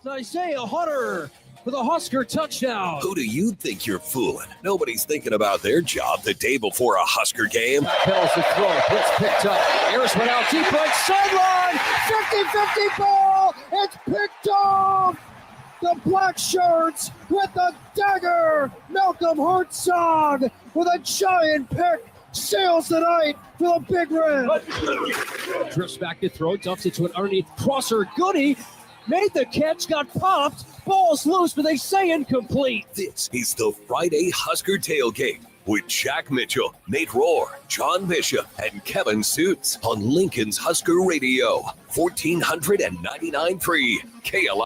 Isaiah Hunter for the Husker touchdown. Who do you think you're fooling? Nobody's thinking about their job the day before a Husker game. Kells the throw. Blitz picked up. Ayers went out deep right sideline. 50-50 ball. It's picked off. The black shirts with the dagger. Malcolm Hartzog with a giant pick. Sails the night for the Big Red. Drifts back to throw. Dumps it to an underneath crosser. Goody made the catch. Got popped. Ball's loose, but they say incomplete. This is the Friday Husker Tailgate with Jack Mitchell, Nate Rohr, John Bishop, and Kevin Suits on Lincoln's Husker Radio, 1499.3 KLI.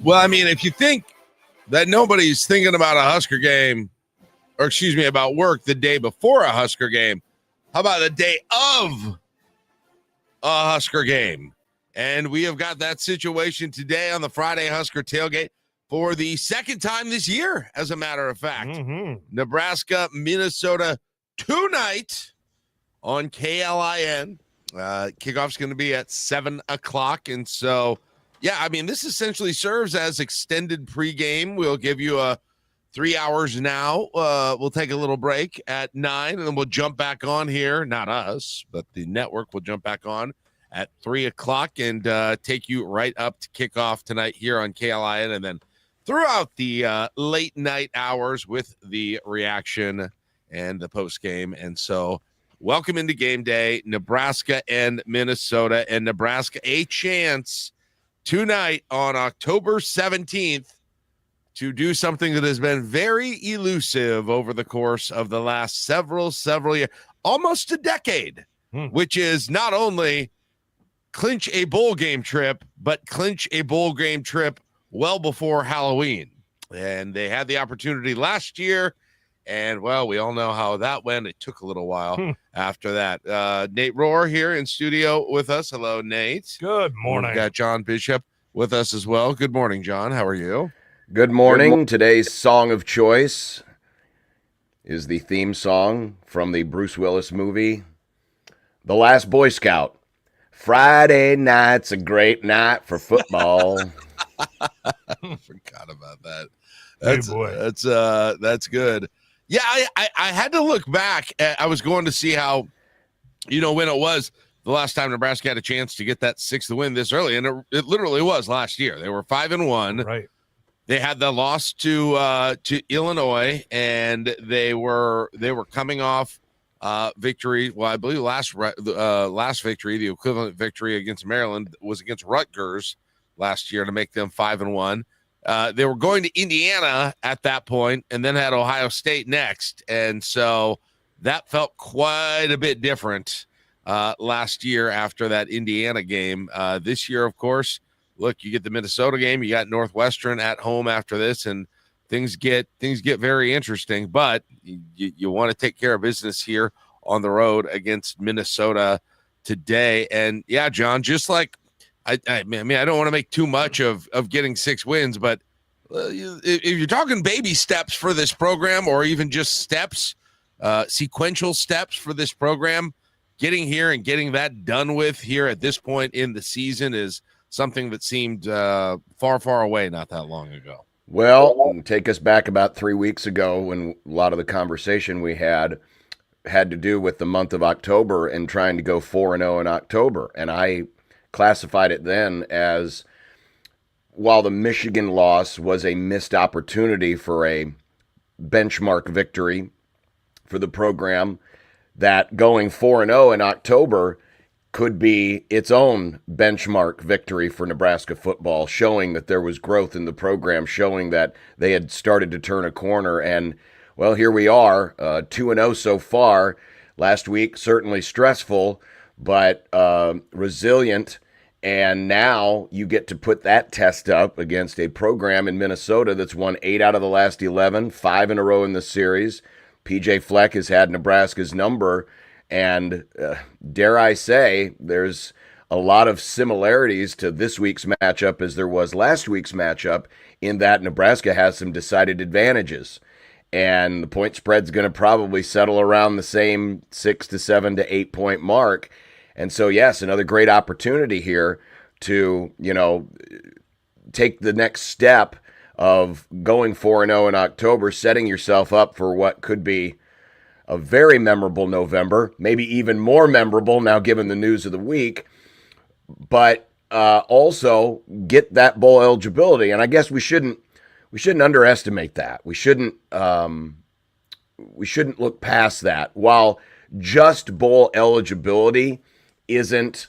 Well, I mean, if you think that nobody's thinking about a Husker game, or excuse me, about work the day before a Husker game, how about the day of a Husker game? And we have got that situation today on the Friday Husker Tailgate for the second time this year, as a matter of fact. Nebraska, Minnesota tonight on KLIN. Kickoff's going to be at 7 o'clock. And so, yeah, I mean, this essentially serves as extended pregame. We'll give you 3 hours now. We'll take a little break at 9, and then we'll jump back on here. Not us, but the network will jump back on at 3 o'clock and take you right up to kickoff tonight here on KLIN, and then throughout the late night hours with the reaction and the post game. And so welcome into game day, Nebraska and Minnesota, and Nebraska a chance tonight on October 17th to do something that has been very elusive over the course of the last several years, almost a decade, which is not only clinch a bowl game trip, but clinch a bowl game trip well before Halloween. And they had the opportunity last year, and, well, we all know how that went. It took a little while after that. Nate Rohr here in studio with us. Hello, Nate. Good morning. We've got John Bishop with us as well. Good morning, John. How are you? Good morning. Today's song of choice is the theme song from the Bruce Willis movie, The Last Boy Scout. Friday night's a great night for football. Forgot about that. That's good. Yeah, I had to look back. I was going to see how, when it was the last time Nebraska had a chance to get that sixth win this early, and it literally was last year. They were 5-1. Right. They had the loss to Illinois, and they were coming off victory. Well, I believe last victory, the equivalent victory against Maryland, was against Rutgers last year to make them 5-1. They were going to Indiana at that point, and then had Ohio State next, and so that felt quite a bit different last year after that Indiana game. This year, of course, look, you get the Minnesota game, you got Northwestern at home after this, and things get very interesting. But you want to take care of business here on the road against Minnesota today. And yeah, John, just like I don't want to make too much of getting 6 wins, but if you're talking baby steps for this program, or even just steps, sequential steps for this program, getting here and getting that done with here at this point in the season is something that seemed far away not that long ago. Well, take us back about 3 weeks ago when a lot of the conversation we had to do with the month of October and trying to go 4-0 in October. And I classified it then as, while the Michigan loss was a missed opportunity for a benchmark victory for the program, that going 4-0 in October could be its own benchmark victory for Nebraska football, showing that there was growth in the program, showing that they had started to turn a corner. And, well, here we are, 2-0 so far. Last week, certainly stressful, but resilient. And now you get to put that test up against a program in Minnesota that's won 8 out of the last 11, 5 in a row in the series. PJ Fleck has had Nebraska's number. And dare I say, there's a lot of similarities to this week's matchup as there was last week's matchup, in that Nebraska has some decided advantages. And the point spread's going to probably settle around the same 6 to 7 to 8 point mark. And so, yes, another great opportunity here to, take the next step of going 4-0 in October, setting yourself up for what could be a very memorable November, maybe even more memorable now given the news of the week, but also get that bowl eligibility. And I guess we shouldn't underestimate that. We shouldn't look past that. While just bowl eligibility isn't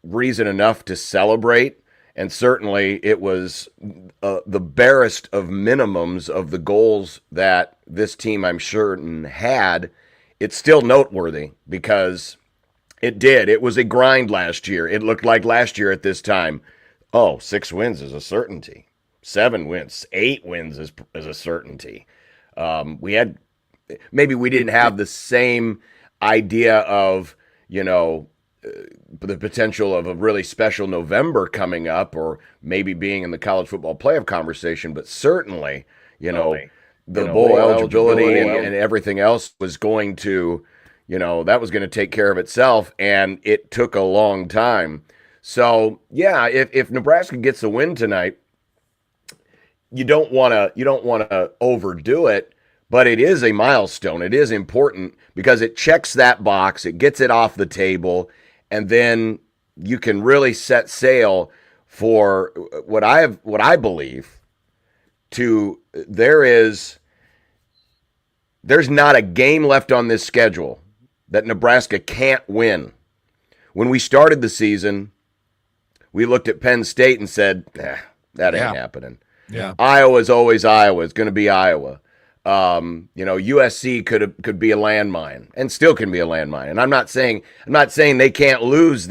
reason enough to celebrate, and certainly it was the barest of minimums of the goals that this team, I'm certain, had, it's still noteworthy because it was a grind last year. It looked like last year at this time, 6 wins is a certainty. 7 wins, 8 wins is a certainty. Maybe we didn't have the same idea of, the potential of a really special November coming up, or maybe being in the college football playoff conversation, but certainly, the bowl eligibility and everything else was going to, that was going to take care of itself, and it took a long time. So, yeah, if Nebraska gets a win tonight, you don't want to overdo it, but it is a milestone. It is important because it checks that box, it gets it off the table, and then you can really set sail for what I believe there's not a game left on this schedule that Nebraska can't win. When we started the season, we looked at Penn State and said, that ain't happening. Yeah. Iowa's always Iowa. It's going to be Iowa. USC could be a landmine, and still can be a landmine. And I'm not saying they can't lose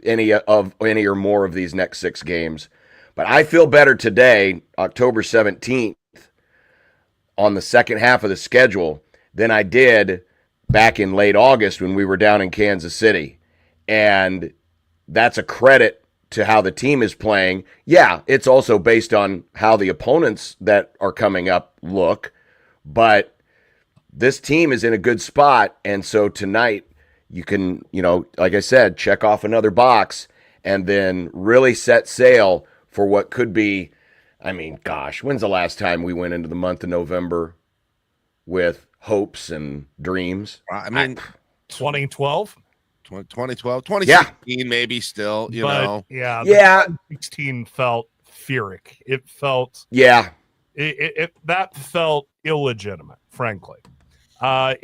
any or more of these next 6 games, but I feel better today, October 17th, on the second half of the schedule than I did back in late August when we were down in Kansas City. And that's a credit to how the team is playing. Yeah, it's also based on how the opponents that are coming up look. But this team is in a good spot, and so tonight you can, like I said, check off another box and then really set sail for what could be, when's the last time we went into the month of November with hopes and dreams? 2012? 2012, 2016 maybe still, Yeah. 2016 felt Pyrrhic. It felt... Yeah. That felt illegitimate, frankly. But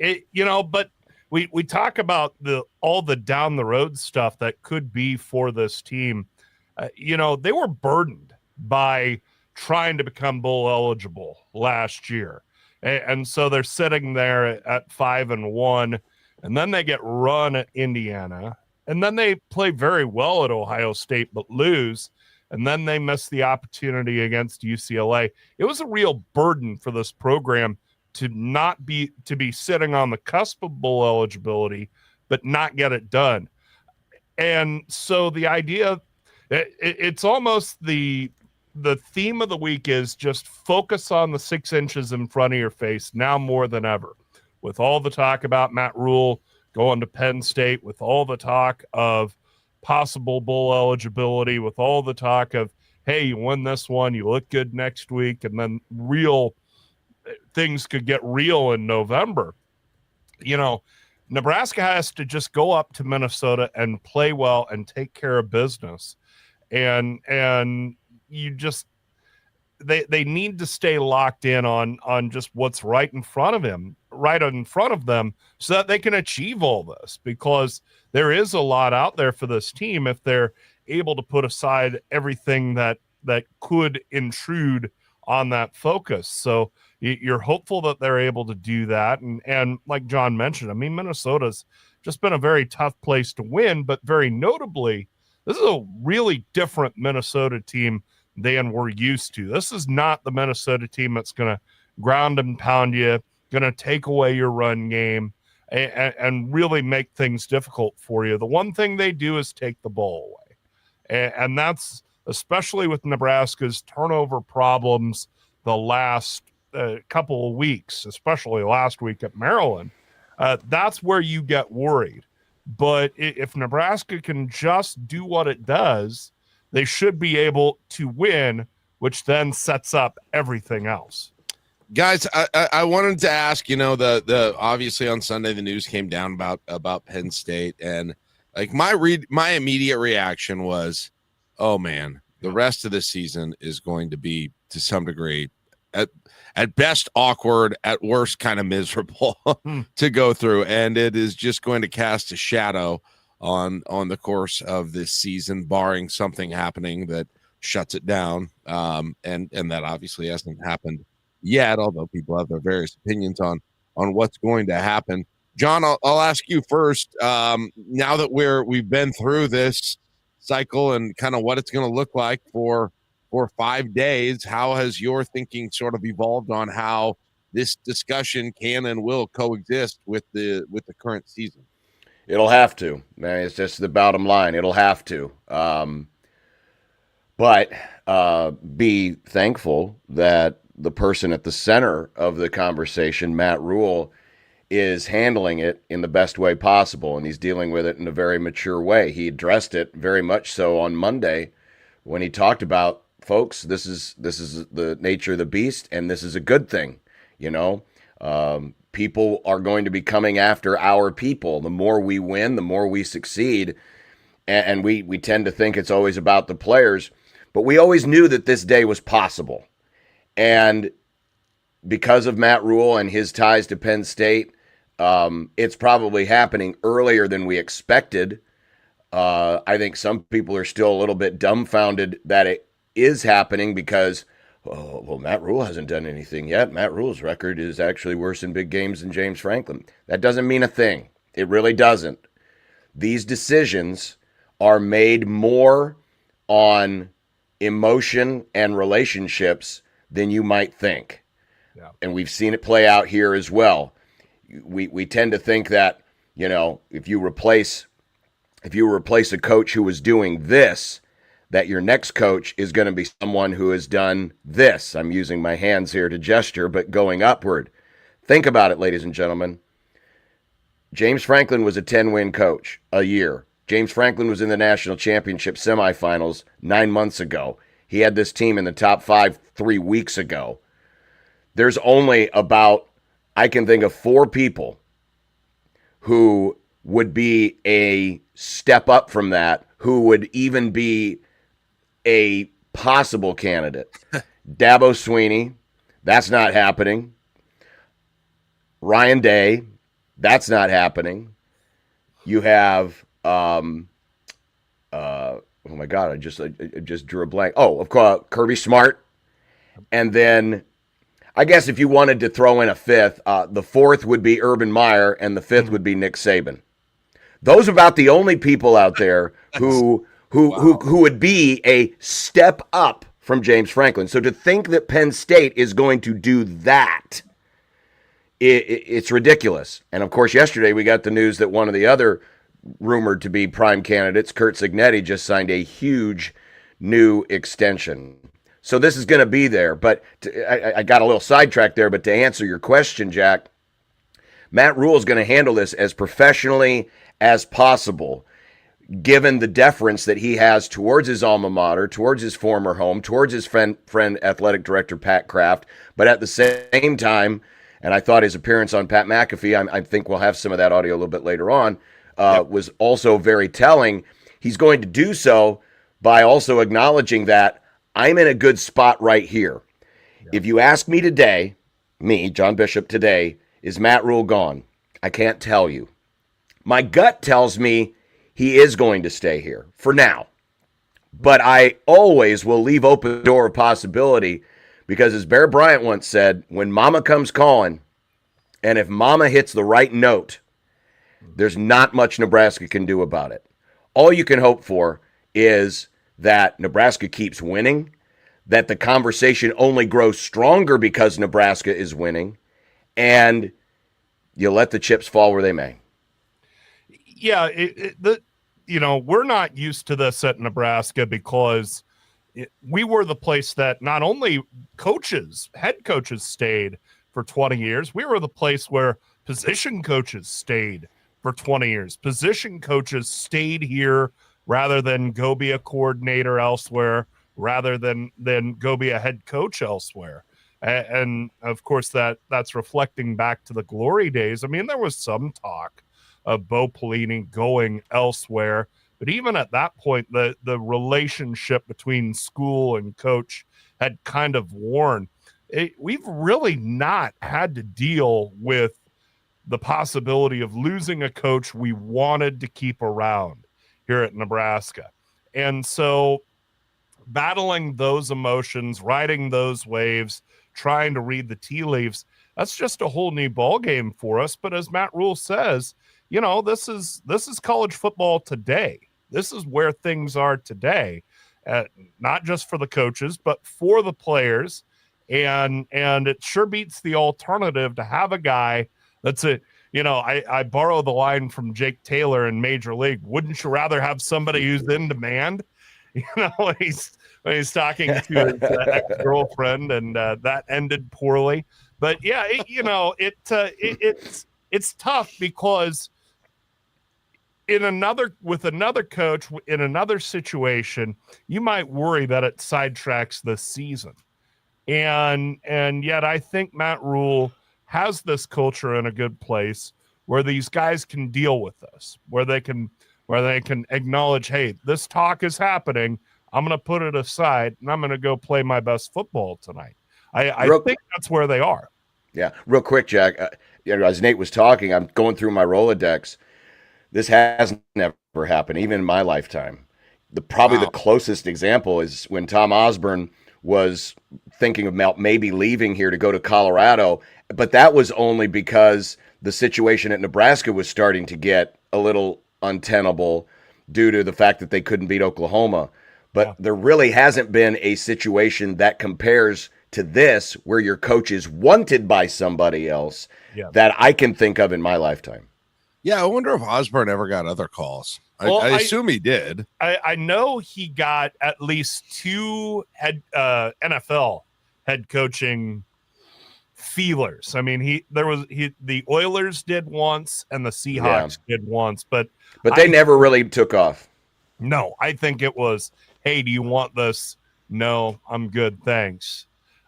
we talk about all the down the road stuff that could be for this team. They were burdened by trying to become bowl eligible last year, and so they're sitting there at 5-1, and then they get run at Indiana, and then they play very well at Ohio State but lose. And then they missed the opportunity against UCLA. It was a real burden for this program to be sitting on the cusp of bowl eligibility, but not get it done. And so the idea, it's almost the theme of the week is just focus on the 6 inches in front of your face now more than ever. With all the talk about Matt Rule going to Penn State, with all the talk of possible bowl eligibility, with all the talk of, hey, you win this one, you look good next week, and then real things could get real in November. Nebraska has to just go up to Minnesota and play well and take care of business. And you just they need to stay locked in on just what's right in front of them, so that they can achieve all this, because there is a lot out there for this team if they're able to put aside everything that could intrude on that focus. So you're hopeful that they're able to do that. And like John mentioned, Minnesota's just been a very tough place to win, but very notably, this is a really different Minnesota team than we're used to. This is not the Minnesota team that's going to ground and pound you, going to take away your run game, and really make things difficult for you. The one thing they do is take the ball away. And that's, especially with Nebraska's turnover problems the last couple of weeks, especially last week at Maryland, that's where you get worried. But if Nebraska can just do what it does, they should be able to win, which then sets up everything else. Guys, I wanted to ask, the obviously on Sunday the news came down about Penn State, and like my immediate reaction was, oh man, the rest of the season is going to be to some degree at best awkward, at worst kind of miserable to go through, and it is just going to cast a shadow on the course of this season, barring something happening that shuts it down, and that obviously hasn't happened yet, although people have their various opinions on what's going to happen. John, I'll ask you first. Now that we've been through this cycle and kind of what it's going to look like for 5 days, how has your thinking sort of evolved on how this discussion can and will coexist with the current season? It'll have to, man. It's just the bottom line. It'll have to. But be thankful that the person at the center of the conversation, Matt Rule, is handling it in the best way possible, and he's dealing with it in a very mature way. He addressed it very much so on Monday when he talked about, folks, this is the nature of the beast, and this is a good thing. People are going to be coming after our people. The more we win, the more we succeed, and we tend to think it's always about the players, but we always knew that this day was possible. And because of Matt Rule and his ties to Penn State, it's probably happening earlier than we expected. I think some people are still a little bit dumbfounded that it is happening because, Matt Rule hasn't done anything yet. Matt Rule's record is actually worse in big games than James Franklin. That doesn't mean a thing. It really doesn't. These decisions are made more on emotion and relationships than you might think. Yeah. And we've seen it play out here as well. We tend to think that, if you replace a coach who was doing this, that your next coach is going to be someone who has done this. I'm using my hands here to gesture, but going upward. Think about it, ladies and gentlemen. James Franklin was a 10-win coach a year. James Franklin was in the national championship semifinals 9 months ago. He had this team in the top 5 3 weeks ago. There's only about, I can think of 4 people who would be a step up from that, who would even be a possible candidate. Dabo Swinney, that's not happening. Ryan Day, that's not happening. You have, oh my God, I just drew a blank. Oh, of course, Kirby Smart. And then I guess if you wanted to throw in a 5th, the 4th would be Urban Meyer and the 5th would be Nick Saban. Those are about the only people out there who would be a step up from James Franklin. So to think that Penn State is going to do that, it's ridiculous. And of course, yesterday we got the news that one of the other rumored to be prime candidates, Curt Cignetti, just signed a huge new extension. So this is going to be there. But I got a little sidetracked there. But to answer your question, Jack, Matt Rule is going to handle this as professionally as possible, given the deference that he has towards his alma mater, towards his former home, towards his friend athletic director Pat Kraft. But at the same time, and I thought his appearance on Pat McAfee, I think we'll have some of that audio a little bit later on, was also very telling. He's going to do so by also acknowledging that I'm in a good spot right here. Yeah. If you ask me today, John Bishop, today, is Matt Rule gone? I can't tell you. My gut tells me he is going to stay here for now. But I always will leave open the door of possibility because, as Bear Bryant once said, when mama comes calling, and if mama hits the right note, there's not much Nebraska can do about it. All you can hope for is that Nebraska keeps winning, that the conversation only grows stronger because Nebraska is winning, and you let the chips fall where they may. Yeah, we're not used to this at Nebraska because we were the place that not only head coaches stayed for 20 years, we were the place where position coaches stayed for 20 years. Position coaches stayed here rather than go be a coordinator elsewhere, rather than go be a head coach elsewhere. And of course, that's reflecting back to the glory days. I mean, there was some talk of Bo Pelini going elsewhere, but even at that point, the relationship between school and coach had kind of worn. We've really not had to deal with the possibility of losing a coach we wanted to keep around here at Nebraska. And so battling those emotions, riding those waves, trying to read the tea leaves, that's just a whole new ball game for us. But as Matt Rule says, you know, this is college football today. This is where things are today, not just for the coaches, but for the players. And it sure beats the alternative to have a guy that's a, you know, I borrow the line from Jake Taylor in Major League. Wouldn't you rather have somebody who's in demand? You know, when he's talking to his ex-girlfriend, and that ended poorly. But yeah, it's tough because with another coach in another situation, you might worry that it sidetracks the season. And yet I think Matt Rule has this culture in a good place where these guys can deal with this, where they can acknowledge, hey, this talk is happening. I'm going to put it aside and I'm going to go play my best football tonight. I think that's where they are. Yeah. Real quick, Jack, as Nate was talking, I'm going through my Rolodex. This has never happened, even in my lifetime. The closest example is when Tom Osborne was thinking about maybe leaving here to go to Colorado, but that was only because the situation at Nebraska was starting to get a little untenable due to the fact that they couldn't beat Oklahoma. But there really hasn't been a situation that compares to this where your coach is wanted by somebody else that I can think of in my lifetime. Yeah, I wonder if Osborne ever got other calls. I assume he did. I know he got at least 2 NFL head coaching feelers. I mean, the Oilers did once and the Seahawks did once, but they never really took off. No, I think it was, hey, do you want this? No, I'm good, thanks.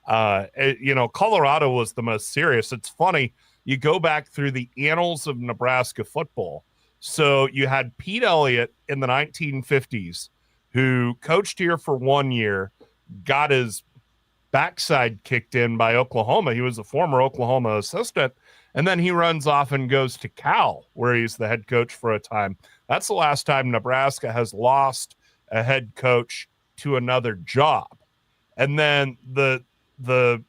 Colorado was the most serious. It's funny, you go back through the annals of Nebraska football. So you had Pete Elliott in the 1950s, who coached here for 1 year, got his backside kicked in by Oklahoma. He was a former Oklahoma assistant, and then he runs off and goes to Cal, where he's the head coach for a time. That's the last time Nebraska has lost a head coach to another job. And then the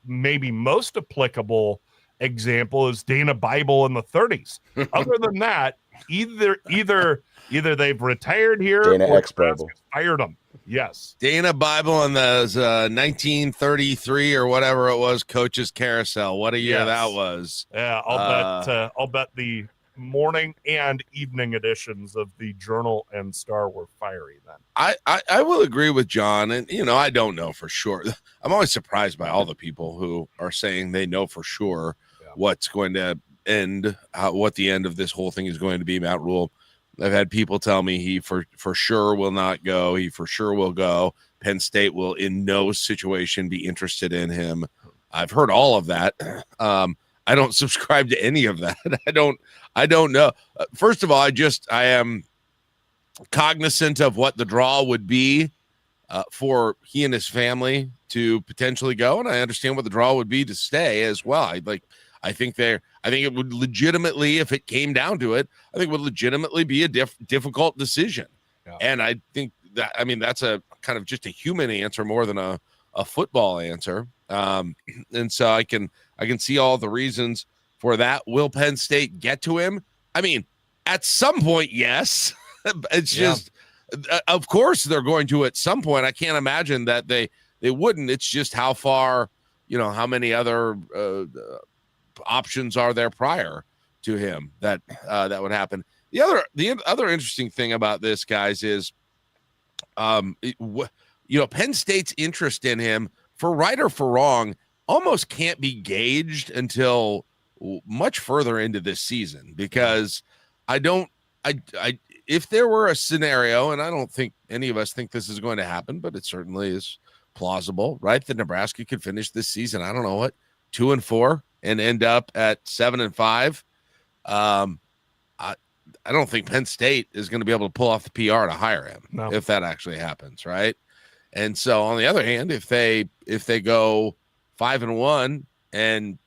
maybe most applicable example is Dana Bible in the 30s. Other than that, either they've retired here Dana or X-Bible fired them. Yes. Dana Bible in the 1933 or whatever it was, Coach's Carousel. What a year that was. Yeah, I'll bet the morning and evening editions of the Journal and Star were fiery then. I will agree with John, and I don't know for sure. I'm always surprised by all the people who are saying they know for sure what's going to end, what the end of this whole thing is going to be. Matt Rule, I've had people tell me he for sure will not go. He for sure will go. Penn State will in no situation be interested in him. I've heard all of that. I don't subscribe to any of that. I don't know. First of all, I am cognizant of what the draw would be for he and his family to potentially go, and I understand what the draw would be to stay as well. I think it would legitimately, if it came down to it, I think it would legitimately be a difficult decision. Yeah. And I think that's a kind of just a human answer more than a football answer. And so I can see all the reasons for that. Will Penn State get to him? I mean, at some point, yes. It's just, of course they're going to at some point. I can't imagine that they wouldn't. It's just how far, how many other options are there prior to him that would happen. The other interesting thing about this, guys, is Penn State's interest in him, for right or for wrong, almost can't be gauged until much further into this season, because if there were a scenario, and I don't think any of us think this is going to happen, but it certainly is plausible, right? That Nebraska could finish this season, I don't know what, 2-4 and end up at 7-5. I don't think Penn State is going to be able to pull off the PR to hire him if that actually happens, right? And so on the other hand, if they go 5-1 and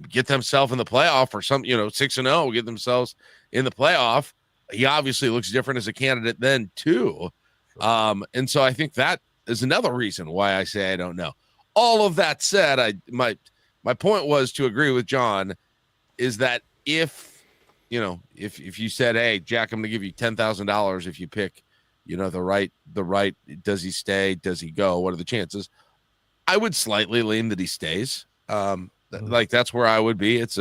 get themselves in the playoff or some 6-0, get themselves in the playoff, he obviously looks different as a candidate then too. And so I think that is another reason why I say I don't know. All of that said, my point was to agree with John is that if you said, hey, Jack, I'm going to give you $10,000 if you pick, the right, does he stay? Does he go? What are the chances? I would slightly lean that he stays. Like that's where I would be. It's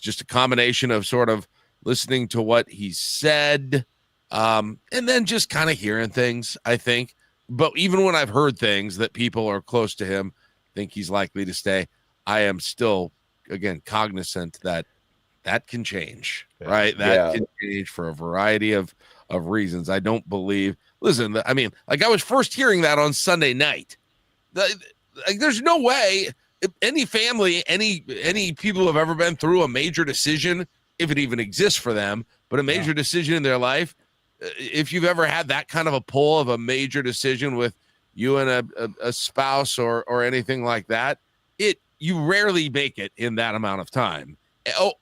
just a combination of sort of listening to what he said, and then just kind of hearing things, I think. But even when I've heard things that people are close to him think he's likely to stay, I am still, again, cognizant that can change, right? That can change for a variety of reasons. I don't believe. Listen, I mean, like I was first hearing that on Sunday night. Like, there's no way any family, any people who have ever been through a major decision, if it even exists for them, but a major decision in their life, if you've ever had that kind of a pull of a major decision with you and a spouse or anything like that, you rarely make it in that amount of time.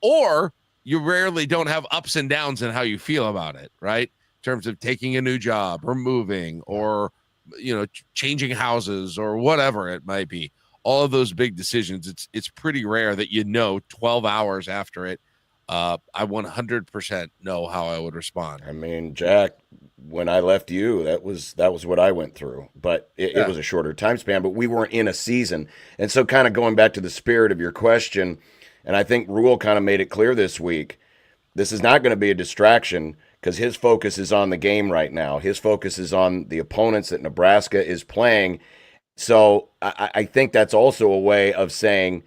Or you rarely don't have ups and downs in how you feel about it, right? In terms of taking a new job or moving or, changing houses or whatever it might be. All of those big decisions, it's pretty rare that 12 hours after it, I 100% know how I would respond. I mean, Jack, when I left you, that was what I went through, but it was a shorter time span, but we weren't in a season. And so kind of going back to the spirit of your question, and I think Rule kind of made it clear this week, this is not going to be a distraction because his focus is on the game right now. His focus is on the opponents that Nebraska is playing. So I think that's also a way of saying,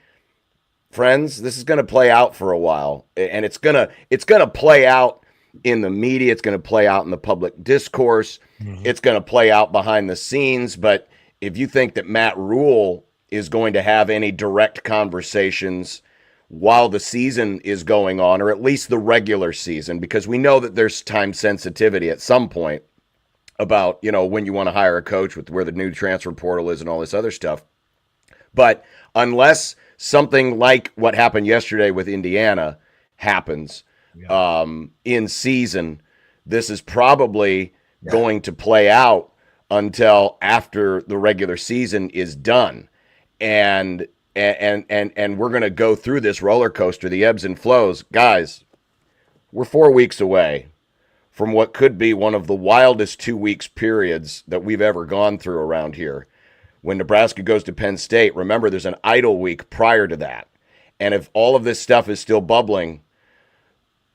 friends, this is going to play out for a while, and it's going to play out in the media. It's going to play out in the public discourse. Mm-hmm. It's going to play out behind the scenes. But if you think that Matt Rule is going to have any direct conversations while the season is going on, or at least the regular season, because we know that there's time sensitivity at some point about, when you want to hire a coach with where the new transfer portal is and all this other stuff. But unless something like what happened yesterday with Indiana happens in season, this is probably going to play out until after the regular season is done. And we're going to go through this roller coaster, the ebbs and flows. Guys, we're 4 weeks away from what could be one of the wildest 2 weeks periods that we've ever gone through around here. When Nebraska goes to Penn State, remember there's an idle week prior to that. And if all of this stuff is still bubbling,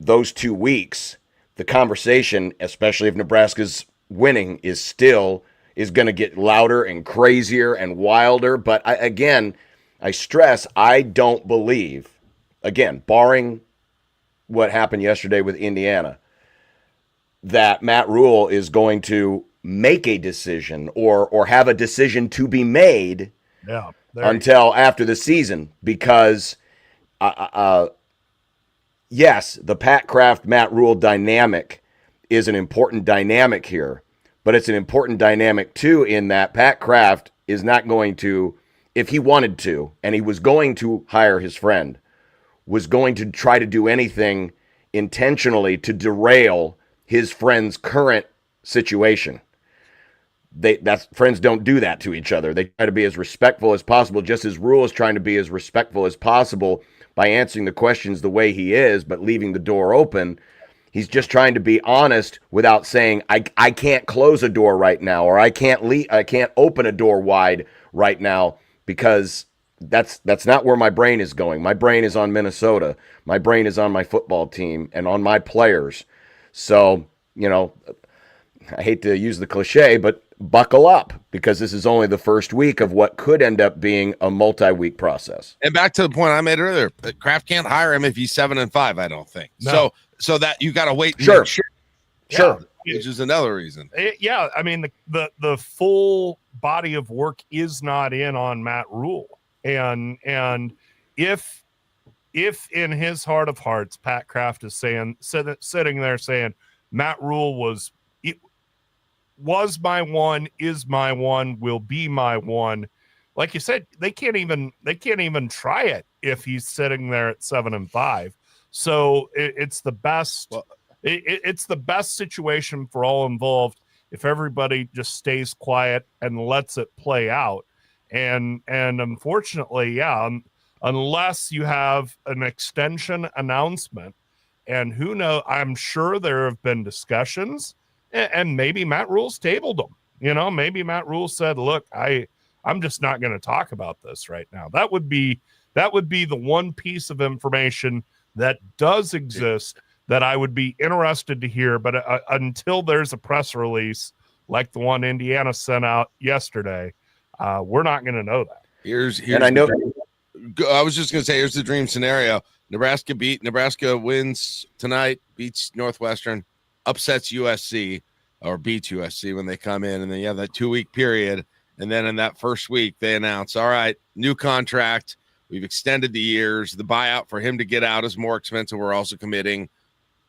those 2 weeks, the conversation, especially if Nebraska's winning, is going to get louder and crazier and wilder. But I stress, I don't believe, again, barring what happened yesterday with Indiana, that Matt Rule is going to make a decision or have a decision to be made until after the season. Because, yes, the Pat Kraft, Matt Rule dynamic is an important dynamic here, but it's an important dynamic, too, in that Pat Kraft is not going to, if he wanted to, and he was going to hire his friend, was going to try to do anything intentionally to derail his friend's current situation. Friends don't do that to each other. They try to be as respectful as possible, just as Rule is trying to be as respectful as possible by answering the questions the way he is, but leaving the door open. He's just trying to be honest without saying, I can't close a door right now, or I can't open a door wide right now, because that's not where my brain is going. My brain is on Minnesota. My brain is on my football team and on my players. So, I hate to use the cliche, but buckle up, because this is only the first week of what could end up being a multi-week process. And back to the point I made earlier, Kraft can't hire him if he's 7-5, I don't think. No. so that you got to wait. And Sure. make sure, Sure. which is another reason. Yeah, I mean the full body of work is not in on Matt Rule, and if in his heart of hearts Pat Kraft is sitting there saying Matt Rule was my one, is my one, will be my one, like you said, they can't even try it if he's sitting there at 7-5. So it's the best. Well, it's the best situation for all involved if everybody just stays quiet and lets it play out. And unfortunately, unless you have an extension announcement, and who knows, I'm sure there have been discussions, and maybe Matt Rule's tabled them. Maybe Matt Rule said, "Look, I'm just not going to talk about this right now." That would be the one piece of information that does exist that I would be interested to hear. But until there's a press release like the one Indiana sent out yesterday, we're not going to know that. Here's And I know I was just going to say, here's the dream scenario. Nebraska wins tonight, beats Northwestern, upsets USC, or beats USC when they come in. And then you have that 2-week period. And then in that first week, they announce, all right, new contract. We've extended the years. The buyout for him to get out is more expensive. We're also committing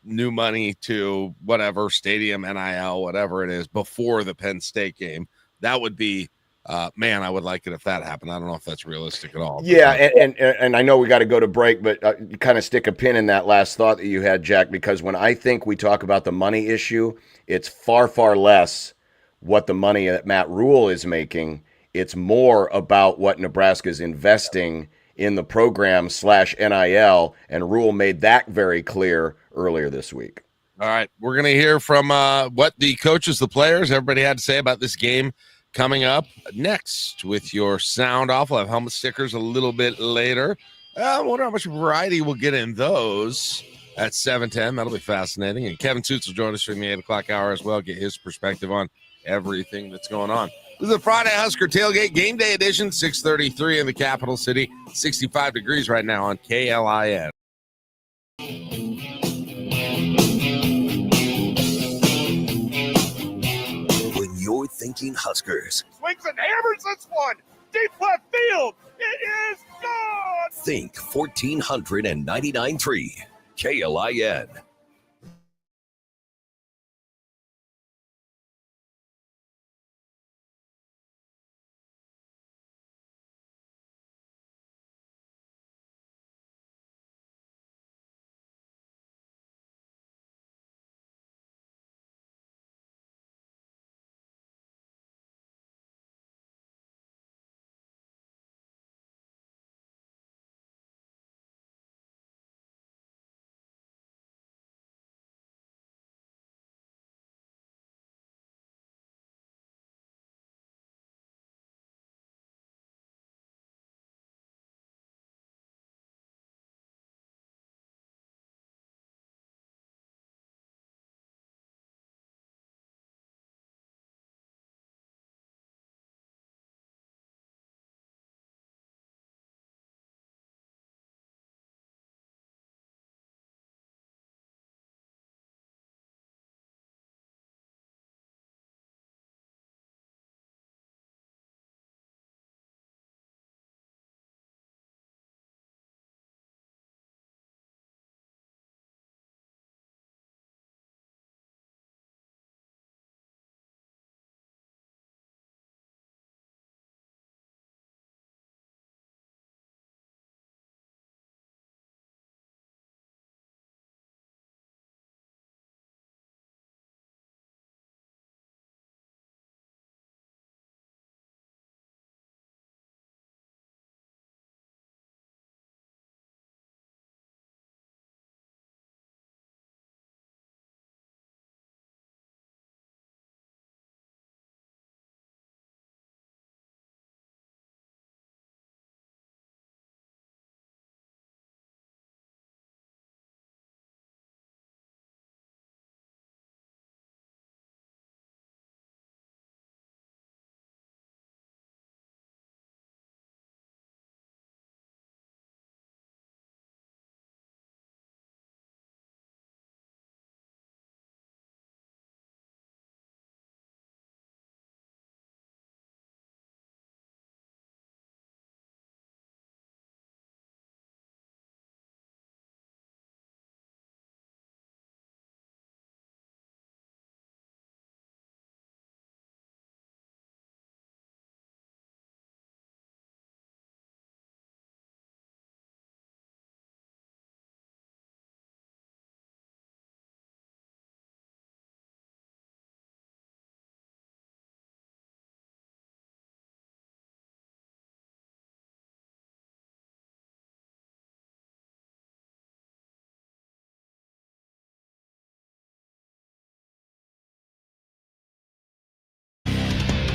new money to whatever stadium, NIL, whatever it is, before the Penn State game. That would be, man, I would like it if that happened. I don't know if that's realistic at all. Yeah, and I know we got to go to break, but you kind of stick a pin in that last thought that you had, Jack, because when I think we talk about the money issue, it's far, far less what the money that Matt Rule is making. It's more about what Nebraska is investing in the program /NIL, and Rule made that very clear earlier this week. All right, we're going to hear from what the coaches, the players, everybody had to say about this game coming up next with your sound off. We'll have helmet stickers a little bit later. I wonder how much variety we'll get in those at 7:10. That'll be fascinating. And Kevin Suits will join us from the 8 o'clock hour as well, get his perspective on everything that's going on. This is the Friday Husker Tailgate Game Day Edition, 6:33 in the capital city, 65 degrees right now on KLIN. When you're thinking Huskers, Swings and hammers this one deep left field. It is gone. think 1499.3 KLIN.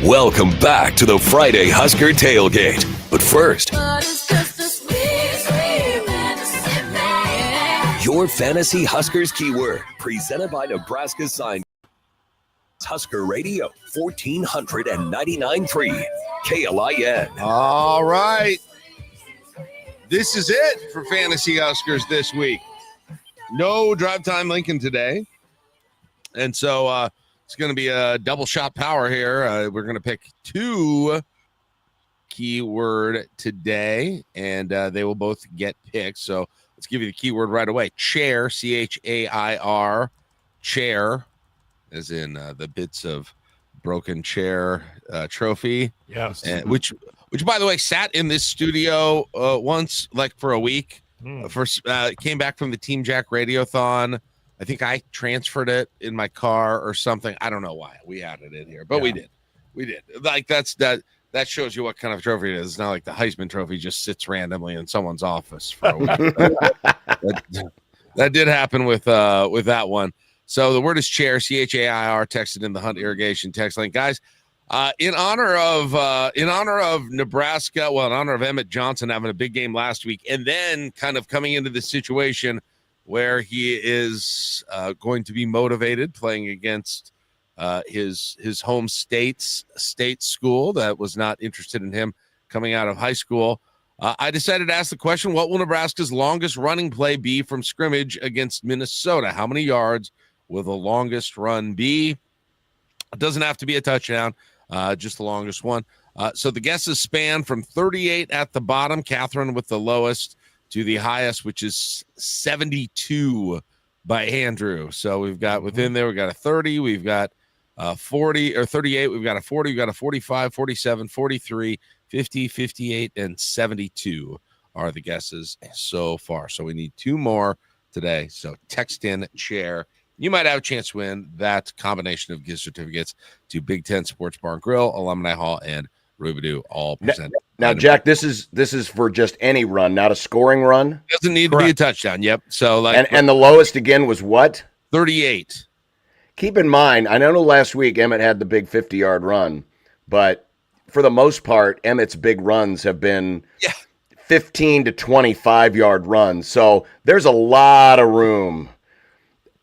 Welcome back to the Friday Husker Tailgate. But first, your Fantasy Huskers keyword, presented by Nebraska Sign. Husker Radio, 1499.3 KLIN. All right. This is it for Fantasy Huskers this week. No Drive Time Lincoln today. And so it's going to be a double shot power here. We're going to pick 2 keyword today, and they will both get picked. So let's give you the keyword right away. Chair, CHAIR, chair, as in the bits of broken chair trophy. Yes. And which, by the way, sat in this studio once, like for a week. First came back from the Team Jack Radiothon. I think I transferred it in my car or something. I don't know why we had it in here, but we did. Like that shows you what kind of trophy it is. It's not like the Heisman Trophy just sits randomly in someone's office for a week. that did happen with that one. So the word is chair, CHAIR, texted in the Hunt Irrigation text line. Guys, in honor of Nebraska, well, in honor of Emmett Johnson having a big game last week, and then kind of coming into the situation where he is going to be motivated playing against his home state school that was not interested in him coming out of high school. I decided to ask the question, what will Nebraska's longest running play be from scrimmage against Minnesota? How many yards will the longest run be? It doesn't have to be a touchdown, just the longest one. So the guesses span from 38 at the bottom, Catherine with the lowest, to the highest, which is 72 by Andrew. So we've got within there, we've got a 30, we've got 40 or 38, we've got a 40, we've got a 45, 47, 43, 50, 58, and 72 are the guesses so far. So we need 2 more today. So text in, share. You might have a chance to win that combination of gift certificates to Big Ten Sports Bar and Grill, Alumni Hall, and Rubidoo, all presented. Now, Jack, this is for just any run, not a scoring run. Doesn't need to be a touchdown. Yep. So and the lowest again was what? 38. Keep in mind, I know last week Emmett had the big 50-yard run, but for the most part, Emmett's big runs have been 15 to 25-yard runs. So there's a lot of room,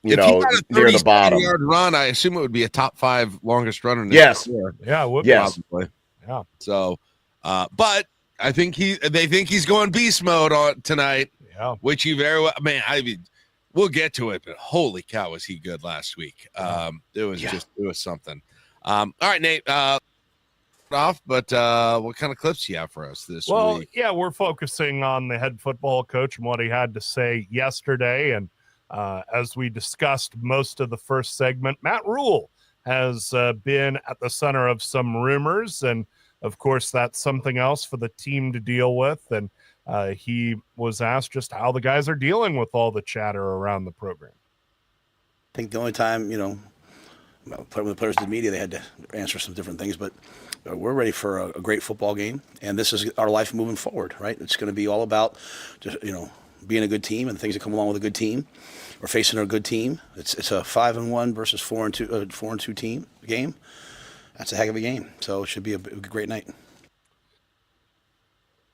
near the bottom. Yard run, I assume it would be a top 5 longest runner. In yes. Yeah, it would probably. Yeah. So, but I think they think he's going beast mode on tonight. Yeah. Which he very well. Man, we'll get to it, but holy cow, was he good last week? It was something. All right, Nate. Off, but what kind of clips do you have for us this week? Well, yeah, we're focusing on the head football coach and what he had to say yesterday, and as we discussed most of the first segment, Matt Rule has been at the center of some rumors, and of course that's something else for the team to deal with. And he was asked just how the guys are dealing with all the chatter around the program. I think the only time, when the players did media, they had to answer some different things, but we're ready for a great football game, and this is our life moving forward, right? It's going to be all about just, being a good team and things that come along with a good team. We're facing a good team. It's a 5-1 versus 4-2 team game. That's a heck of a game. So it should be a great night.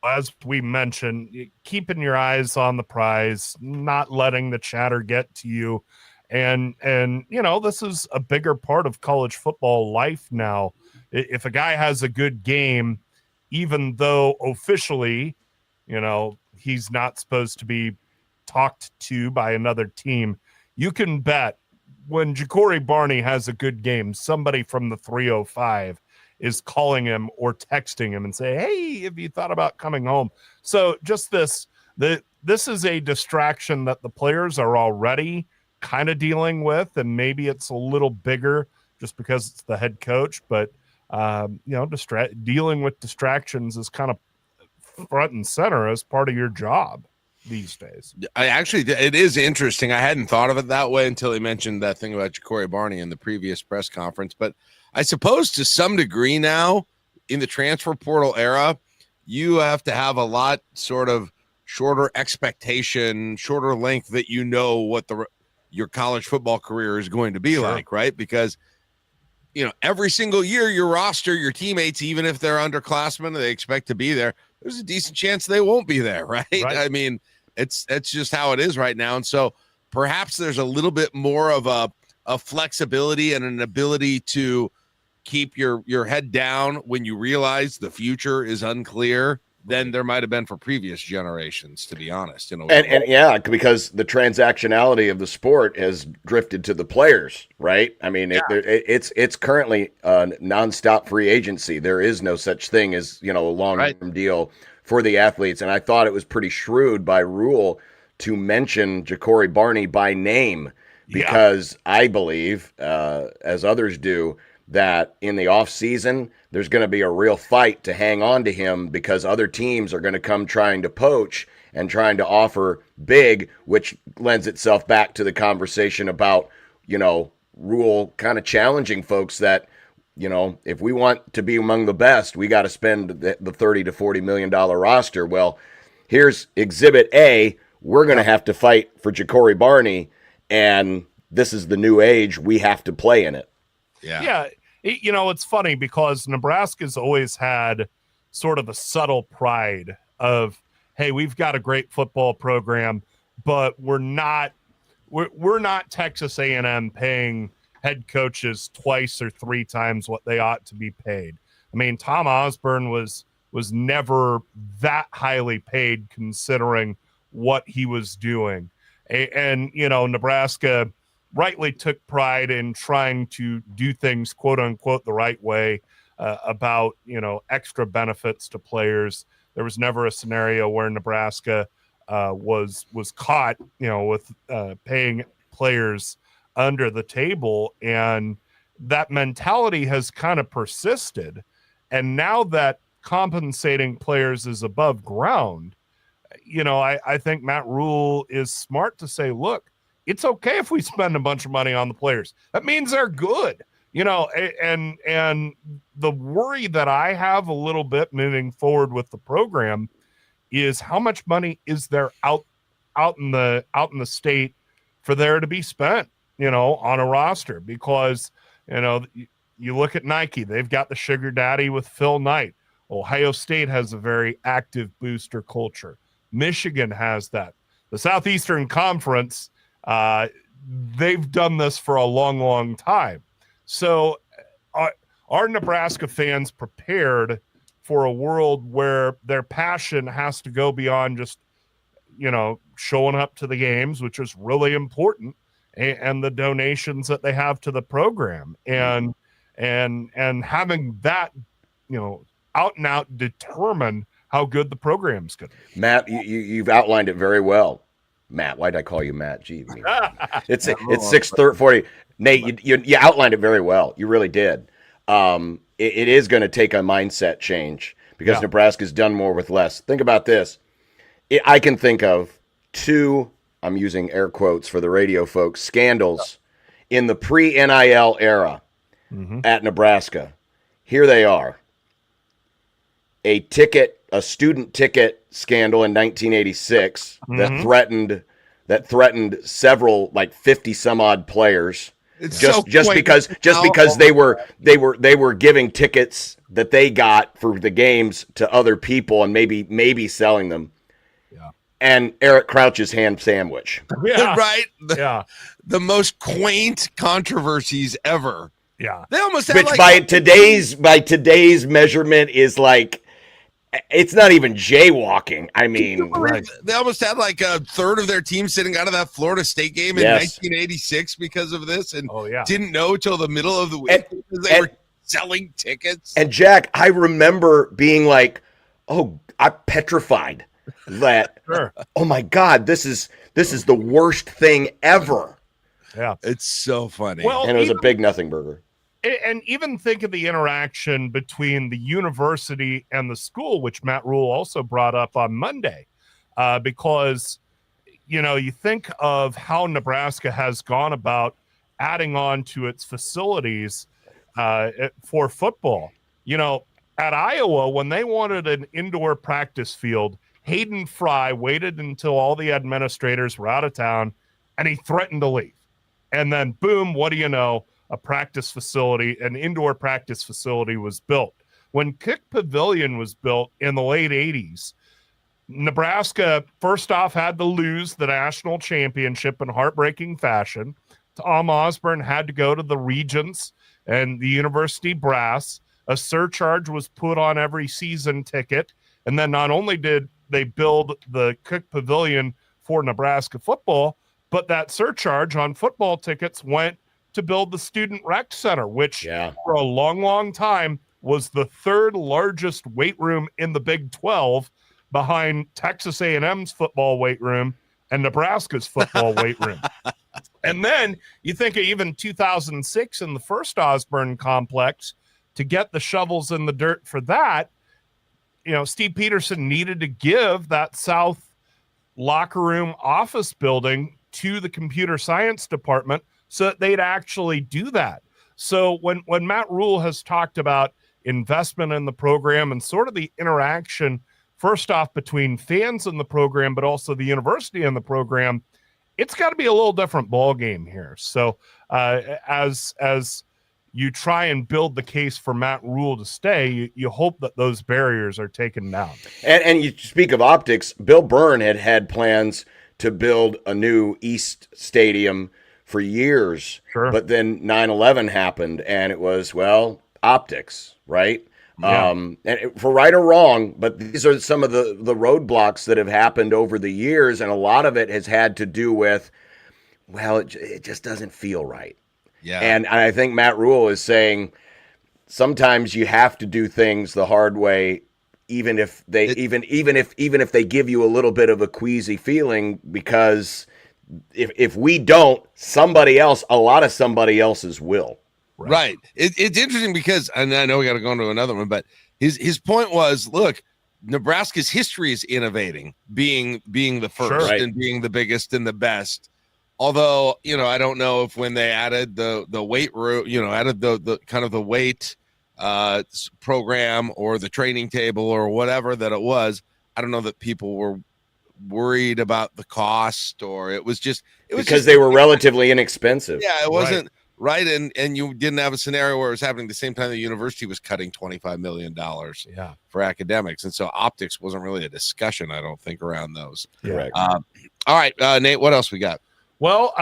As we mentioned, keeping your eyes on the prize, not letting the chatter get to you. And this is a bigger part of college football life now. If a guy has a good game, even though officially, he's not supposed to be talked to by another team, you can bet when Ja'Cory Barney has a good game, somebody from the 305 is calling him or texting him and say, hey, have you thought about coming home? So just this is a distraction that the players are already kind of dealing with, and maybe it's a little bigger just because it's the head coach, but dealing with distractions is kind of front and center as part of your job these days. It is interesting. I hadn't thought of it that way until he mentioned that thing about Ja'Cory Barney in the previous press conference. But I suppose to some degree now in the transfer portal era, you have to have a lot sort of shorter expectation, shorter length that what your college football career is going to be like, right? Because every single year, your roster, your teammates, even if they're underclassmen, they expect to be there. There's a decent chance they won't be there, right? I mean, it's just how it is right now. And so perhaps there's a little bit more of a flexibility and an ability to keep your head down when you realize the future is unclear than there might have been for previous generations, to be honest. And yeah, because the transactionality of the sport has drifted to the players, right? I mean, it's currently a nonstop free agency. There is no such thing as, a long-term deal for the athletes. And I thought it was pretty shrewd by Rule to mention Ja'Cory Barney by name, because I believe, as others do, that in the offseason, there's going to be a real fight to hang on to him, because other teams are going to come trying to poach and trying to offer big, which lends itself back to the conversation about, Rule kind of challenging folks that, if we want to be among the best, we got to spend the $30 to $40 million roster. Well, here's Exhibit A. We're going to have to fight for Ja'Cory Barney, and this is the new age. We have to play in it. Yeah. It's funny because Nebraska's always had sort of a subtle pride of, hey, we've got a great football program, but we're not Texas A&M paying head coaches twice or three times what they ought to be paid. I mean, Tom Osborne was never that highly paid considering what he was doing. And Nebraska rightly took pride in trying to do things, quote unquote, the right way, about, extra benefits to players. There was never a scenario where Nebraska was caught, with paying players under the table. And that mentality has kind of persisted. And now that compensating players is above ground, I think Matt Rule is smart to say, look, it's okay if we spend a bunch of money on the players. That means they're good, and the worry that I have a little bit moving forward with the program is how much money is there out in the state for there to be spent, on a roster, because, you look at Nike, they've got the sugar daddy with Phil Knight. Ohio State has a very active booster culture. Michigan has that. The Southeastern Conference, they've done this for a long, long time. So are Nebraska fans prepared for a world where their passion has to go beyond just, showing up to the games, which is really important, and the donations that they have to the program, and having that, out and out determine how good the program's going to be. Matt, you've outlined it very well. Matt, why did I call you Matt? Gee, it's 6:40. Nate, you outlined it very well. You really did. It is going to take a mindset change, because Nebraska's done more with less. Think about this. I can think of 2, I'm using air quotes for the radio folks, scandals in the pre-NIL era at Nebraska. Here they are. A student ticket scandal in 1986 that threatened several, like 50 some odd players, just because they were giving tickets that they got for the games to other people and maybe selling them. And Eric Crouch's ham sandwich. Yeah. Right. The most quaint controversies ever. Yeah. They almost had, which by today's measurement is like, it's not even jaywalking. I mean, they almost had like a third of their team sitting out of that Florida State game in 1986 because of this, and didn't know till the middle of the week because they were selling tickets. And Jack, I remember being like, "Oh, I'm petrified that. Oh my God, this is the worst thing ever." Yeah, it's so funny. Well, and it was a big nothing burger. And even think of the interaction between the university and the school, which Matt Rule also brought up on Monday, because, you think of how Nebraska has gone about adding on to its facilities for football. At Iowa, when they wanted an indoor practice field, Hayden Fry waited until all the administrators were out of town, and he threatened to leave. And then, boom, what do you know? practice facility, an indoor practice facility was built. When Kick Pavilion was built in the late 80s, Nebraska, first off, had to lose the national championship in heartbreaking fashion. Tom Osborne had to go to the Regents and the University Brass. A surcharge was put on every season ticket. And then not only did they build the Cook Pavilion for Nebraska football, but that surcharge on football tickets went to build the Student Rec Center, which for a long, long time was the third largest weight room in the Big 12 behind Texas A&M's football weight room and Nebraska's football weight room. And then you think of even 2006 in the first Osborne complex, to get the shovels in the dirt for that, Steve Peterson needed to give that South locker room office building to the computer science department so that they'd actually do that. So when Matt Rule has talked about investment in the program and sort of the interaction, first off, between fans in the program, but also the university and the program, it's got to be a little different ball game here. So as you try and build the case for Matt Rule to stay, you hope that those barriers are taken down. And you speak of optics, Bill Byrne had plans to build a new East Stadium for years, but then 9/11 happened, and it was, optics, right? Yeah. And for right or wrong, but these are some of the roadblocks that have happened over the years, and a lot of it has had to do with, it just doesn't feel right. Yeah. And I think Matt Rule is saying sometimes you have to do things the hard way, even if they even if they give you a little bit of a queasy feeling, because if we don't, a lot of somebody else's will. Right. It's interesting because, and I know we got to go into another one, but his point was, look, Nebraska's history is innovating, being the first and being the biggest and the best. Although, I don't know if when they added the weight room, added the kind of the weight program or the training table or whatever that it was, I don't know that people were worried about the cost, or it was because they were relatively inexpensive. Yeah, it wasn't right. And you didn't have a scenario where it was happening at the same time the university was cutting $25 million for academics. And so optics wasn't really a discussion, I don't think, around those. Correct. All right, Nate, what else we got? Well,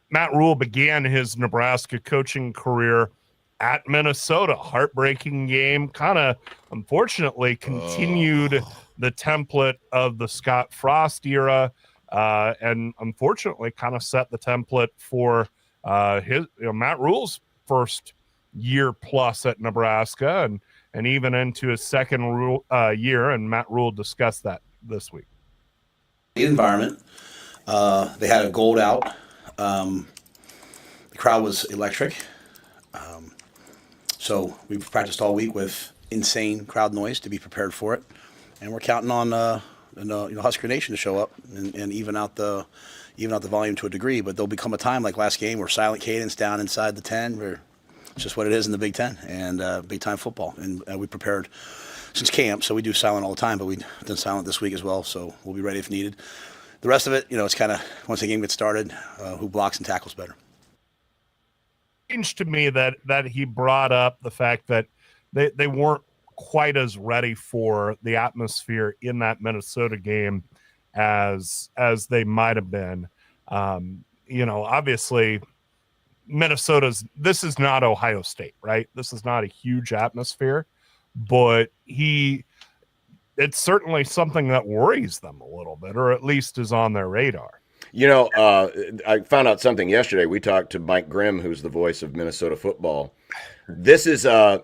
Matt Rule began his Nebraska coaching career at Minnesota. Heartbreaking game, kind of unfortunately continued the template of the Scott Frost era, and unfortunately kind of set the template for Matt Rule's first year plus at Nebraska, and even into his second year. And Matt Rule discussed that this week. The environment. They had a gold out. The crowd was electric. So we practiced all week with insane crowd noise to be prepared for it. And we're counting on Husker Nation to show up and even out the volume to a degree. But there'll become a time like last game where silent cadence down inside the 10, where it's just what it is in the Big Ten and big time football. And we prepared since camp, so we do silent all the time, but we've done silent this week as well. So we'll be ready if needed. The rest of it, it's kind of once the game gets started, who blocks and tackles better. Strange to me that he brought up the fact that they weren't quite as ready for the atmosphere in that Minnesota game as they might have been. Obviously this is not Ohio State, right? This is not a huge atmosphere, but it's certainly something that worries them a little bit, or at least is on their radar. I found out something yesterday. We talked to Mike Grimm, who's the voice of Minnesota football. This is a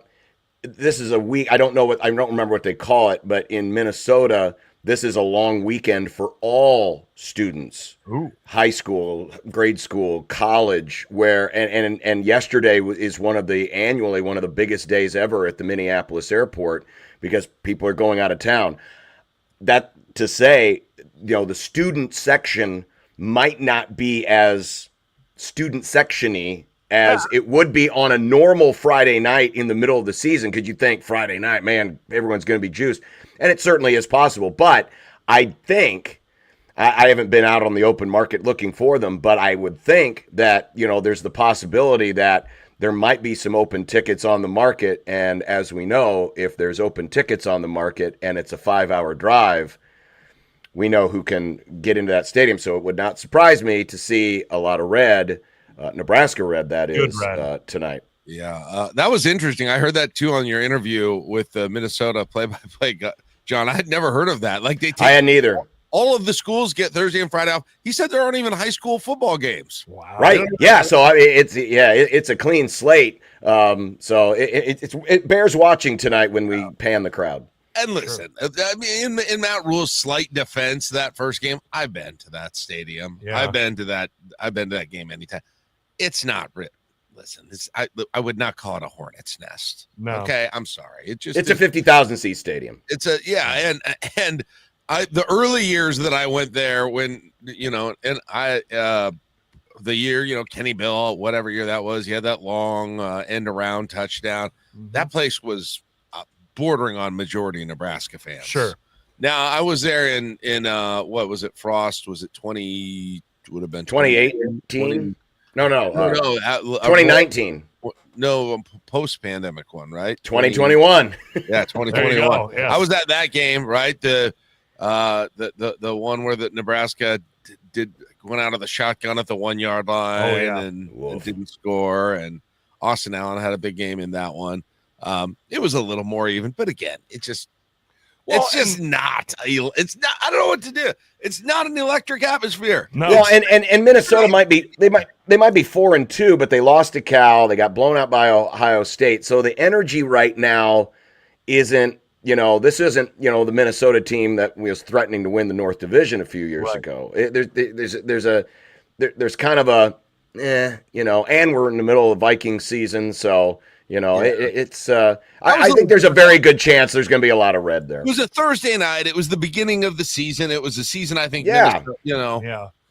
week. I don't remember what they call it, but in Minnesota, this is a long weekend for all students. Ooh. High school, grade school, college, and yesterday is one of the biggest days ever at the Minneapolis airport because people are going out of town. That to say, the student section might not be as student section-y as it would be on a normal Friday night in the middle of the season, because you think Friday night, man, everyone's going to be juiced. And it certainly is possible. But I think I haven't been out on the open market looking for them, but I would think that, there's the possibility that there might be some open tickets on the market. And as we know, if there's open tickets on the market and it's a 5-hour drive, we know who can get into that stadium. So it would not surprise me to see a lot of red, Nebraska red, that is, tonight. Yeah, that was interesting. I heard that too on your interview with the Minnesota play-by-play John. I had never heard of that. Like I hadn't either. All of the schools get Thursday and Friday off. He said there aren't even high school football games. Wow. Right. Yeah. So I mean, it's a clean slate. So it bears watching tonight when we pan the crowd. And listen, I mean, in Matt Rule's slight defense, that first game, I've been to that stadium. Yeah. I've been to that game anytime. It's not real. Listen, I would not call it a hornet's nest. No. Okay, I'm sorry. It's a 50,000 seat stadium. And the early years that I went there when, the year, Kenny Bill, whatever year that was, he had that long end around touchdown. Mm-hmm. That place was bordering on majority Nebraska fans. Sure. Now I was there in what was it? Frost, was it 20, would have been 2018? No. 2019. No, post-pandemic one, right? 2021. Yeah, 2021. Yes. I was at that game, right? The one where the Nebraska went out of the shotgun at the 1 yard line and didn't score, and Austin Allen had a big game in that one. It was a little more even, but again, it's not. I don't know what to do. It's not an electric atmosphere. No. Well, and Minnesota might be 4-2, but they lost to Cal. They got blown out by Ohio State. So the energy right now isn't. This isn't the Minnesota team that was threatening to win the North Division a few years ago. There's kind of a, and we're in the middle of Viking season, so. I think there's a very good chance there's going to be a lot of red there. It was a Thursday night. It was the beginning of the season. It was a season, I think. Yeah.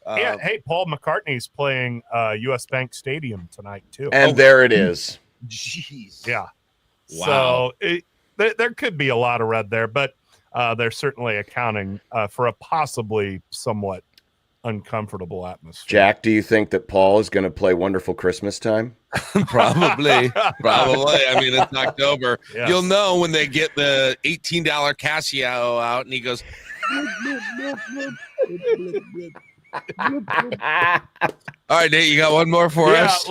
Hey, Paul McCartney's playing U.S. Bank Stadium tonight, too. And there it is. Jeez. Yeah. Wow. So there could be a lot of red there, but they're certainly accounting for a possibly somewhat uncomfortable atmosphere. Jack, do you think that Paul is going to play Wonderful Christmas Time? Probably. I mean, it's October. Yes. You'll know when they get the $18 Casio out, and he goes. All right, Nate, you got one more for us?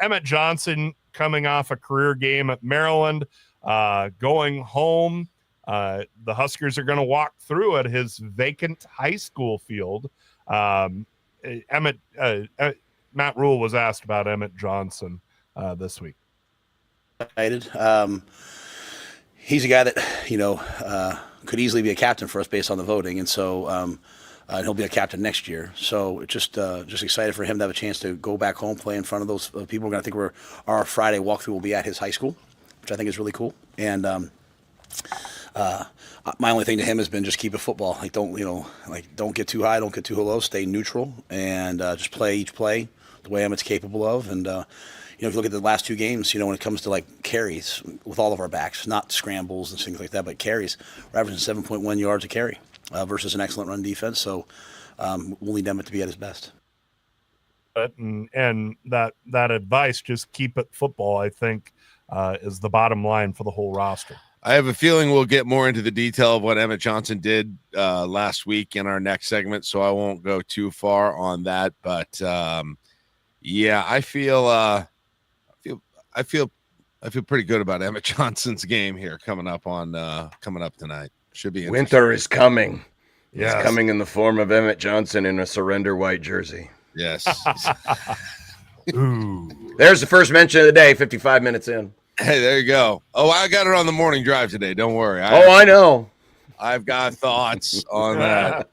Emmett Johnson coming off a career game at Maryland, going home. The Huskers are going to walk through at his vacant high school field. Matt Rule was asked about Emmett Johnson this week. He's a guy that could easily be a captain for us based on the voting, and so he'll be a captain next year. So just excited for him to have a chance to go back home, play in front of those people. I think our Friday walkthrough will be at his high school, which I think is really cool. And my only thing to him has been just keep it football. Don't get too high, don't get too low, stay neutral, and just play each play the way Emmett's capable of. And if you look at the last two games, when it comes to carries with all of our backs, not scrambles and things like that, but carries, we're averaging 7.1 yards a carry versus an excellent run defense. So we'll need Emmett to be at his best. And that advice, just keep it football, I think, is the bottom line for the whole roster. I have a feeling we'll get more into the detail of what Emmett Johnson did last week in our next segment, so I won't go too far on that. But I feel pretty good about Emmett Johnson's game here coming up tonight. Should be winter is coming. Yes. It's coming in the form of Emmett Johnson in a surrender white jersey. Yes. Ooh. There's the first mention of the day. 55 minutes in. Hey, there you go. Oh, I got it on the morning drive today. Don't worry. I know. I've got thoughts on that.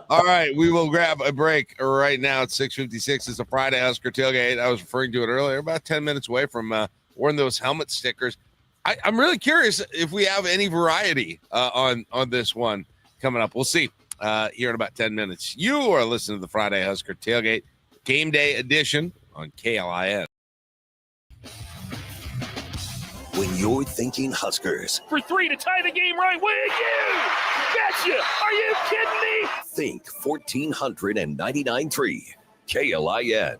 All right, we will grab a break right now at 6:56. It's a Friday Husker Tailgate. I was referring to it earlier, about 10 minutes away from wearing those helmet stickers. I'm really curious if we have any variety on this one coming up. We'll see here in about 10 minutes. You are listening to the Friday Husker Tailgate Game Day Edition on KLIN. when you're thinking Huskers. For 3 to tie the game right way again. Betcha. Are you kidding me? Think 1499.3 KLIN.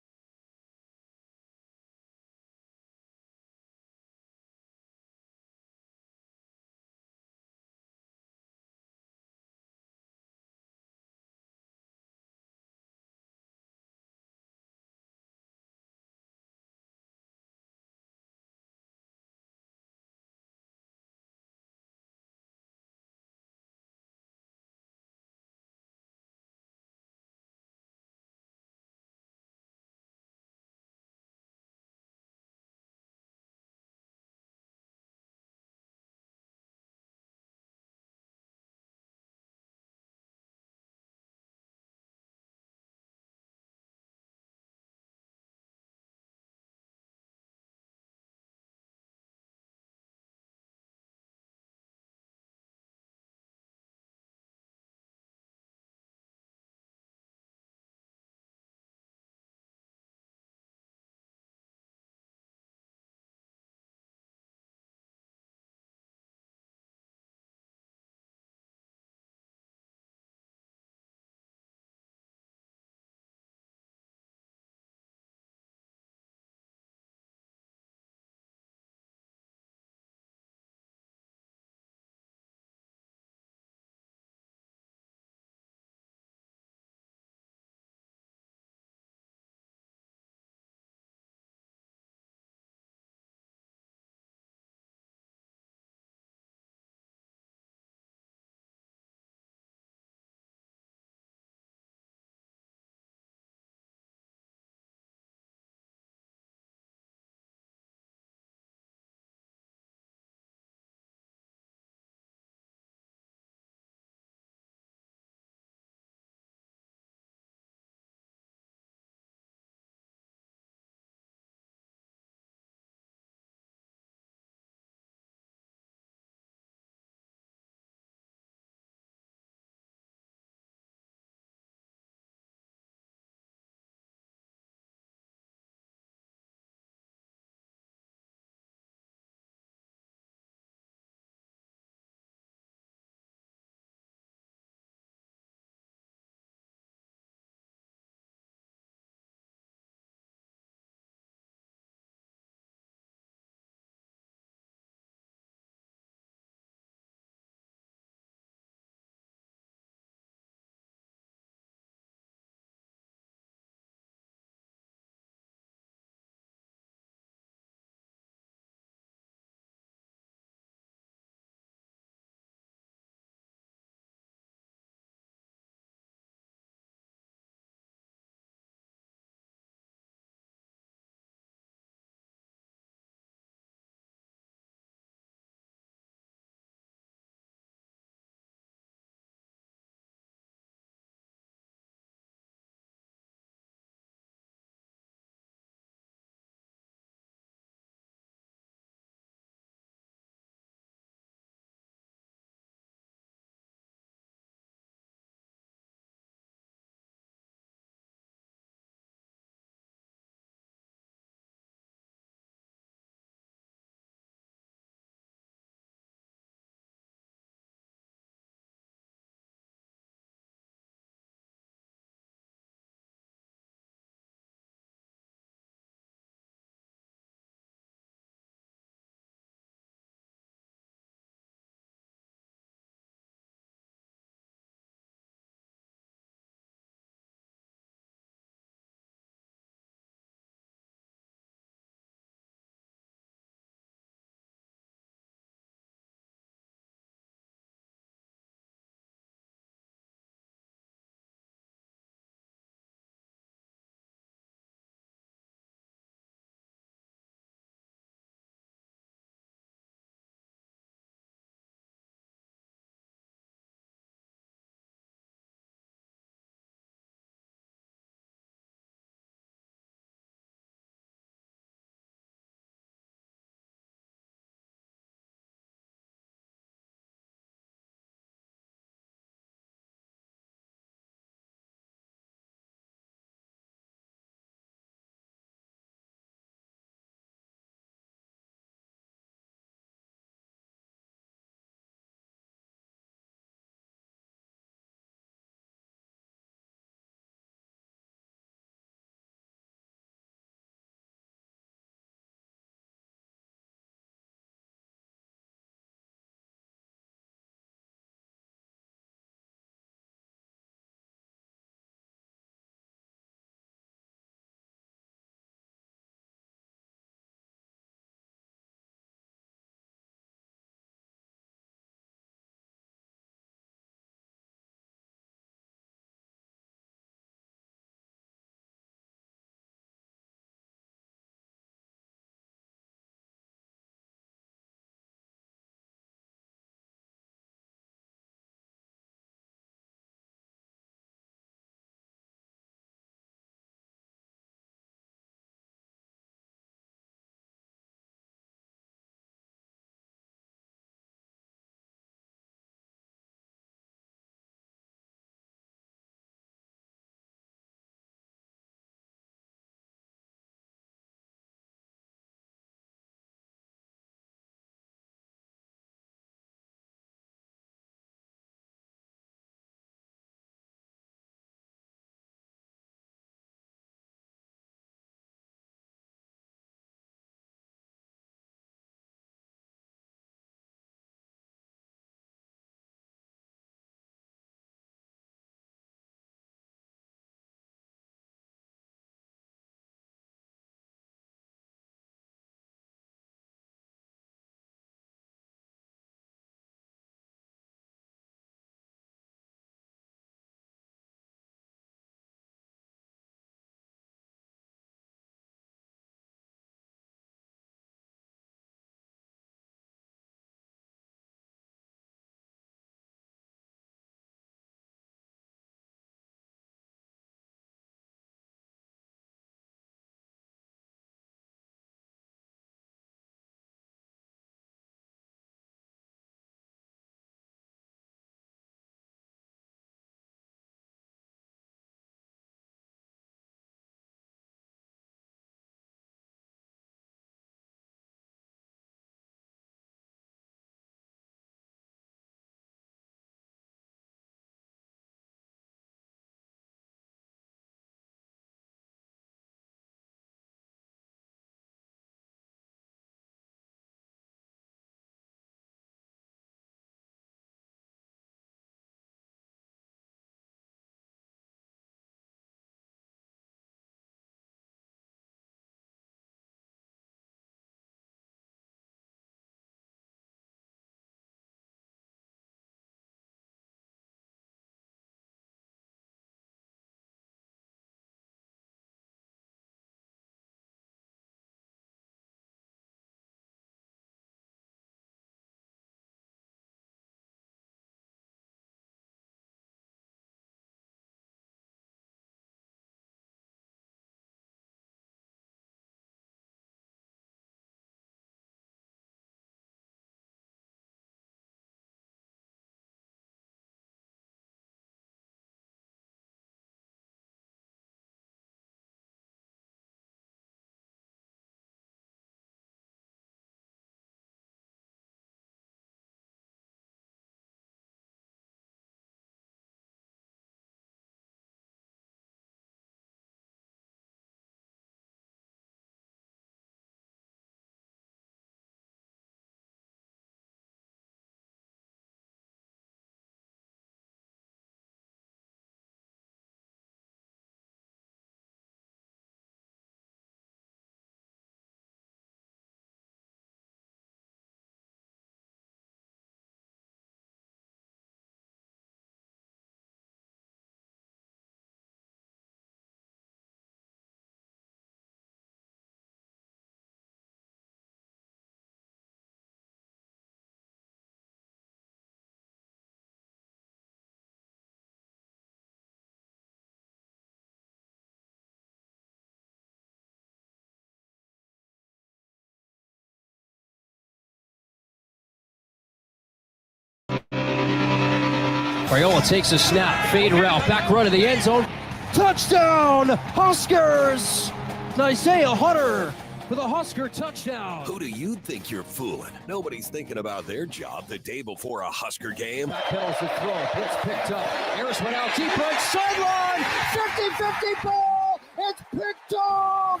Raiola takes a snap, fade route, back run to the end zone. Touchdown, Huskers! Isaiah Hunter for the Husker touchdown. Who do you think you're fooling? Nobody's thinking about their job the day before a Husker game. Backpedals the throw, blitz picked up. Harris went out deep right sideline. 50-50 ball. It's picked off.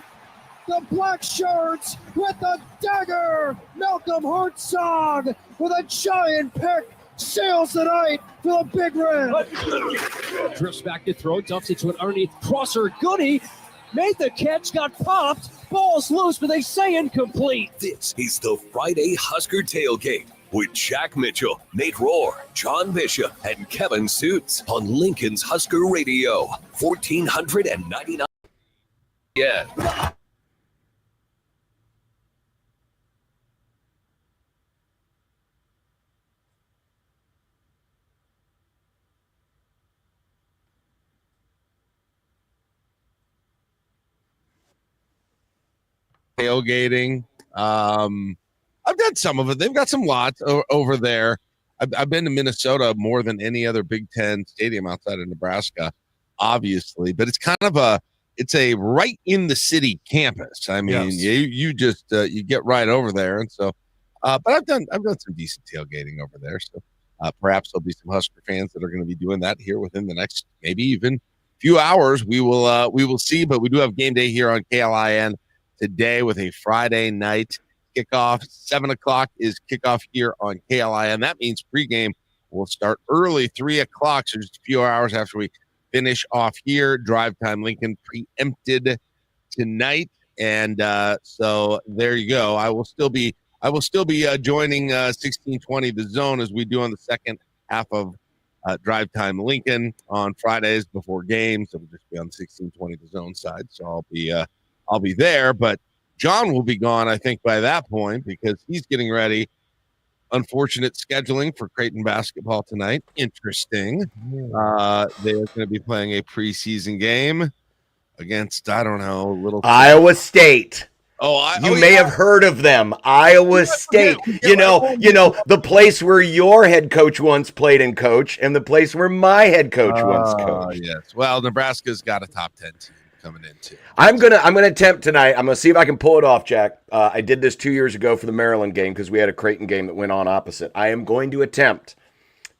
The black shirts with the dagger. Malcolm Hartzog with a giant pick. Sails the night for the Big Red. Drifts back to throw, dumps it to an underneath crosser. Goody made the catch, got popped. Ball's loose, but they say incomplete. This is the Friday Husker Tailgate with Jack Mitchell, Nate Rohr, John Bishop, and Kevin Suits on Lincoln's Husker Radio, 1499. Yeah. Tailgating. I've done some of it. They've got some lots over there. I've been to Minnesota more than any other Big Ten stadium outside of Nebraska, obviously, but it's kind of it's a right in the city campus. I mean, Yes. you just you get right over there, and so. But I've done some decent tailgating over there. So perhaps there'll be some Husker fans that are going to be doing that here within the next maybe even few hours. We will see. But we do have game day here on KLIN today with a Friday night kickoff. 7 o'clock is kickoff here on KLIN. That means pregame will start early, 3 o'clock. So just a few hours after we finish off here. Drive time Lincoln preempted tonight, and so there you go. I will still be joining 1620 The Zone as we do on the second half of Drive Time Lincoln on Fridays before games. It'll just be on 1620 The Zone side, so I'll be there. But John will be gone, I think, by that point because he's getting ready. Unfortunate scheduling for Creighton basketball tonight. Interesting. They're going to be playing a preseason game against little Iowa State. You may have heard of them. Iowa State. You know, the place where your head coach once played and coach, and the place where my head coach once coached. Yes. Well, Nebraska's got a top 10 team coming in too. I'm gonna attempt tonight. I'm gonna see if I can pull it off, Jack. I did this 2 years ago for the Maryland game because we had a Creighton game that went on opposite. I am going to attempt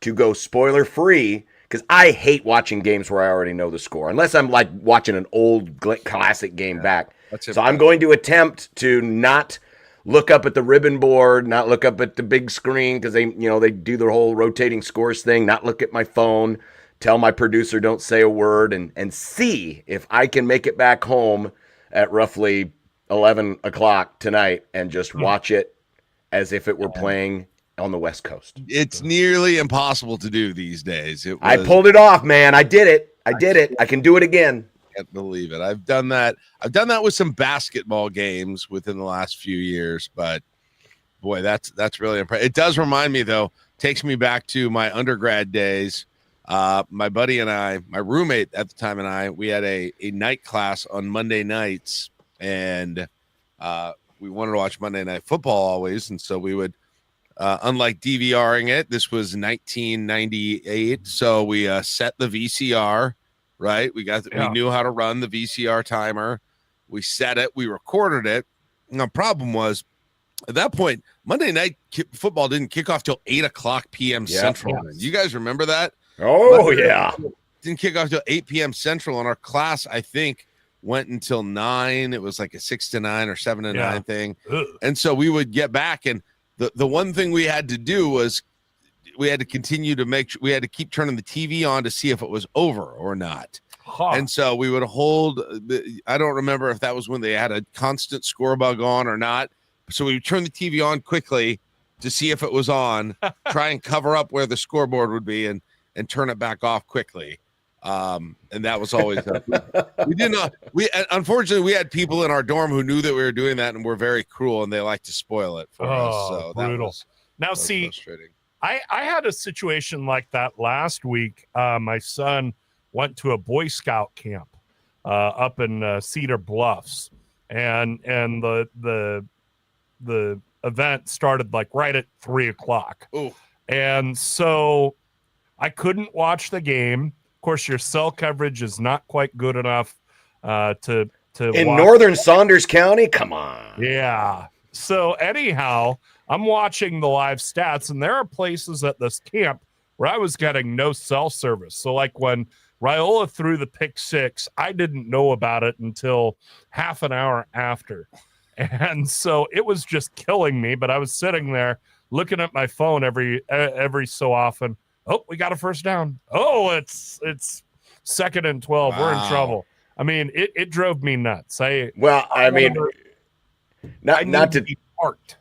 to go spoiler free because I hate watching games where I already know the score, unless I'm like watching an old classic game back. So I'm going to attempt to not look up at the ribbon board, not look up at the big screen because they do their whole rotating scores thing, not look at my phone, tell my producer don't say a word, and see if I can make it back home at roughly 11 o'clock tonight and just watch it as if it were playing on the West Coast. It's nearly impossible to do these days. I pulled it off, man. I did it. I can do it again. Can't believe it. I've done that with some basketball games within the last few years, but boy, that's really impressive. It does remind me though, takes me back to my undergrad days. My buddy and I, my roommate at the time and I, we had a night class on Monday nights, and we wanted to watch Monday Night Football always, and so we would unlike DVRing it, this was 1998, so we set the VCR. Right, we knew how to run the VCR timer. We set it, we recorded it. And the problem was, at that point, Monday Night Football didn't kick off till 8 o'clock p.m. Central. Yes. You guys remember that? Oh yeah, didn't kick off till 8 p.m. Central, and our class I think went until 9. It was like a 6 to 9 or 7 to 9 thing. And so we would get back, and the one thing we had to do was we had to continue to we had to keep turning the TV on to see if it was over or not. And so we would hold, I don't remember if that was when they had a constant score bug on or not. So we would turn the TV on quickly to see if it was on, try and cover up where the scoreboard would be and turn it back off quickly. And that was always, unfortunately we had people in our dorm who knew that we were doing that and were very cruel, and they liked to spoil it for us. So brutal. Now see, frustrating. I had a situation like that last week. My son went to a Boy Scout camp up in Cedar Bluffs, and the event started like right at 3 o'clock. Ooh. And so I couldn't watch the game. Of course, your cell coverage is not quite good enough to In watch. northern Saunders County, come on. Yeah. So anyhow, I'm watching the live stats, and there are places at this camp where I was getting no cell service. So like when Raiola threw the pick six, I didn't know about it until half an hour after. And so it was just killing me, but I was sitting there looking at my phone every so often. Oh, we got a first down. Oh, it's 2nd and 12. Wow. We're in trouble. I mean, it drove me nuts. Not to be parked.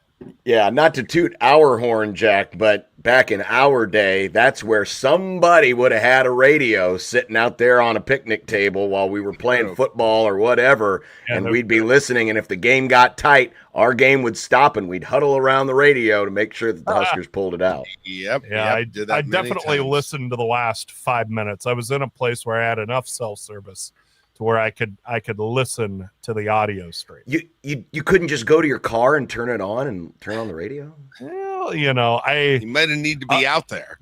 Yeah, not to toot our horn, Jack, but back in our day, that's where somebody would have had a radio sitting out there on a picnic table while we were playing football or whatever, and we'd be listening. And if the game got tight, our game would stop, and we'd huddle around the radio to make sure that the Huskers pulled it out. Yep. Yeah, I did that. I definitely listened to the last 5 minutes. I was in a place where I had enough cell service to where I could listen to the audio stream. You couldn't just go to your car and turn it on and turn on the radio? Well, You might have need to be out there.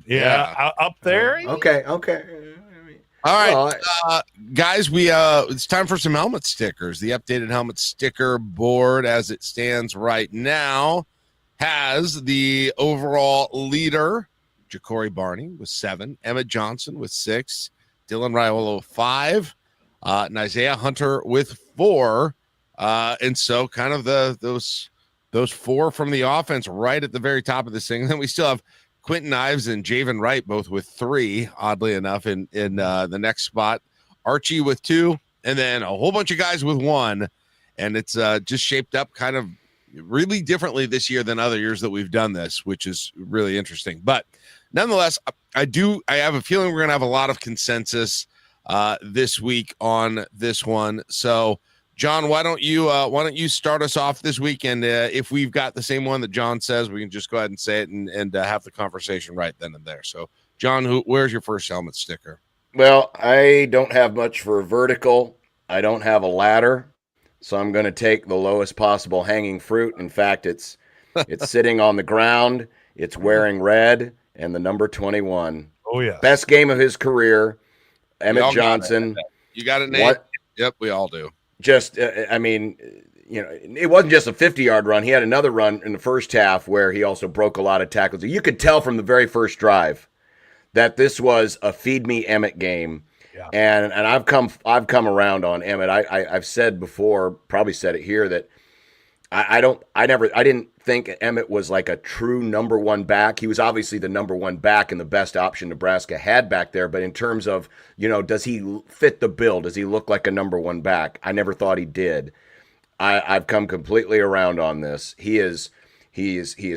Up there. Okay. All right, guys, we it's time for some helmet stickers. The updated helmet sticker board as it stands right now has the overall leader, Ja'Cory Barney, with 7, Emmett Johnson with 6, Dylan Raiola with 5, and Isaiah Hunter with 4. And so kind of those 4 from the offense right at the very top of this thing. And then we still have Quentin Ives and Javen Wright both with 3, oddly enough, in the next spot. Archie with 2, and then a whole bunch of guys with 1. And it's just shaped up kind of really differently this year than other years that we've done this, which is really interesting. But nonetheless, I have a feeling we're going to have a lot of consensus this week on this one. So, John, why don't you start us off this week? And if we've got the same one that John says, we can just go ahead and say it and have the conversation right then and there. So, John, where's your first helmet sticker? Well, I don't have much for vertical. I don't have a ladder, so I'm going to take the lowest possible hanging fruit. In fact, it's sitting on the ground. It's wearing red and the number 21. Oh yeah, best game of his career. Emmett Johnson. You got it, Nate? Yep, we all do. Just, it wasn't just a 50-yard run. He had another run in the first half where he also broke a lot of tackles. You could tell from the very first drive that this was a feed me Emmett game. Yeah. And I've come around on Emmett. I've said before, probably said it here, that I didn't think Emmett was like a true number 1 back. He was obviously the number 1 back and the best option Nebraska had back there. But in terms of, does he fit the bill? Does he look like a number 1 back? I never thought he did. I've come completely around on this. He is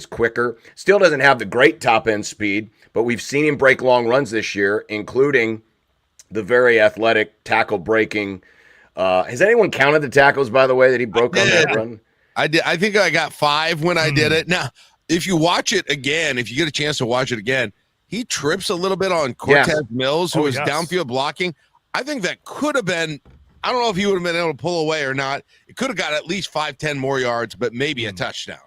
quicker. Still doesn't have the great top end speed, but we've seen him break long runs this year, including the very athletic tackle breaking. Has anyone counted the tackles, by the way, that he broke on that run? I did. I think I got 5 when I did it. Now, if you watch it again, if you get a chance to watch it again, he trips a little bit on Cortez Mills, who is downfield blocking. I think that could have been, I don't know if he would have been able to pull away or not. It could have got at least 5-10 more yards, but maybe a touchdown.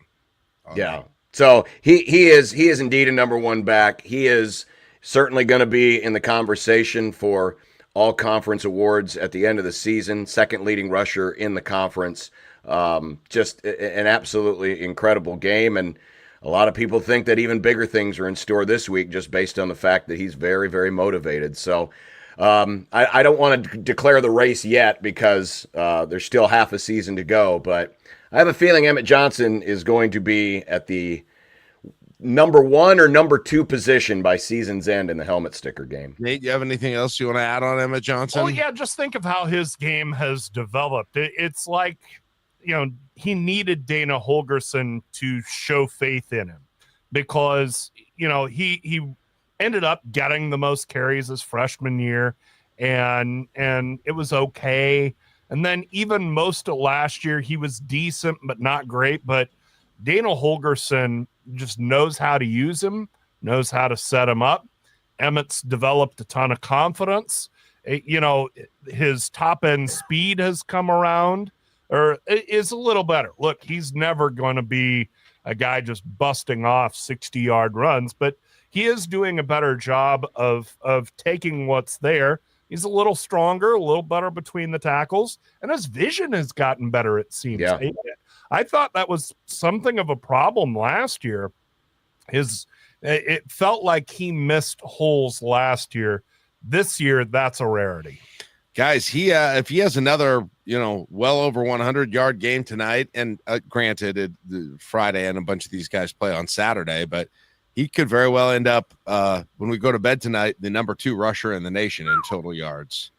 Yeah. So he is indeed a number 1 back. He is certainly going to be in the conversation for all conference awards at the end of the season. 2nd leading rusher in the conference. Just an absolutely incredible game, and a lot of people think that even bigger things are in store this week just based on the fact that he's very, very motivated. So I don't want to declare the race yet because there's still half a season to go, but I have a feeling Emmett Johnson is going to be at the number 1 or number 2 position by season's end in the helmet sticker game. Nate, you have anything else you want to add on Emmett Johnson? Oh yeah, just think of how his game has developed. It's like, he needed Dana Holgorsen to show faith in him because, he ended up getting the most carries his freshman year and it was okay. And then even most of last year, he was decent, but not great. But Dana Holgorsen just knows how to use him, knows how to set him up. Emmett's developed a ton of confidence. His top end speed has come around. Or is a little better. Look, he's never going to be a guy just busting off 60-yard runs, but he is doing a better job of taking what's there. He's a little stronger, a little better between the tackles, and his vision has gotten better, it seems. Yeah. I thought that was something of a problem last year. It felt like he missed holes last year. This year, that's a rarity. Guys, if he has another, well over 100-yard game tonight, and granted, Friday and a bunch of these guys play on Saturday, but he could very well end up, when we go to bed tonight, the number 2 rusher in the nation in total yards.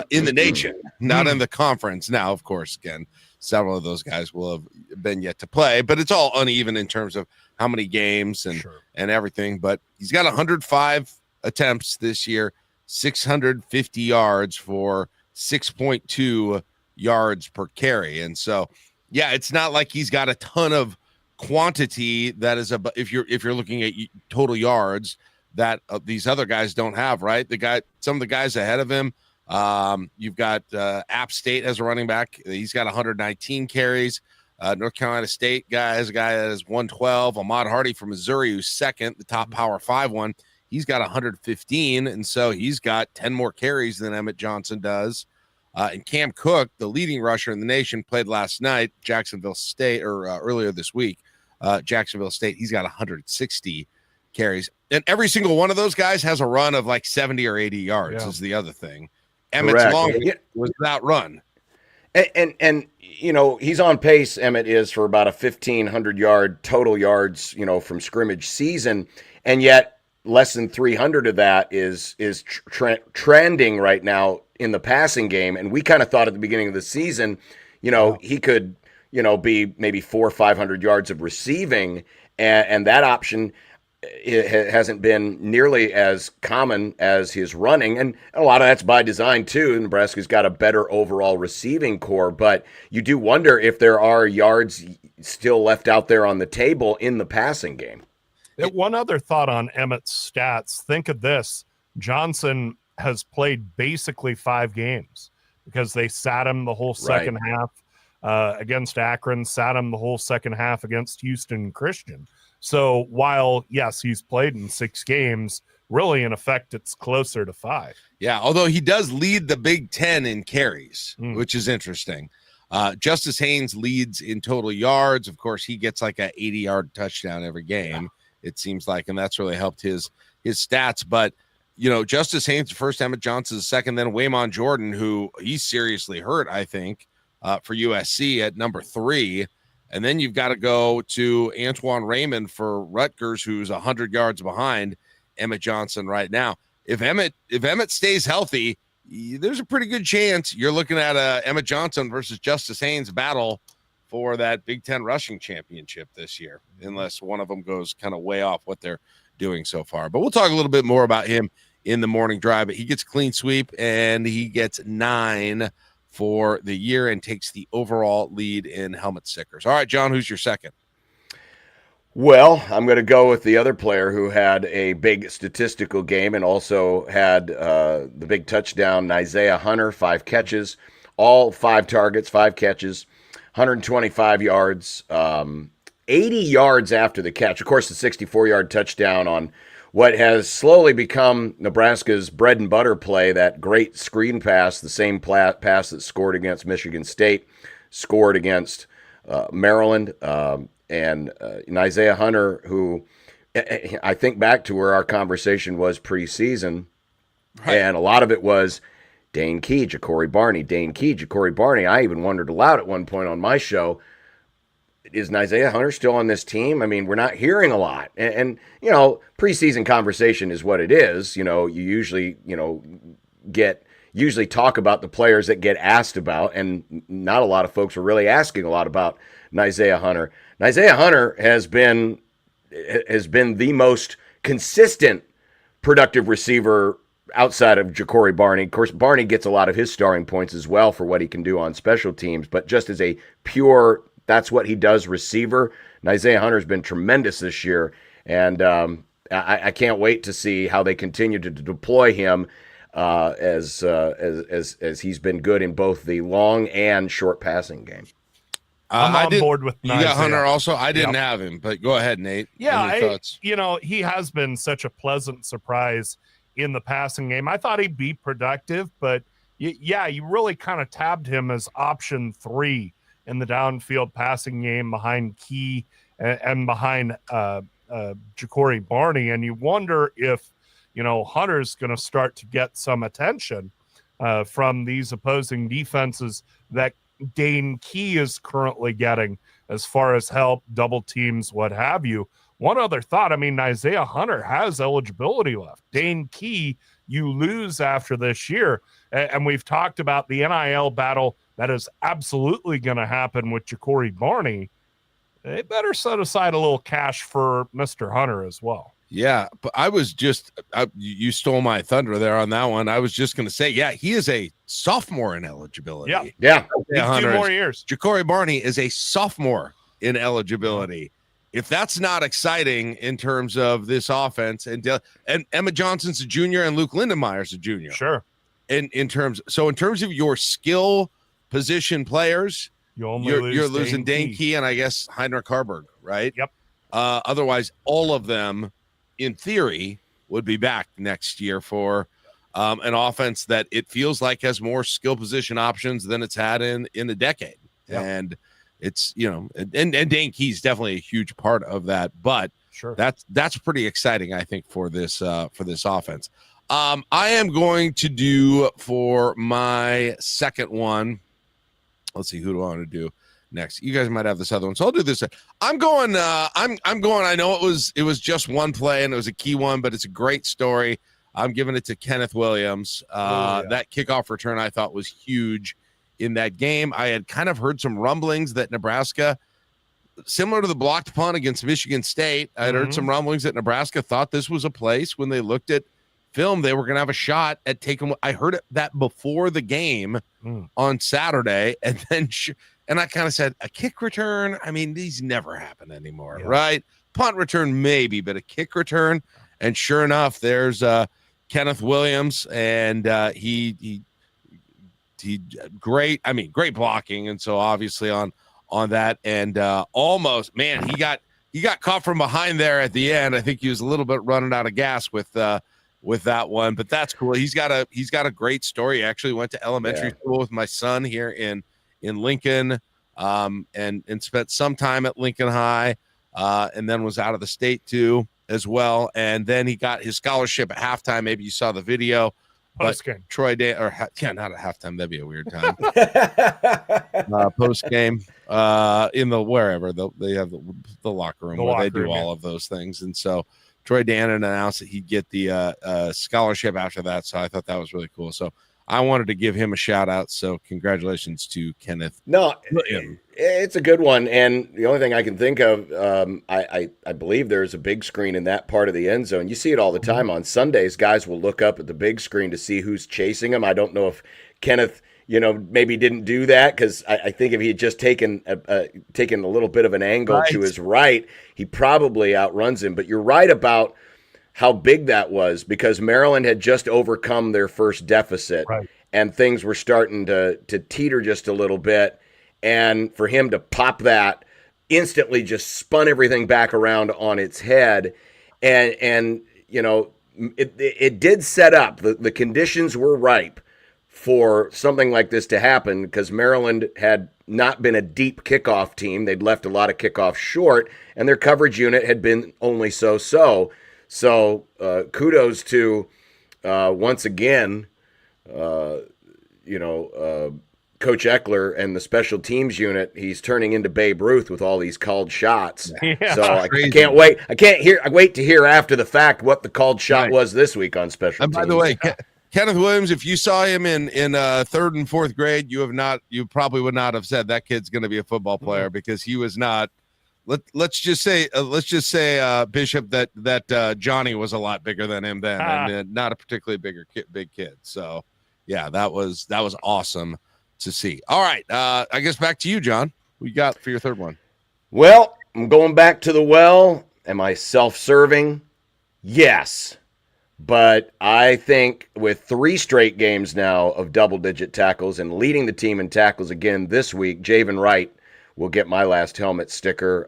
In the nation, not in the conference. Now, of course, again, several of those guys will have been yet to play, but it's all uneven in terms of how many games and everything. But he's got 105 attempts this year, 650 yards for 6.2 yards per carry. And so, yeah, it's not like he's got a ton of quantity that is if you're looking at total yards that these other guys don't have, right? Some of the guys ahead of him, you've got App State as a running back. He's got 119 carries. North Carolina State has a guy that is 112. Ahmad Hardy from Missouri, who's second, the top Power 5 one. He's got 115, and so he's got 10 more carries than Emmett Johnson does. And Cam Cook, the leading rusher in the nation, played last night, Jacksonville State, or earlier this week, Jacksonville State. He's got 160 carries. And every single one of those guys has a run of like 70 or 80 yards is the other thing. Emmett's long was that run. And he's on pace, Emmett is, for about a 1,500-yard total yards, from scrimmage season. And yet less than 300 of that is trending right now in the passing game. And we kind of thought at the beginning of the season, he could, be maybe 400 or 500 yards of receiving. And that option hasn't been nearly as common as his running. And a lot of that's by design, too. Nebraska's got a better overall receiving core. But you do wonder if there are yards still left out there on the table in the passing game. One other thought on Emmett's stats. Think of this. Johnson has played basically 5 games because they sat him the whole second half against Akron, sat him the whole second half against Houston Christian. So while, yes, he's played in 6 games, really, in effect, it's closer to 5. Yeah, although he does lead the Big Ten in carries, which is interesting. Justice Haynes leads in total yards. Of course, he gets like a 80-yard touchdown every game, it seems like, and that's really helped his stats. But, Justice Haynes first, Emmett Johnson second, then Waymon Jordan, who he's seriously hurt, I think, for USC at number 3. And then you've got to go to Antoine Raymond for Rutgers, who's 100 yards behind Emmett Johnson right now. If Emmett stays healthy, there's a pretty good chance you're looking at a Emmett Johnson versus Justice Haynes battle for that Big Ten rushing championship this year, unless one of them goes kind of way off what they're doing so far. But we'll talk a little bit more about him in the morning drive. But he gets clean sweep, and he gets 9 for the year and takes the overall lead in helmet stickers. All right, John, who's your second? Well, I'm going to go with the other player who had a big statistical game and also had the big touchdown, Isaiah Hunter, 5 catches, all 5 targets, 5 catches, 125 yards, 80 yards after the catch. Of course, the 64-yard touchdown on what has slowly become Nebraska's bread and butter play, that great screen pass, the same pass that scored against Michigan State, scored against Maryland, and Isaiah Hunter, who I think back to where our conversation was preseason, and a lot of it was Dane Key, Ja'Cory Barney, Dane Key, Ja'Cory Barney. I even wondered aloud at one point on my show, is Isaiah Hunter still on this team? I mean, we're not hearing a lot. And preseason conversation is what it is. You usually, usually talk about the players that get asked about, and not a lot of folks are really asking a lot about Isaiah Hunter. Isaiah Hunter has been the most consistent productive receiver outside of Ja'Cory Barney. Of course, Barney gets a lot of his starring points as well for what he can do on special teams, but just as a pure, that's what he does, receiver, Isaiah Hunter's been tremendous this year, and I can't wait to see how they continue to deploy him as he's been good in both the long and short passing game. I'm on board with You got Hunter Isaiah. also? I didn't have him, but go ahead, Nate. Yeah, Any thoughts? he has been such a pleasant surprise in the passing game. I thought he'd be productive, but you really kind of tabbed him as option 3 in the downfield passing game behind Key and behind Ja'Cory Barney. And you wonder if, Hunter's going to start to get some attention from these opposing defenses that Dane Key is currently getting as far as help, double teams, what have you. One other thought, Isaiah Hunter has eligibility left. Dane Key, you lose after this year. And we've talked about the NIL battle that is absolutely going to happen with Ja'Cory Barney. They better set aside a little cash for Mr. Hunter as well. Yeah, but you stole my thunder there on that one. I was just going to say, he is a sophomore in eligibility. Yeah. He's 2 more years. Ja'Cory Barney is a sophomore in eligibility. If that's not exciting in terms of this offense, and Emma Johnson's a junior and Luke Lindenmeyer's a junior. Sure. In terms of your skill position players, you're losing Dane Key and I guess Heinrich Harburg, right? Yep. Otherwise, all of them, in theory, would be back next year for an offense that it feels like has more skill position options than it's had in a decade. Yep. And it's, and Dane Key's definitely a huge part of that. But sure, that's pretty exciting, I think, for this offense. I am going to do for my second one. Let's see, who do I want to do next? You guys might have this other one, so I'll do this. I'm going. I'm going. I know it was just one play and it was a key one, but it's a great story. I'm giving it to Kenneth Williams. That kickoff return I thought was huge in that game. I had kind of heard some rumblings that Nebraska, similar to the blocked punt against Michigan State, I had heard some rumblings that Nebraska thought this was a place when they looked at film they were going to have a shot at taking. I heard that before the game on Saturday, and then and I kind of said a kick return. These never happen anymore, right? Punt return maybe, but a kick return. And sure enough, there's Kenneth Williams, and he great. Great blocking, and so obviously on that, and almost, man, he got caught from behind there at the end. I think he was a little bit running out of gas with that one, but that's cool. He's got a great story. He actually went to elementary school with my son here in Lincoln, and spent some time at Lincoln High, and then was out of the state too as well. And then he got his scholarship at halftime. Maybe you saw the video. Post game. Troy Day, not at halftime. That'd be a weird time. Post game, in the wherever they have the locker room where they do all of those things. And so Troy Dannon announced that he'd get the scholarship after that. So I thought that was really cool. So I wanted to give him a shout out. So congratulations to Kenneth. No, it's a good one. And the only thing I can think of, I believe there's a big screen in that part of the end zone. You see it all the time on Sundays. Guys will look up at the big screen to see who's chasing them. I don't know if Kenneth, maybe didn't do that, because I think if he had just taken a little bit of an angle to his right, he probably outruns him. But you're right about how big that was, because Maryland had just overcome their first deficit, and things were starting to teeter just a little bit. And for him to pop that instantly just spun everything back around on its head. And it did set up, the conditions were ripe for something like this to happen, because Maryland had not been a deep kickoff team. They'd left a lot of kickoffs short, and their coverage unit had been only so-so. So kudos to, once again, Coach Eckler and the special teams unit. He's turning into Babe Ruth with all these called shots. So I can't wait. I wait to hear after the fact what the called shot was this week on special teams. And by the way, Kenneth Williams, if you saw him in third and fourth grade, you probably would not have said that kid's going to be a football player, because he was not. Let's just say Bishop, that Johnny was a lot bigger than him then, and not a particularly big kid. So yeah, that was awesome to see. All right, I guess back to you, John. What you got for your third one? Well, I'm going back to the well. Am I self-serving? Yes. But I think with 3 straight games now of double-digit tackles and leading the team in tackles again this week, Javen Wright will get my last helmet sticker.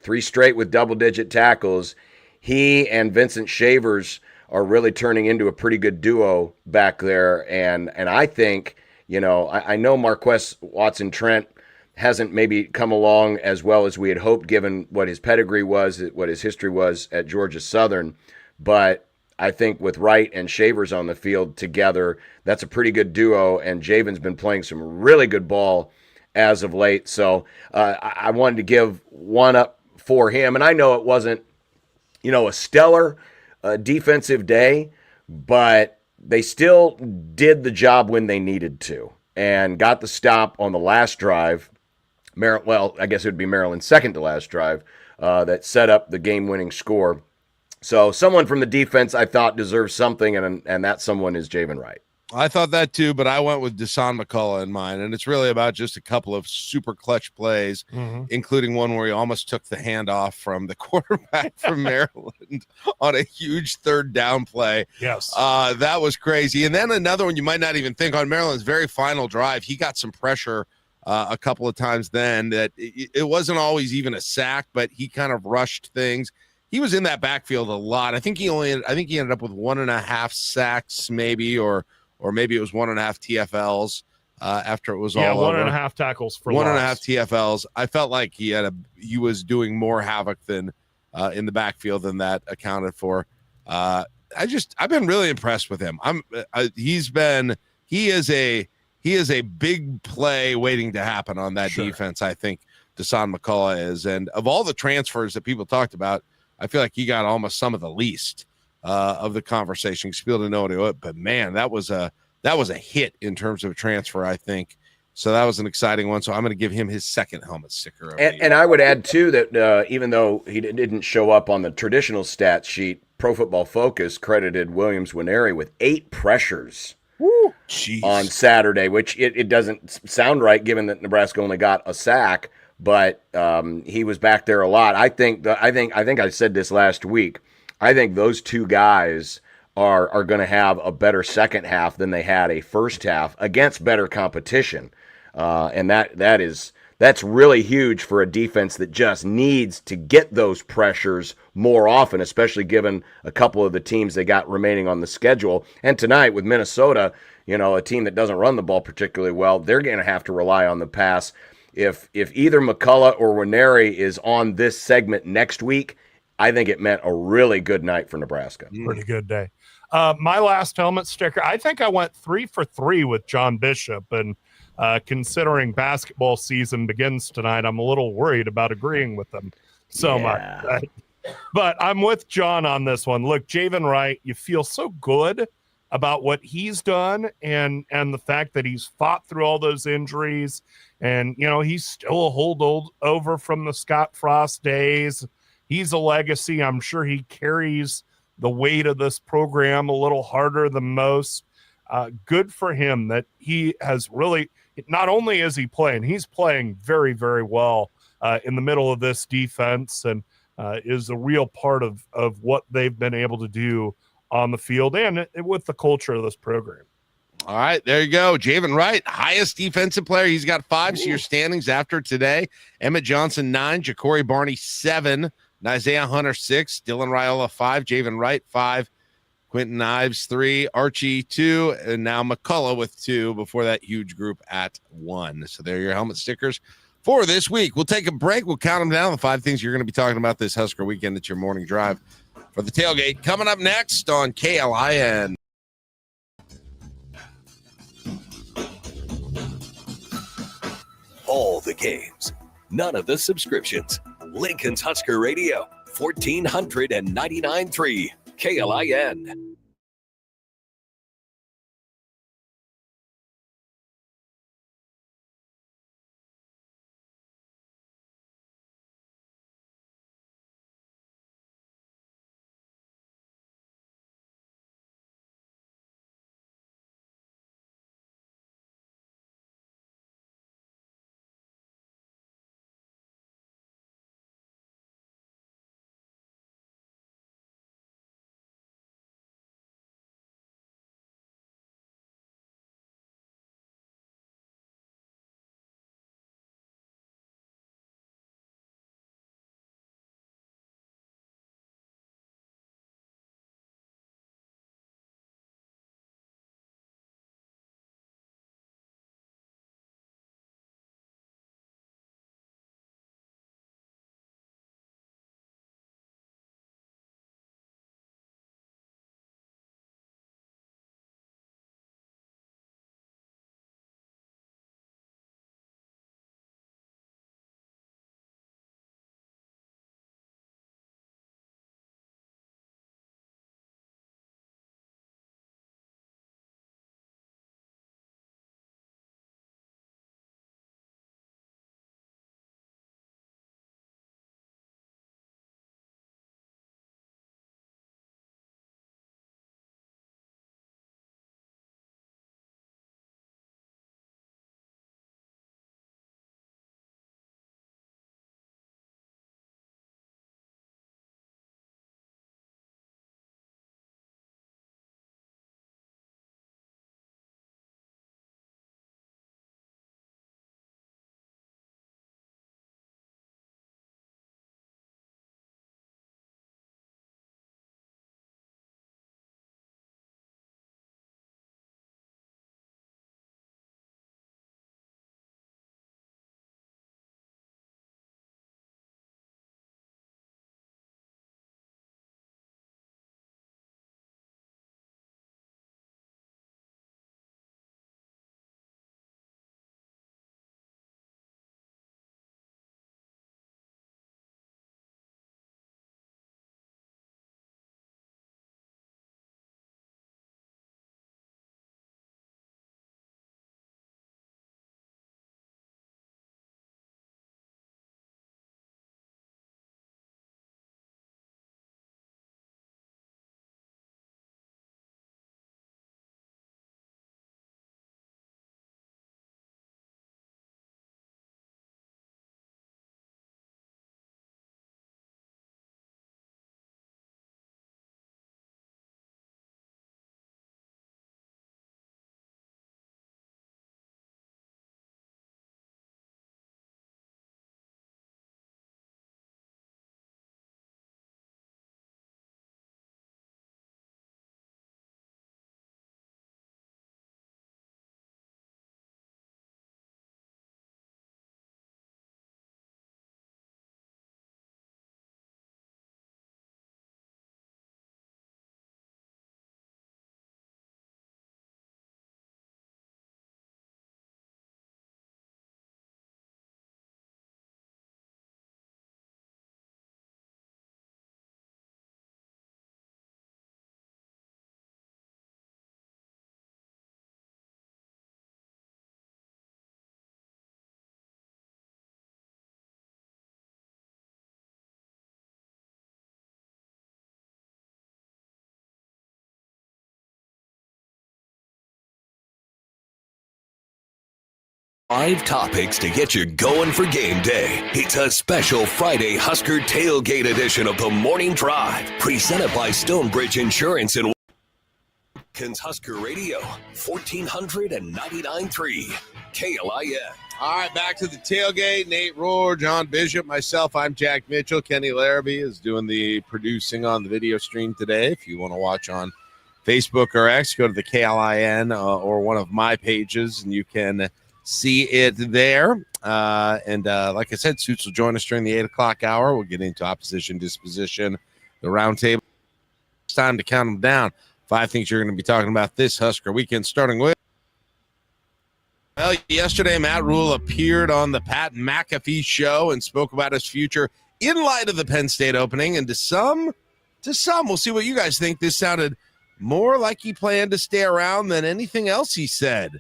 3 straight with double-digit tackles. He and Vincent Shavers are really turning into a pretty good duo back there. And I think, I know Marquess Watson-Trent hasn't maybe come along as well as we had hoped, given what his pedigree was, what his history was at Georgia Southern. But I think with Wright and Shavers on the field together, that's a pretty good duo. And Javen's been playing some really good ball as of late. So I wanted to give one up for him. And I know it wasn't, a stellar defensive day, but they still did the job when they needed to and got the stop on the last drive. I guess it would be Maryland's second to last drive that set up the game-winning score. So someone from the defense I thought deserves something, and that someone is Javen Wright. I thought that too, but I went with Desan McCullough in mine, and it's really about just a couple of super clutch plays, including one where he almost took the handoff from the quarterback from Maryland on a huge third down play. Yes. That was crazy. And then another one you might not even think on Maryland's very final drive. He got some pressure a couple of times then that it wasn't always even a sack, but he kind of rushed things. He was in that backfield a lot. I think he ended up with 1.5 sacks maybe, or maybe it was 1.5 TFLs after it was all over. 1.5 tackles for 1.5 TFLs. I felt like he was doing more havoc than in the backfield than that accounted for. I've been really impressed with him. He is a big play waiting to happen on that defense. I think Desan McCullough is, and of all the transfers that people talked about, I feel like he got almost some of the least of the conversation. People didn't know what to do, but man, that was a hit in terms of a transfer, I think. So that was an exciting one. So I'm going to give him his second helmet sticker. And I would add too that even though he didn't show up on the traditional stat sheet, Pro Football Focus credited Williams Nwaneri with 8 pressures on Saturday, which it doesn't sound right given that Nebraska only got a sack, but he was back there a lot. I think I said this last week. I think those two guys are going to have a better second half than they had a first half against better competition, and that's really huge for a defense that just needs to get those pressures more often, especially given a couple of the teams they got remaining on the schedule. And tonight with Minnesota, a team that doesn't run the ball particularly well, they're going to have to rely on the pass. If either McCullough or Nwaneri is on this segment next week, I think it meant a really good night for Nebraska. Pretty good day. My last helmet sticker, I think I went 3 for 3 with John Bishop, and considering basketball season begins tonight, I'm a little worried about agreeing with them so much. But I'm with John on this one. Look, Javen Wright, you feel so good about what he's done and the fact that he's fought through all those injuries, and he's still a holdover from the Scott Frost days. He's a legacy. I'm sure he carries the weight of this program a little harder than most. Good for him that he has really, not only is he playing, he's playing very, very well in the middle of this defense, and is a real part of what they've been able to do on the field and with the culture of this program. All right, there you go. Javen Wright, highest defensive player. He's got 5 so your standings after today. Emmett Johnson, 9. Ja'Cory Barney, 7. Isaiah Hunter, 6. Dylan Raiola, 5. Javen Wright, 5. Quentin Ives, 3. Archie, 2. And now McCullough with 2 before that huge group at 1. So there are your helmet stickers for this week. We'll take a break. We'll count them down, the 5 things you're going to be talking about this Husker weekend at your morning drive for the tailgate. Coming up next on KLIN. All the games, none of the subscriptions. Lincoln's Husker Radio, 1499.3 KLIN. 5 topics to get you going for game day. It's a special Friday Husker Tailgate edition of the Morning Drive, presented by Stonebridge Insurance and Husker Radio, 1499.3 KLIN. All right, back to the tailgate. Nate Rohr, John Bishop, myself. I'm Jack Mitchell. Kenny Larrabee is doing the producing on the video stream today. If you want to watch on Facebook or X, go to the KLIN or one of my pages, and you can see it there. And like I said, Suits will join us during the 8 o'clock hour. We'll get into opposition, disposition, the roundtable. It's time to count them down. 5 things you're going to be talking about this Husker weekend, starting with. Well, yesterday, Matt Rule appeared on the Pat McAfee show and spoke about his future in light of the Penn State opening. And to some, we'll see what you guys think. This sounded more like he planned to stay around than anything else he said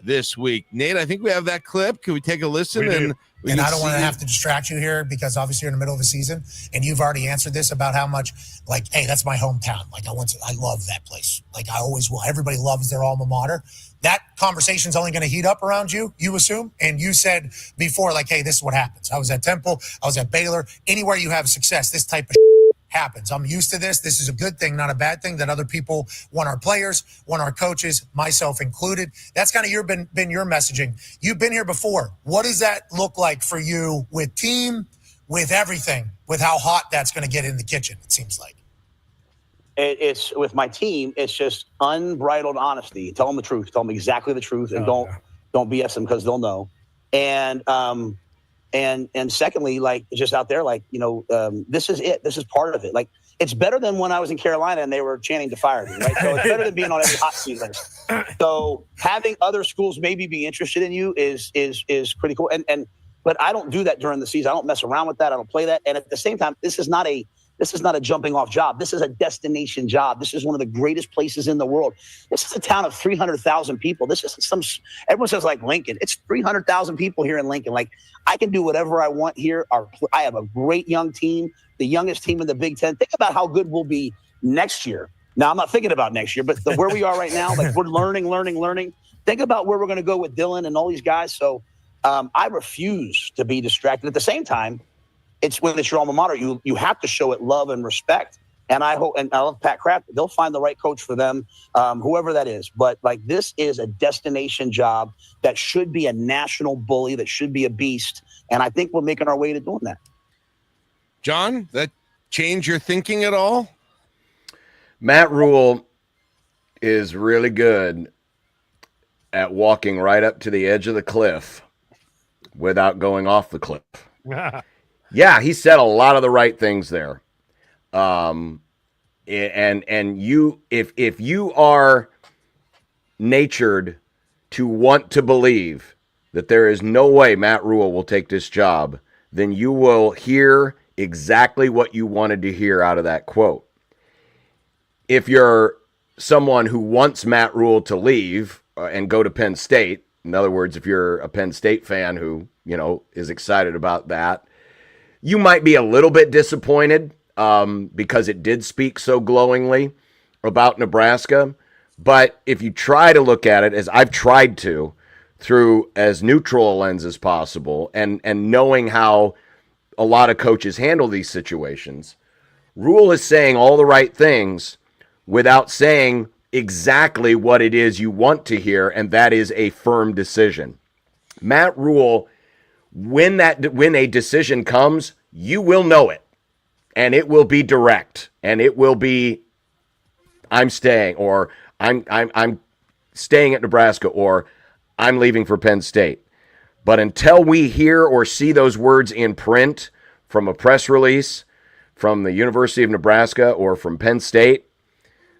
this week. Nate, I think we have that clip. Can we take a listen? And I don't want to have to distract you here because obviously you're in the middle of the season and you've already answered this about how much, like, hey, that's my hometown. Like, I love that place. Like, I always will. Everybody loves their alma mater. That conversation's only going to heat up around you assume. And you said before, like, hey, this is what happens. I was at Temple. I was at Baylor. Anywhere you have success, this type of happens. I'm used to this. This is a good thing, not a bad thing, that other people want our players, want our coaches, myself included. That's kind of been your messaging. You've been here before. What does that look like for you with team, with everything, with how hot that's going to get in the kitchen, it seems like? It's with my team. It's just unbridled honesty. Tell them the truth. Tell them exactly the truth, and don't BS them because they'll know. And secondly, like, just out there, like, this is it. This is part of it. Like, it's better than when I was in Carolina and they were chanting to fire me, right? So it's better than being on every hot seat list. So having other schools maybe be interested in you is pretty cool. But I don't do that during the season. I don't mess around with that. I don't play that. And at the same time, this is not a jumping off job. This is a destination job. This is one of the greatest places in the world. This is a town of 300,000 people. This isn't everyone says like Lincoln. It's 300,000 people here in Lincoln. Like, I can do whatever I want here. I have a great young team, the youngest team in the Big Ten. Think about how good we'll be next year. Now, I'm not thinking about next year, but where we are right now, like, we're learning. Think about where we're going to go with Dylan and all these guys. So I refuse to be distracted. At the same time, it's when it's your alma mater, you have to show it love and respect. And I hope, and I love Pat Kraft, they'll find the right coach for them, whoever that is. But, like, this is a destination job that should be a national bully, that should be a beast. And I think we're making our way to doing that. John, that change your thinking at all? Matt Rule is really good at walking right up to the edge of the cliff without going off the cliff. Yeah, he said a lot of the right things there. And you, if you are natured to want to believe that there is no way Matt Rule will take this job, then you will hear exactly what you wanted to hear out of that quote. If you're someone who wants Matt Rule to leave and go to Penn State, in other words, if you're a Penn State fan who, is excited about that, you might be a little bit disappointed because it did speak so glowingly about Nebraska. But if you try to look at it, as I've tried to, through as neutral a lens as possible, and knowing how a lot of coaches handle these situations, Rule is saying all the right things without saying exactly what it is you want to hear, and that is a firm decision. Matt Rule, when a decision comes, you will know it, and it will be direct, and it will be, I'm staying, or I'm staying at Nebraska, or I'm leaving for Penn State. But until we hear or see those words in print from a press release from the University of Nebraska or from Penn State,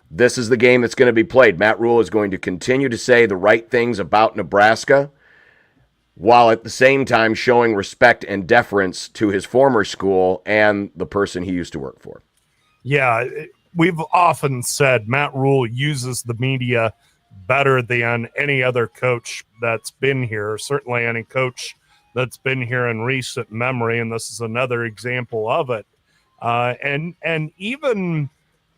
this is the game that's going to be played. Matt Rule is going to continue to say the right things about Nebraska, while at the same time showing respect and deference to his former school and the person he used to work for. Yeah, we've often said Matt Rule uses the media better than any other coach that's been here, certainly any coach that's been here in recent memory, and this is another example of it. And even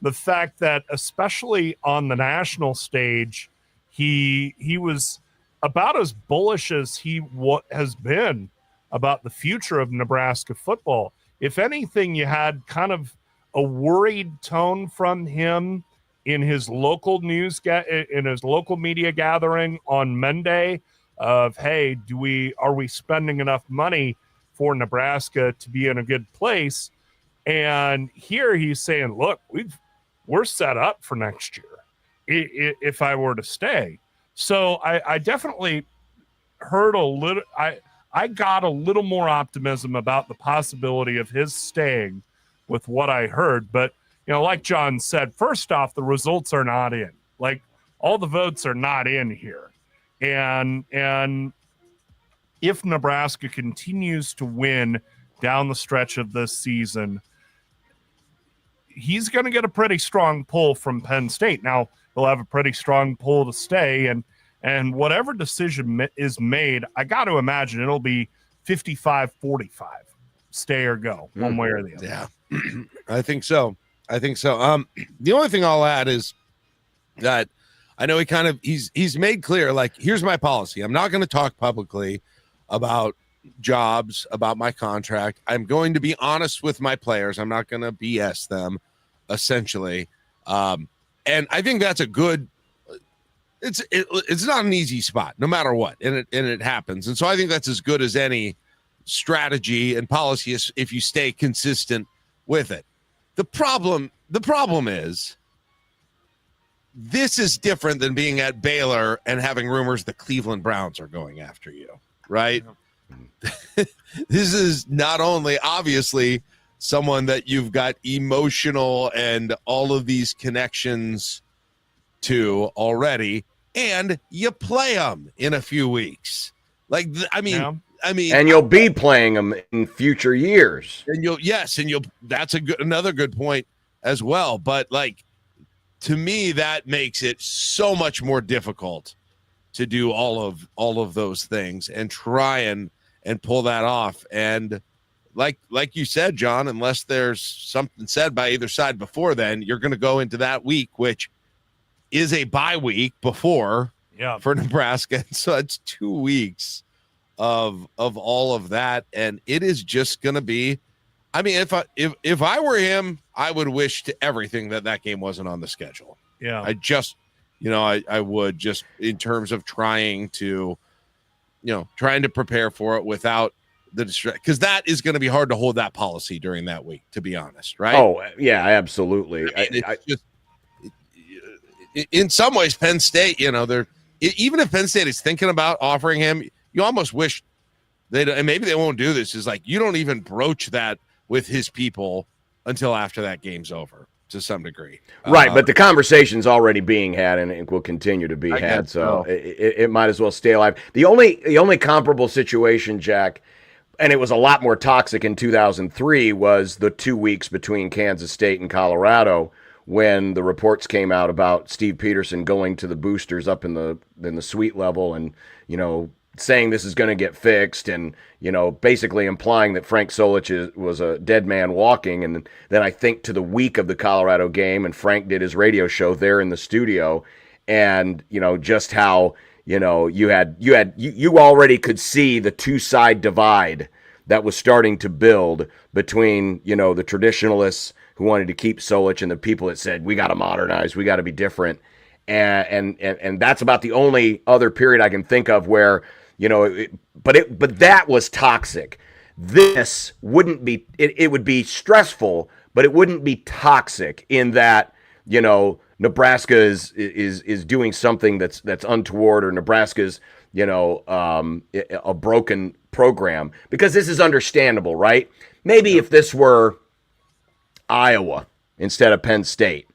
the fact that, especially on the national stage, he was about as bullish as he has been about the future of Nebraska football. If anything, you had kind of a worried tone from him in his local in his local media gathering on Monday of, hey, are we spending enough money for Nebraska to be in a good place? And here he's saying, look, we're set up for next year if I were to stay. So I definitely heard I got a little more optimism about the possibility of his staying with what I heard. But, like John said, first off, the results are not in. Like, all the votes are not in here. And if Nebraska continues to win down the stretch of this season, he's going to get a pretty strong pull from Penn State. Now, he'll have a pretty strong pull to stay, and whatever decision is made, I got to imagine it'll be 55-45, stay or go, one way or the other. Yeah, I think so. The only thing I'll add is that I know he's made clear, like, here's my policy. I'm not going to talk publicly about jobs, about my contract. I'm going to be honest with my players. I'm not going to BS them, essentially. And I think that's a good. It's not an easy spot, no matter what, and it happens. And so I think that's as good as any strategy and policy if you stay consistent with it. The problem is, this is different than being at Baylor and having rumors the Cleveland Browns are going after you, right? Yeah. This is not only obviously someone that you've got emotional and all of these connections to already, and you play them in a few weeks. Like, and you'll be playing them in future years. And that's another good point as well. But, like, to me, that makes it so much more difficult to do all of those things and try and pull that off. And like you said, John, unless there's something said by either side before then, you're going to go into that week, which is a bye week before for Nebraska. So it's 2 weeks of all of that. And it is just going to be, I mean, if I were him, I would wish to everything that game wasn't on the schedule. Yeah. I just, I would, just in terms of trying to prepare for it without the distraction, because that is going to be hard to hold that policy during that week, to be honest. Right. Oh yeah, absolutely. In some ways, Penn State, even if Penn State is thinking about offering him, you almost wish and maybe they won't do this, is like, you don't even broach that with his people until after that game's over, to some degree. Right, but the conversation's already being had, and it will continue to be had, so it might as well stay alive. The only comparable situation, Jack, and it was a lot more toxic in 2003, was the 2 weeks between Kansas State and Colorado, when the reports came out about Steve Peterson going to the boosters up in the suite level and, saying this is going to get fixed, and, basically implying that Frank Solich was a dead man walking. And then I think to the week of the Colorado game, and Frank did his radio show there in the studio, and, just how, you already could see the two-side divide that was starting to build between, the traditionalists who wanted to keep Solich and the people that said, we got to modernize, we got to be different. And that's about the only other period I can think of where, but that was toxic. This wouldn't be, it would be stressful, but it wouldn't be toxic in that, Nebraska is doing something that's untoward, or Nebraska's, a broken program, because this is understandable, right? Maybe if this were Iowa instead of Penn State,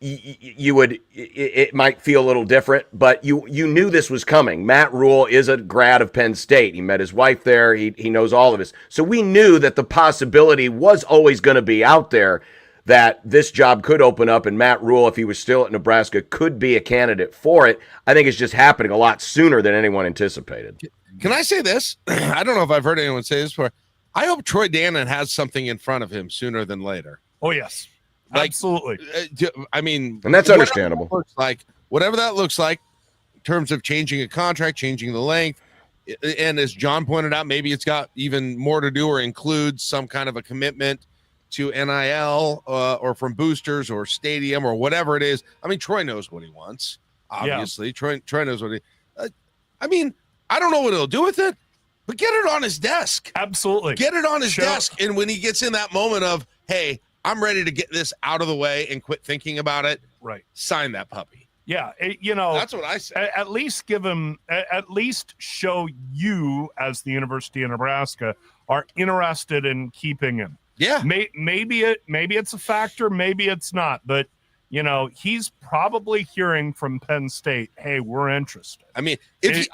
it might feel a little different, but you knew this was coming. Matt Rule is a grad of Penn State. He met his wife there. He knows all of this. So we knew that the possibility was always going to be out there that this job could open up, and Matt Rule, if he was still at Nebraska, could be a candidate for it. I think it's just happening a lot sooner than anyone anticipated. Can I say this? I don't know if I've heard anyone say this before. I hope Troy Dannon has something in front of him sooner than later. Oh, yes. Absolutely. I mean, and that's understandable. Whatever that looks like, terms of changing a contract, changing the length. And as John pointed out, maybe it's got even more to do or includes some kind of a commitment to NIL or from boosters or stadium or whatever it is. I mean, Troy knows what he wants, obviously. Yeah. Troy knows what he I mean, I don't know what he'll do with it, but get it on his desk. Absolutely. Get it on his desk. And when he gets in that moment of, hey, I'm ready to get this out of the way and quit thinking about it, right? Sign that puppy. Yeah, that's what I say. At least give him, at least show you as the University of Nebraska are interested in keeping him. Yeah, maybe it's a factor, maybe it's not, but he's probably hearing from Penn State, hey, we're interested. I mean,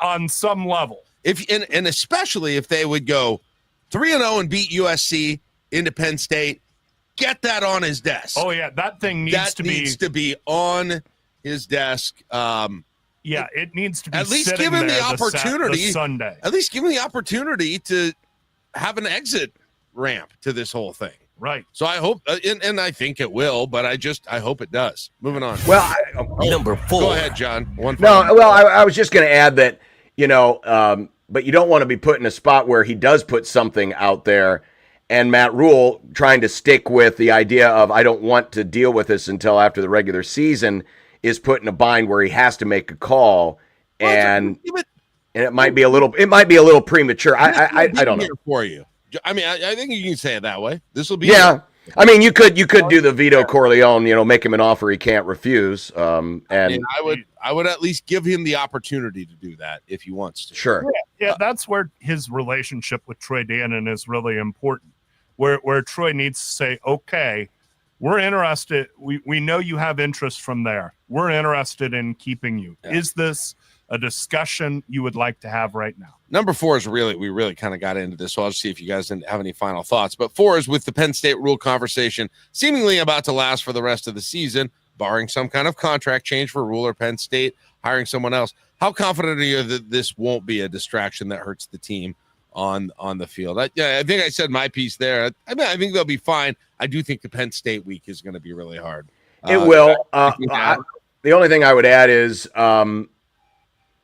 on some level, and especially if they would go 3-0 and beat USC into Penn State, get that on his desk. Oh yeah, that thing needs to be on his desk. It needs to be. At least give him the opportunity. Sunday. At least give him the opportunity to have an exit ramp to this whole thing. Right. So I hope, and I think it will, but I hope it does. Moving on. Well, number 4. Go ahead, John. I was just going to add that but you don't want to be put in a spot where he does put something out there, and Matt Rule trying to stick with the idea of I don't want to deal with this until after the regular season is put in a bind where he has to make a call, and it might be a little premature. I don't know. For you. I mean, I think you can say it that way. This will be. Yeah. I mean, you could do the Vito Corleone, make him an offer he can't refuse. And I would at least give him the opportunity to do that if he wants to. Sure. Yeah, that's where his relationship with Troy Dannon is really important. Where Troy needs to say, okay, we're interested. We know you have interest from there. We're interested in keeping you. Yeah. Is this a discussion you would like to have right now? Number 4 is we really kind of got into this. So I'll just see if you guys didn't have any final thoughts. But 4 is with the Penn State Rule conversation seemingly about to last for the rest of the season, barring some kind of contract change for Rule or Penn State hiring someone else. How confident are you that this won't be a distraction that hurts the team on the field? I think I said my piece there. I mean, I think they'll be fine. I do think the Penn State week is going to be really hard. It will. The only thing I would add is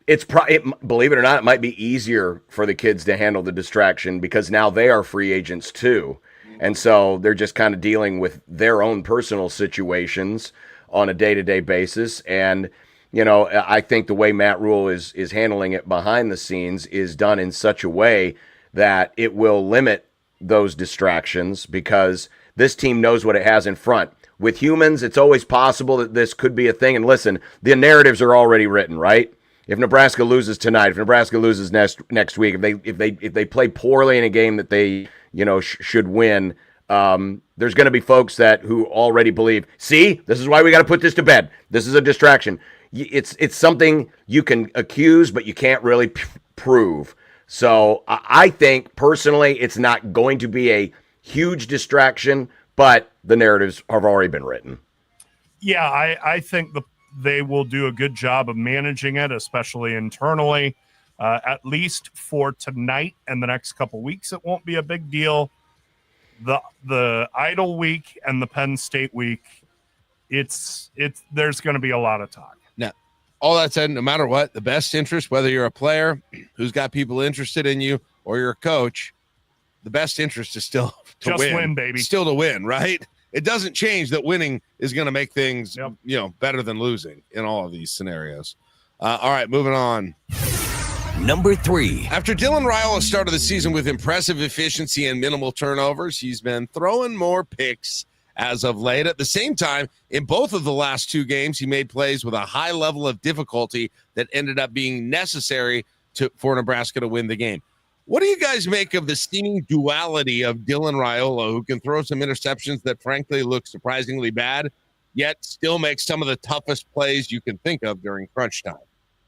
believe it or not, it might be easier for the kids to handle the distraction because now they are free agents too. And so they're just kind of dealing with their own personal situations on a day-to-day basis. And, I think the way Matt Rule is handling it behind the scenes is done in such a way that it will limit those distractions because this team knows what it has in front. With humans, it's always possible that this could be a thing. And listen, the narratives are already written, right? If Nebraska loses tonight, if Nebraska loses next week, if they play poorly in a game that they should win, there's going to be folks who already believe, see, this is why we got to put this to bed. This is a distraction. It's something you can accuse, but you can't really prove. So I think personally, it's not going to be a huge distraction, but the narratives have already been written. Yeah, I think they will do a good job of managing it, especially internally, at least for tonight and the next couple weeks. It won't be a big deal. The Idle week and the Penn State week, there's going to be a lot of talk. Now, all that said, no matter what, the best interest, whether you're a player who's got people interested in you or you're a coach, the best interest is still to just win, baby. Still to win, right? It doesn't change that winning is going to make things, better than losing in all of these scenarios. All right, moving on. Number 3. After Dylan Raiola started the season with impressive efficiency and minimal turnovers, he's been throwing more picks as of late. At the same time, in both of the last 2 games, he made plays with a high level of difficulty that ended up being necessary for Nebraska to win the game. What do you guys make of the seeming duality of Dylan Raiola, who can throw some interceptions that frankly look surprisingly bad, yet still makes some of the toughest plays you can think of during crunch time?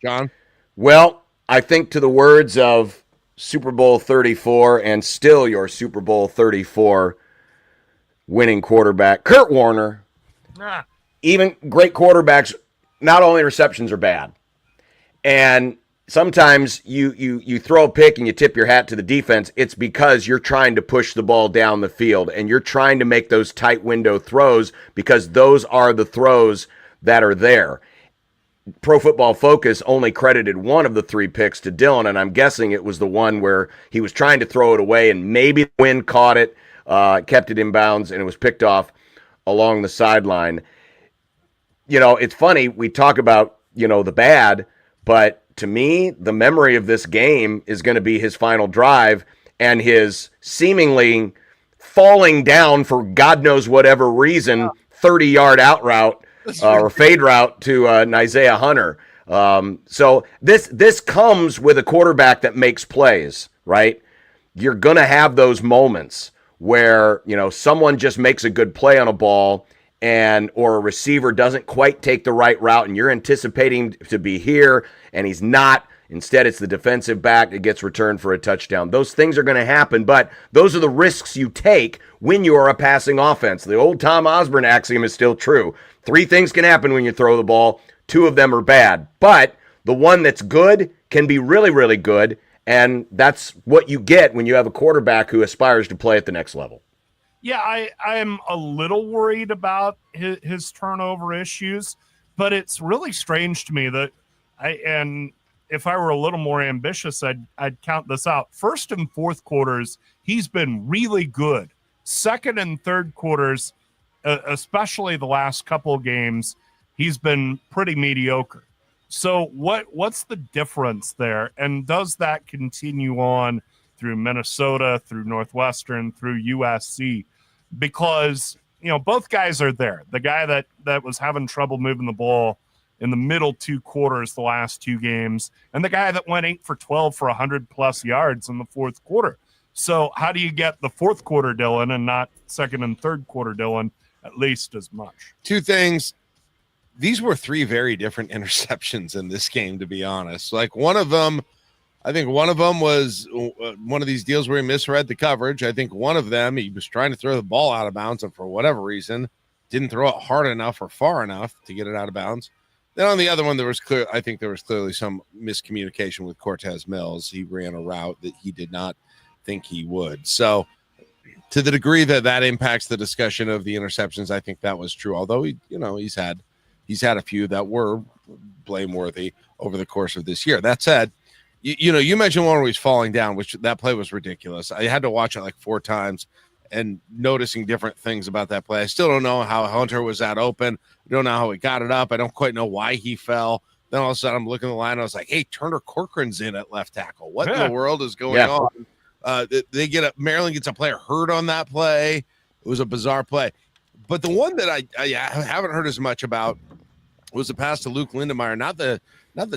John? Well, I think to the words of Super Bowl 34 and still your Super Bowl 34 winning quarterback, Kurt Warner, even great quarterbacks, not only receptions are bad. And sometimes you throw a pick and you tip your hat to the defense. It's because you're trying to push the ball down the field and you're trying to make those tight window throws because those are the throws that are there. Pro Football Focus only credited one of the 3 picks to Dillon, and I'm guessing it was the one where he was trying to throw it away, and maybe the wind caught it, kept it in bounds, and it was picked off along the sideline. It's funny, we talk about, the bad, but to me, the memory of this game is going to be his final drive and his seemingly falling down for God knows whatever reason, 30-yard out route or fade route to Isaiah Hunter. So this comes with a quarterback that makes plays, right? You're going to have those moments where, someone just makes a good play on a ball or a receiver doesn't quite take the right route and you're anticipating to be here and he's not. Instead, it's the defensive back that gets returned for a touchdown. Those things are going to happen, but those are the risks you take when you are a passing offense. The old Tom Osborne axiom is still true. 3 things can happen when you throw the ball. 2 of them are bad, but the one that's good can be really, really good, and that's what you get when you have a quarterback who aspires to play at the next level. Yeah, I'm a little worried about his turnover issues, but it's really strange to me that if I were a little more ambitious, I'd count this out. First and fourth quarters, he's been really good. Second and third quarters, especially the last couple of games, he's been pretty mediocre. So what's the difference there? And does that continue on through Minnesota, through Northwestern, through USC? Because, both guys are there. The guy that was having trouble moving the ball in the middle 2 quarters the last 2 games, and the guy that went 8 for 12 for 100+ yards in the fourth quarter. So how do you get the fourth quarter Dillon and not second and third quarter Dillon at least as much? 2 things. These were 3 very different interceptions in this game, to be honest. Like I think one of them was one of these deals where he misread the coverage. I think one of them, he was trying to throw the ball out of bounds, and for whatever reason, didn't throw it hard enough or far enough to get it out of bounds. Then on the other one, I think there was clearly some miscommunication with Cortez Mills. He ran a route that he did not think he would. So to the degree that impacts the discussion of the interceptions, I think that was true. Although he's had a few that were blameworthy over the course of this year. That said, you mentioned one where he's falling down, which that play was ridiculous. I had to watch it like 4 times and noticing different things about that play. I still don't know how Hunter was that open. I don't know how he got it up. I don't quite know why he fell. Then all of a sudden I'm looking at the line. I was like, hey, Turner Corcoran's in at left tackle. What in the world is going on? Maryland gets a player hurt on that play. It was a bizarre play. But the one that I haven't heard as much about was the pass to Luke Lindenmeyer, not the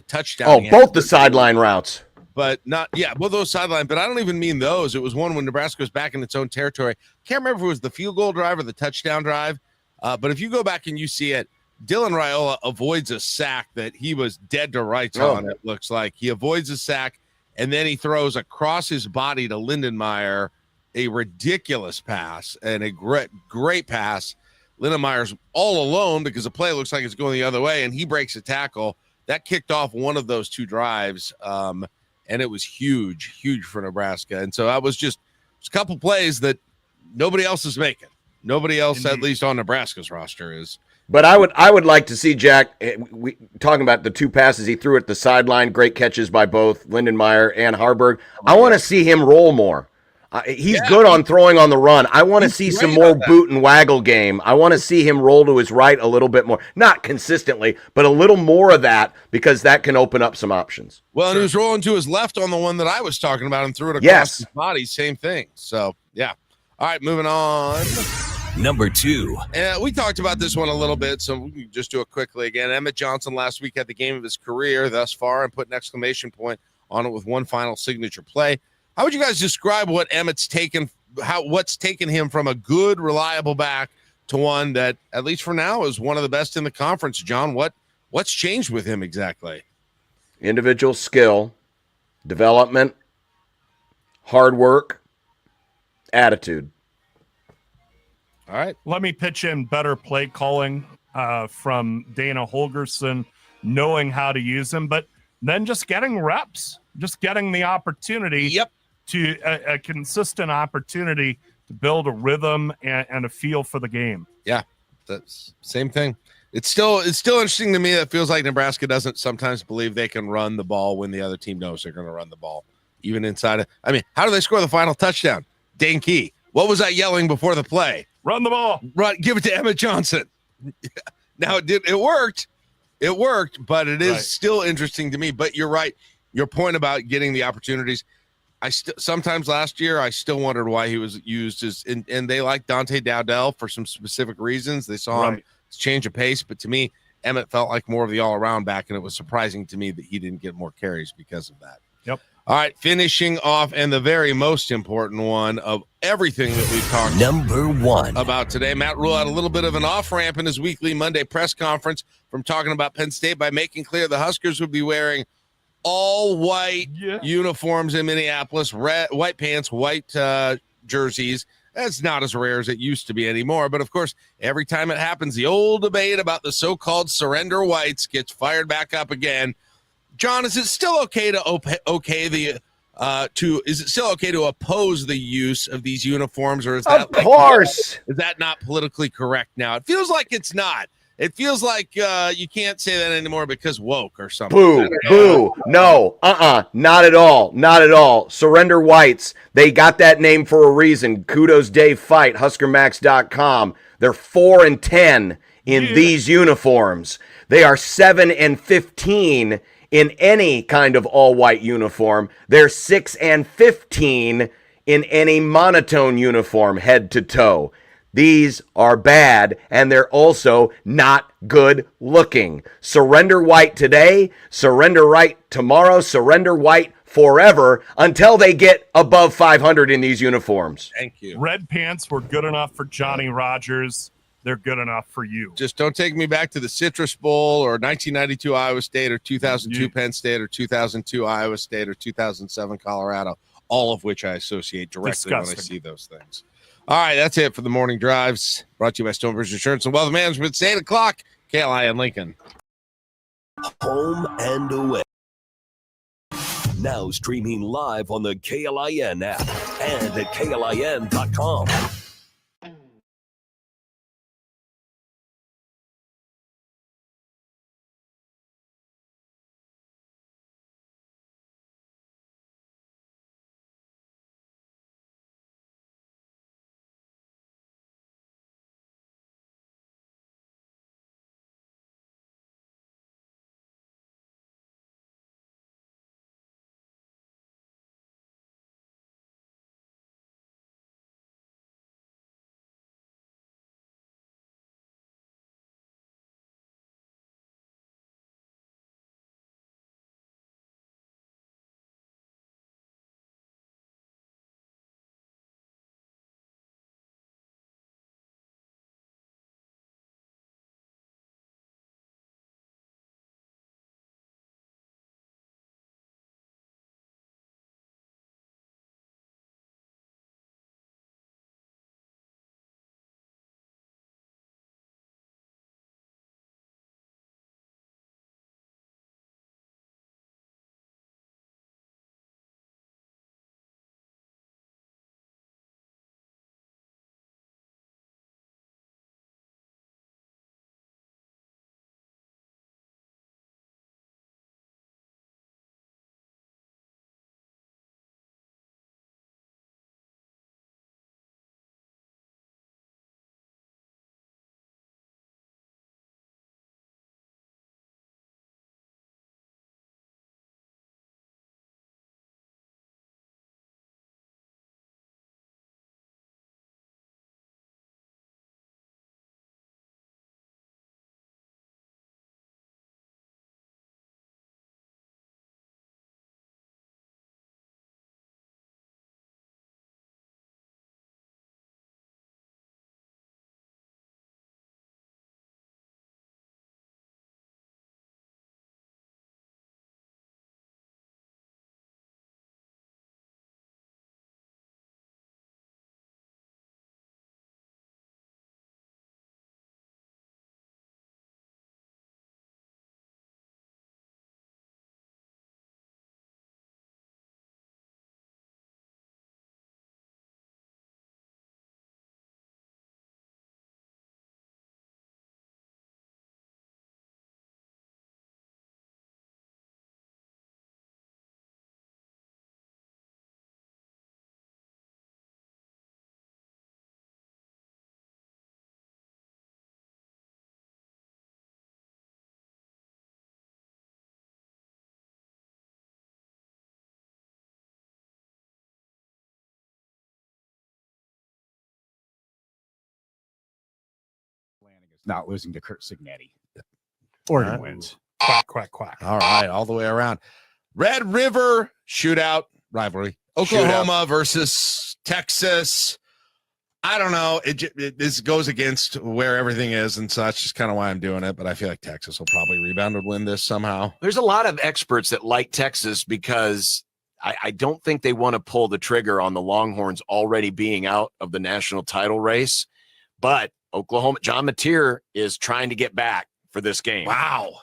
touchdown. Oh, both the sideline routes. But those sideline. But I don't even mean those. It was one when Nebraska was back in its own territory. Can't remember if it was the field goal drive or the touchdown drive. But if you go back and you see it, Dylan Raiola avoids a sack that he was dead to rights on. It looks like he avoids a sack, and then he throws across his body to Lindenmeyer a ridiculous pass and a great pass. Lindenmeyer's all alone because the play looks like it's going the other way, and he breaks a tackle. That kicked off one of those 2 drives, and it was huge for Nebraska. And so that was just a couple plays that nobody else is making. Nobody else, at least on Nebraska's roster, is. But I would like to see Jack, talking about the 2 passes he threw at the sideline, great catches by both Lindenmeyer and Harburg. I want to see him roll more. He's good on throwing on the run. I want to see some more boot and waggle game. I want to see him roll to his right a little bit more. Not consistently, but a little more of that, because that can open up some options. Well, and he was rolling to his left on the one that I was talking about and threw it across his body. Same thing. So, yeah. All right, moving on. Number 2. We talked about this one a little bit, so we can just do it quickly again. Emmett Johnson last week had the game of his career thus far and put an exclamation point on it with one final signature play. How would you guys describe what Emmett's taken, what's taken him from a good, reliable back to one that, at least for now, is one of the best in the conference? John, what's changed with him exactly? Individual skill, development, hard work, attitude. All right. Let me pitch in better play calling from Dana Holgerson, knowing how to use him, but then just getting reps, just getting the opportunity. Yep. To a consistent opportunity to build a rhythm and a feel for the game. Yeah, that's same thing. It's still interesting to me that it feels like Nebraska doesn't sometimes believe they can run the ball when the other team knows they're going to run the ball, even inside of. I mean, how do they score the final touchdown? Dane Key. What was I yelling before the play? Run the ball. Run. Give it to Emmett Johnson. Now it worked. It worked, but it is still interesting to me. But you're right. Your point about getting the opportunities. Sometimes last year I still wondered why he was used as and they like Dante Dowdell for some specific reasons. They saw him change of pace, but to me, Emmett felt like more of the all-around back, and it was surprising to me that he didn't get more carries because of that. Yep. All right, finishing off, and the very most important one of everything that we've talked Number 1 about today. Matt Rule had a little bit of an off-ramp in his weekly Monday press conference from talking about Penn State by making clear the Huskers would be wearing all white uniforms in Minneapolis, white pants, white jerseys. That's not as rare as it used to be anymore. But, of course, every time it happens, the old debate about the so-called surrender whites gets fired back up again. John, is it still okay to is it still okay to oppose the use of these uniforms, or is that of course is that not politically correct now? It feels like it's not. It feels like you can't say that anymore because woke or something. Boo. No, not at all. Not at all. Surrender Whites. They got that name for a reason. Kudos Dave Fight, HuskerMax.com. They're 4-10 in these uniforms. They are 7-15 in any kind of all-white uniform. They're 6-15 in any monotone uniform, head to toe. These are bad, and they're also not good looking. Surrender white today, surrender white tomorrow, surrender white forever until they get above 500 in these uniforms. Thank you. Red pants were good enough for Johnny Rogers. They're good enough for you. Just don't take me back to the Citrus Bowl or 1992 Iowa State or 2002 Penn State or 2002 Iowa State or 2007 Colorado, all of which I associate directly when I see those things. All right, that's it for the morning drives. Brought to you by Stonebridge Insurance and Wealth Management. It's 8 o'clock. KLIN Lincoln. Home and away. Now streaming live on the KLIN app and at KLIN.com. is not losing to Kurt Signetti. Oregon wins. Quack, quack, quack. All right, all the way around. Red River shootout rivalry. Oklahoma versus Texas. I don't know. This goes against where everything is, and so that's just kind of why I'm doing it. But I feel like Texas will probably rebound and win this somehow. There's a lot of experts that like Texas because I don't think they want to pull the trigger on the Longhorns already being out of the national title race. But Oklahoma, John Mateer is trying to get back for this game. Wow.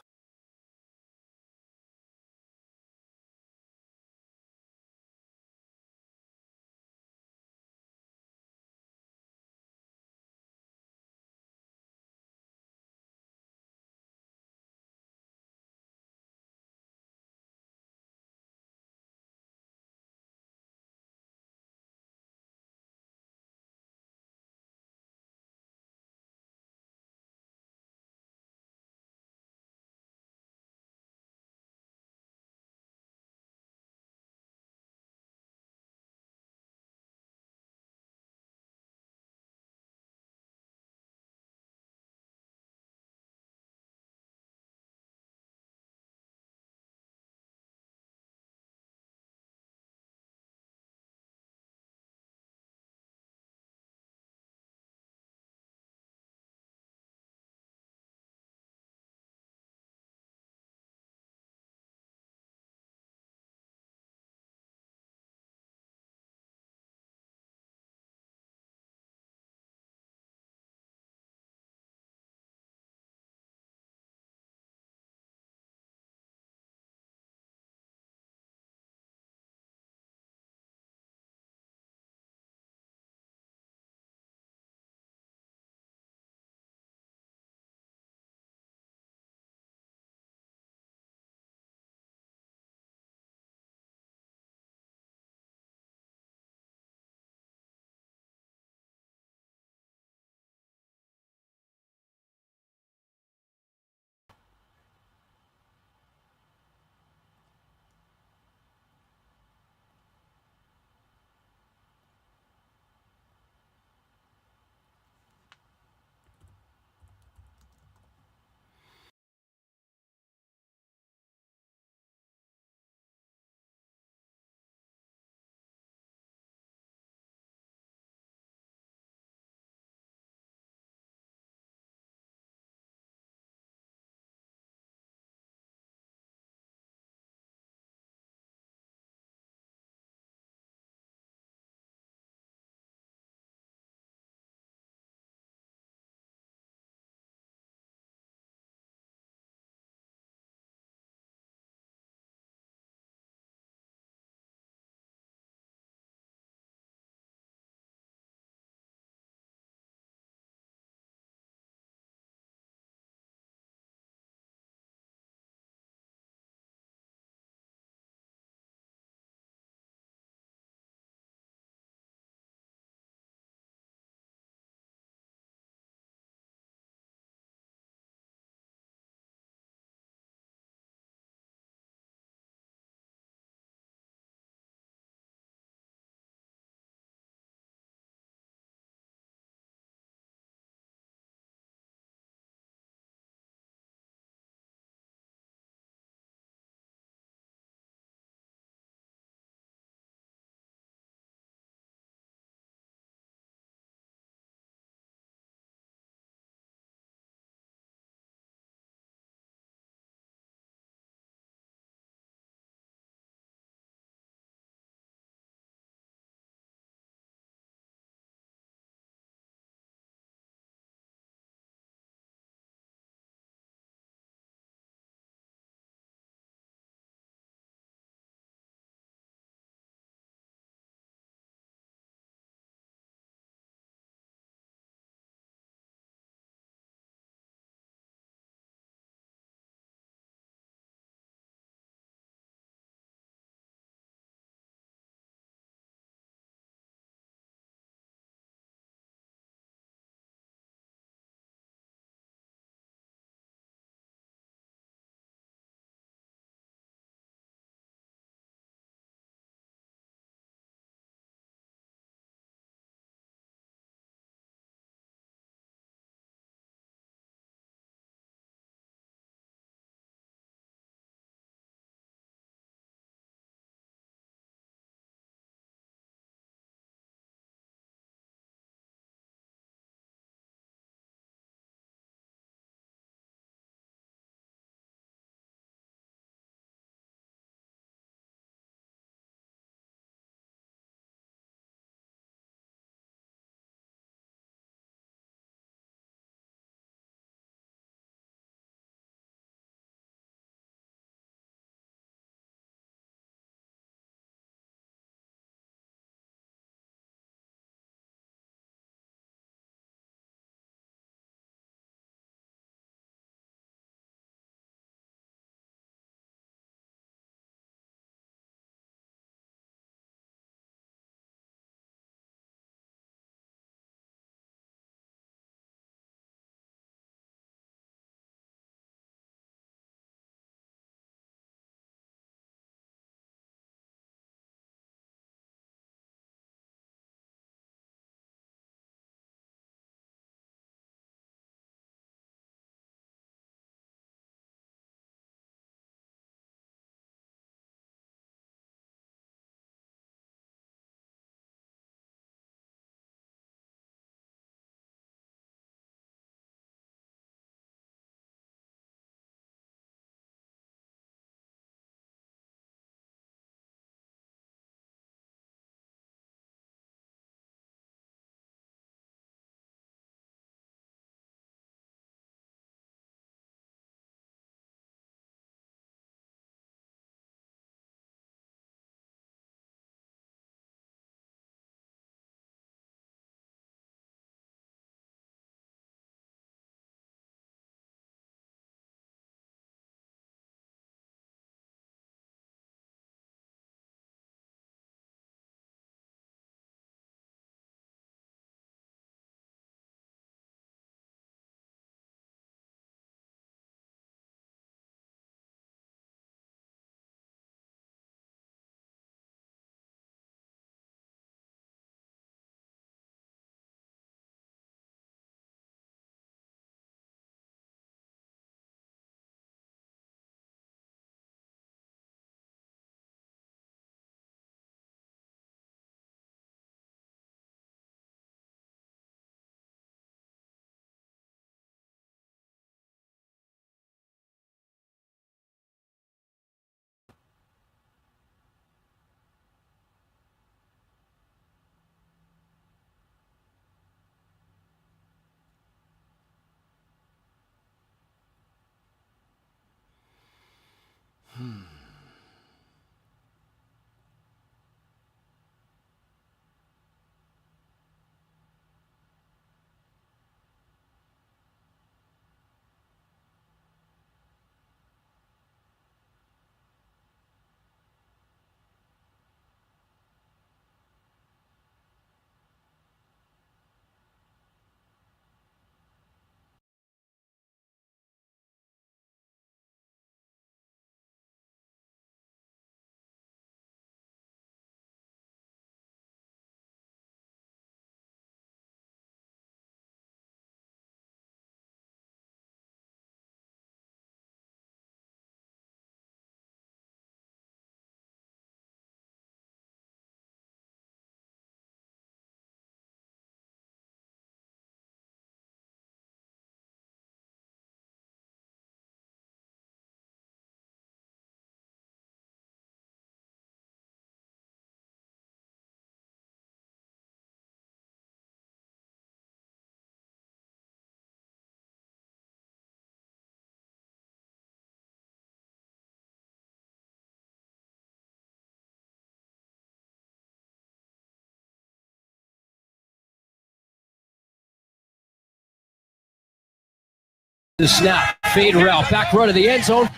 The snap, fade route, back run to the end zone.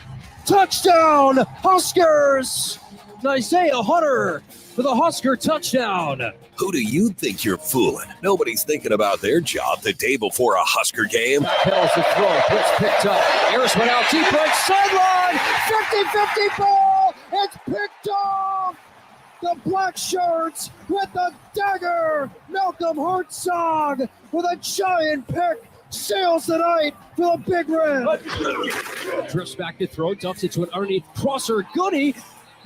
Touchdown, Huskers! Isaiah Hunter for the Husker touchdown. Who do you think you're fooling? Nobody's thinking about their job the day before a Husker game. Backpedals the throw, blitz picked up. Harris went out deep right sideline. 50-50 ball. It's picked off. The black shirts with the dagger. Malcolm Hartzog with a giant pick. Sails the night for the Big Red. Drifts back to throw, dumps it to an underneath crosser. Goody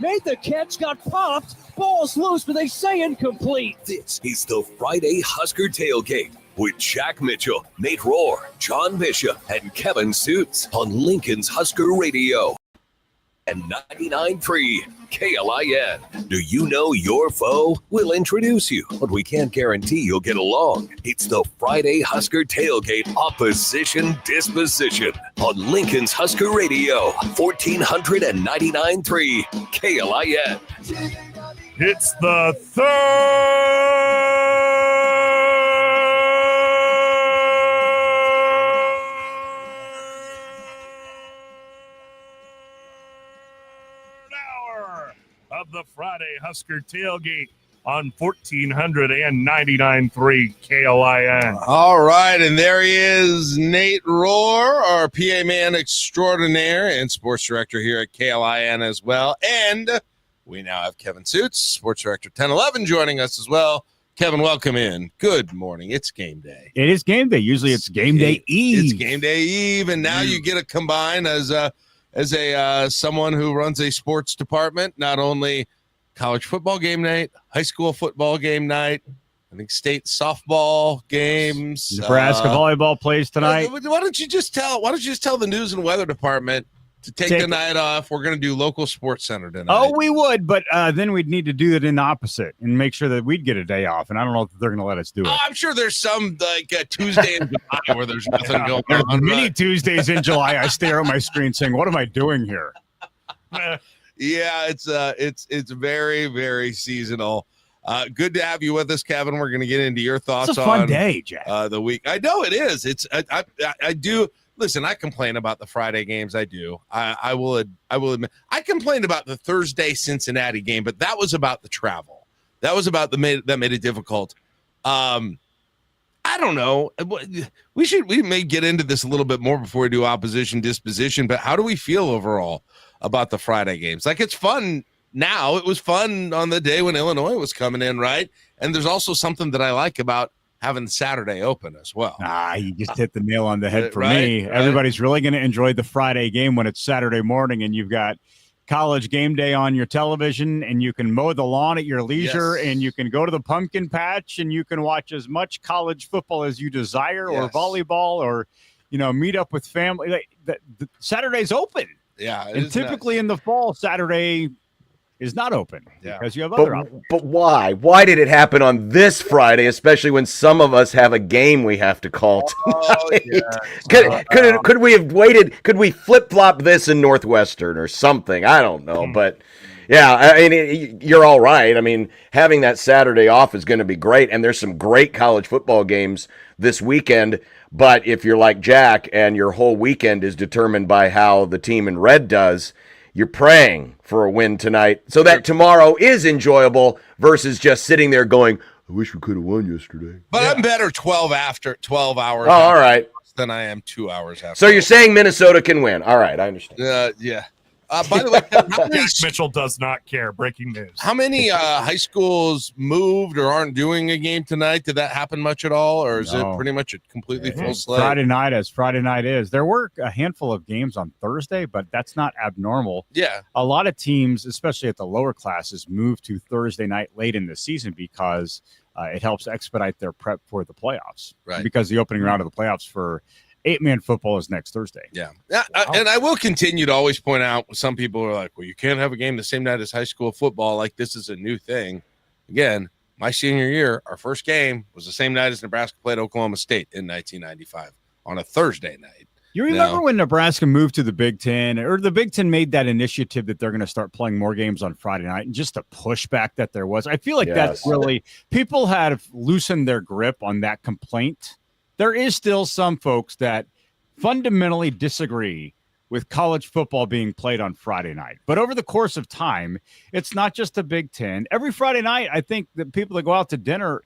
made the catch, got popped. Ball's loose, but they say incomplete. This is the Friday Husker Tailgate with Jack Mitchell, Nate Rohr, John Bishop, and Kevin Suits on Lincoln's Husker Radio and 99.3 KLIN. Do you know your foe? We'll introduce you, but we can't guarantee you'll get along. It's the Friday Husker Tailgate Opposition Disposition on Lincoln's Husker Radio, 1499.3 KLIN. It's the third hour of the Friday Husker Tailgate on 1499.3 KLIN. All right, and there he is, Nate Rohr, our PA man extraordinaire and sports director here at KLIN as well. And we now have Kevin Suits, sports director 1011, joining us as well. Kevin, welcome in. Good morning. It's game day. It is game day. Usually it's game day eve. It's game day eve, and now you get to combine as a someone who runs a sports department, not only college football game night, high school football game night, I think state softball games. Nebraska volleyball plays tonight. Why don't you just tell the news and weather department to take the night off? We're going to do local sports center tonight. Oh, we would, but then we'd need to do it in the opposite and make sure that we'd get a day off. And I don't know if they're going to let us do it. Oh, I'm sure there's some Tuesday in July where there's nothing going on. Many Tuesdays in July, I stare at my screen saying, "What am I doing here?" Yeah, it's very, very seasonal. Good to have you with us, Kevin. We're going to get into your thoughts It's a fun on day, Jack. The week. I know it is. I do. Listen, I complain about the Friday games. I do. I will admit. I complained about the Thursday Cincinnati game, but that was about the travel. That was about that made it difficult. I don't know. We may get into this a little bit more before we do opposition disposition, but how do we feel overall about the Friday games? Like, it's fun now. It was fun on the day when Illinois was coming in, right? And there's also something that I like about having Saturday open as well. You just hit the nail on the head for Right, me. right. Everybody's really going to enjoy the Friday game when it's Saturday morning and you've got college game day on your television and you can mow the lawn at your leisure Yes. and you can go to the pumpkin patch and you can watch as much college football as you desire or Yes. volleyball or, meet up with family. The Saturday's open. Yeah, it And is typically in the fall, Saturday is not open Yeah. because you have other options. But why? Why did it happen on this Friday, especially when some of us have a game we have to call tonight? Could we have waited? Could we flip-flop this in Northwestern or something? I don't know. But, yeah, I mean, you're all right. I mean, having that Saturday off is going to be great, and there's some great college football games this weekend. But if you're like Jack and your whole weekend is determined by how the team in red does, you're praying for a win tonight so that tomorrow is enjoyable versus just sitting there going, I wish we could have won yesterday. But I'm better 12 hours. Oh, all right. Than I am 2 hours after. So you're saying Minnesota can win. All right, I understand. Yeah. By the way, Jack Mitchell does not care. Breaking news. how many high schools moved or aren't doing a game tonight? Did that happen much at all, or is No. it pretty much a completely full slate? Friday night as Friday night is. There were a handful of games on Thursday, but that's not abnormal. Yeah. A lot of teams, especially at the lower classes, move to Thursday night late in the season because it helps expedite their prep for the playoffs. Right. Because the opening round of the playoffs for 8-man football is next Thursday. Yeah. And I will continue to always point out, some people are like, well, you can't have a game the same night as high school football. Like, this is a new thing. Again, my senior year, our first game was the same night as Nebraska played Oklahoma State in 1995 on a Thursday night. You remember when Nebraska moved to the Big Ten, or the Big Ten made that initiative that they're going to start playing more games on Friday night, and just the pushback that there was? I feel like that's really, people have loosened their grip on that complaint. There is still some folks that fundamentally disagree with college football being played on Friday night. But over the course of time, it's not just the Big Ten. Every Friday night, I think that people that go out to dinner,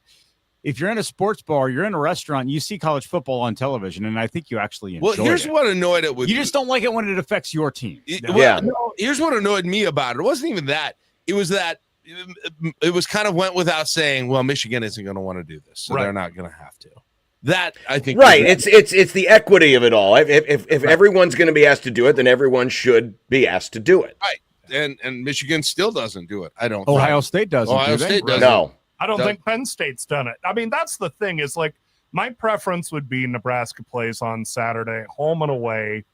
if you're in a sports bar, you're in a restaurant, you see college football on television, and I think you actually enjoy it. Well, here's what annoyed it with you. Just don't like it when it affects your team. Here's what annoyed me about it. It wasn't even that. It was that it was kind of went without saying, well, Michigan isn't going to want to do this, so they're not going to have to. That I think it's the equity of it all. If everyone's going to be asked to do it, then everyone should be asked to do it. Right. And Michigan still doesn't do it. I don't. Ohio State doesn't. Ohio State doesn't. No. I don't think Penn State's done it. I mean, that's the thing is like my preference would be Nebraska plays on Saturday, home and away,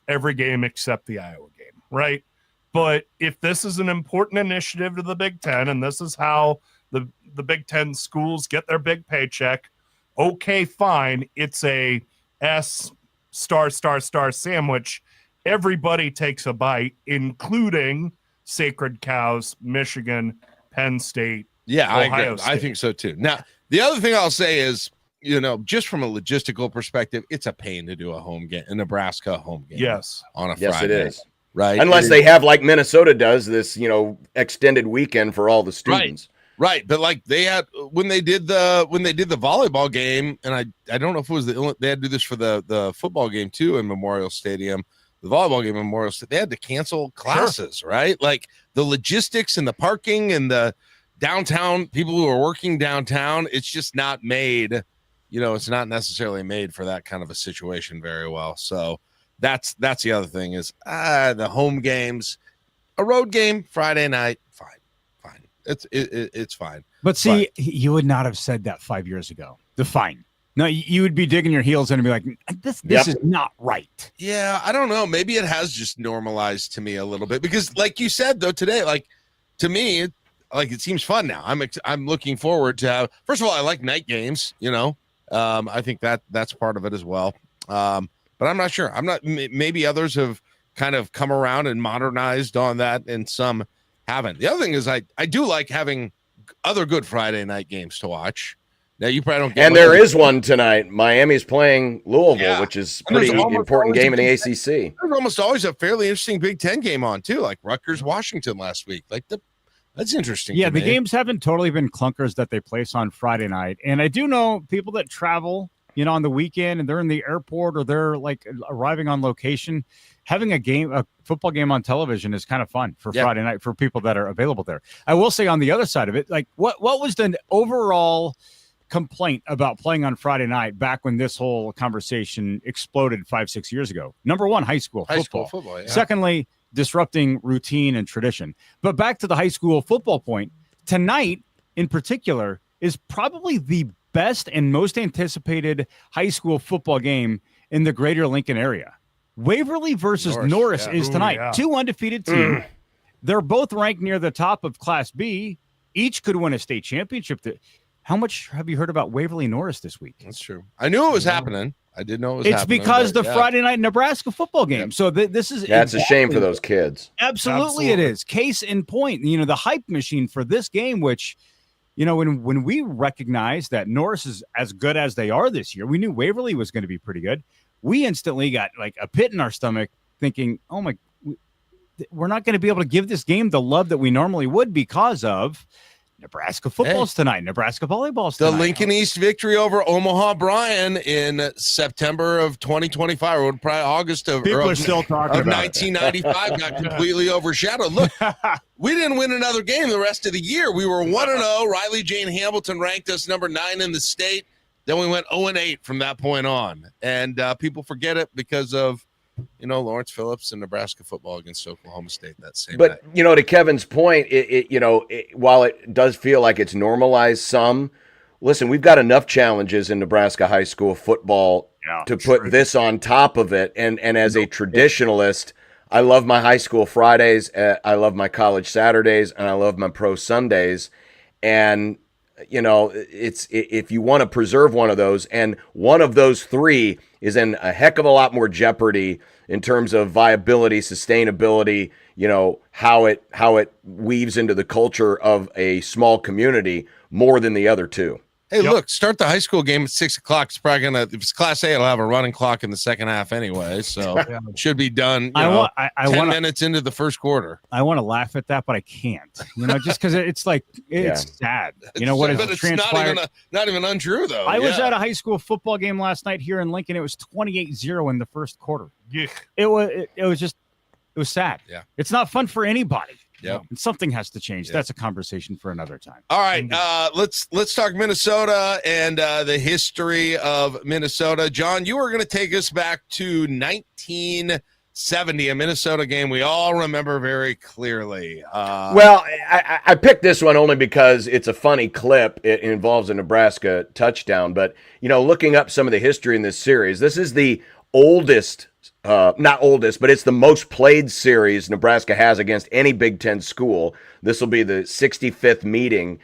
every game except the Iowa game, right? But if this is an important initiative to the Big Ten, and this is how the Big Ten schools get their big paycheck, okay, fine. It's a S*** sandwich. Everybody takes a bite, including Sacred Cows, Michigan, Penn State. Yeah, Ohio State. I think so too. Now, the other thing I'll say is, just from a logistical perspective, it's a pain to do a Nebraska home game. Yes. On a Yes, Friday. it is. Right. Unless they have, like Minnesota does, this, extended weekend for all the students. Right. But like they had when they did the volleyball game, and I don't know if it was they had to do this for the football game too in Memorial Stadium. The volleyball game in Memorial Stadium, they had to cancel classes, right? Like the logistics and the parking and the downtown people who are working downtown, it's just not made, it's not necessarily made for that kind of a situation very well. So that's the other thing is the home games, a road game Friday night, fine. It's fine. But see, you would not have said that 5 years ago. The fine. No, you would be digging your heels in and be like, this is not right. Yeah, I don't know. Maybe it has just normalized to me a little bit because, like you said, though, today, like to me, it seems fun now. I'm looking forward to have. First of all, I like night games. I think that's part of it as well. But I'm not sure. Maybe others have kind of come around and modernized on that, and some haven't. The other thing is, I do like having other good Friday night games to watch. Now you probably don't get. And there is one tonight. Miami's playing Louisville, which is a pretty important game in the ACC. There's almost always a fairly interesting Big Ten game on too, like Rutgers Washington last week. That's interesting. Yeah, the games haven't totally been clunkers that they place on Friday night. And I do know people that travel, on the weekend and they're in the airport or they're like arriving on location. Having a football game on television is kind of fun for Friday night for people that are available there. I will say on the other side of it, like what was the overall complaint about playing on Friday night back when this whole conversation exploded 5-6 years ago? Number one, high school football. Yeah. Secondly, disrupting routine and tradition. But back to the high school football point, tonight in particular is probably the best and most anticipated high school football game in the greater Lincoln area. Waverly versus Norris is tonight. Two undefeated teams. They're both ranked near the top of Class B. Each could win a state championship. How much have you heard about Waverly Norris this week? That's true. I knew it was happening. I did know it was happening. It's because the Friday night Nebraska football game. So this is it's a shame for those kids. Absolutely, it is. Case in point, the hype machine for this game, which, when we recognized that Norris is as good as they are this year, we knew Waverly was going to be pretty good. We instantly got like a pit in our stomach thinking, oh my, we're not going to be able to give this game the love that we normally would because of Nebraska football's tonight. Nebraska volleyball's tonight. The Lincoln East victory over Omaha Bryan in September of 2025, or probably August of, People are still talking about 1995 got completely overshadowed. Look, we didn't win another game the rest of the year. We were 1-0. Riley Jane Hamilton ranked us number 9 in the state. Then we went 0-8 from that point on. And people forget it because of, Lawrence Phillips and Nebraska football against Oklahoma State that same night. But, to Kevin's point, while it does feel like it's normalized some, listen, we've got enough challenges in Nebraska high school football to put this on top of it. And as a traditionalist, I love my high school Fridays, I love my college Saturdays, and I love my pro Sundays. And it's if you want to preserve one of those, and one of those three is in a heck of a lot more jeopardy in terms of viability, sustainability, how it weaves into the culture of a small community more than the other two. Hey, look, start the high school game at 6 o'clock. It's probably gonna, if it's Class A, it'll have a running clock in the second half anyway, so it should be done. I 10 minutes into the first quarter. I want to laugh at that, but I can't. Just because it's like it's sad. What is transpired? Not even untrue though. I was at a high school football game last night here in Lincoln. It was 28-0 in the first quarter. Yeah. It was sad. Yeah, it's not fun for anybody. Yeah, and something has to change. That's a conversation for another time. All right, let's talk Minnesota and the history of Minnesota. John, you are going to take us back to 1970, a Minnesota game we all remember very clearly. Well, I picked this one only because it's a funny clip. It involves a Nebraska touchdown. But, looking up some of the history in this series, this is the oldest, not oldest, but it's the most played series Nebraska has against any Big Ten school. This will be the 65th meeting.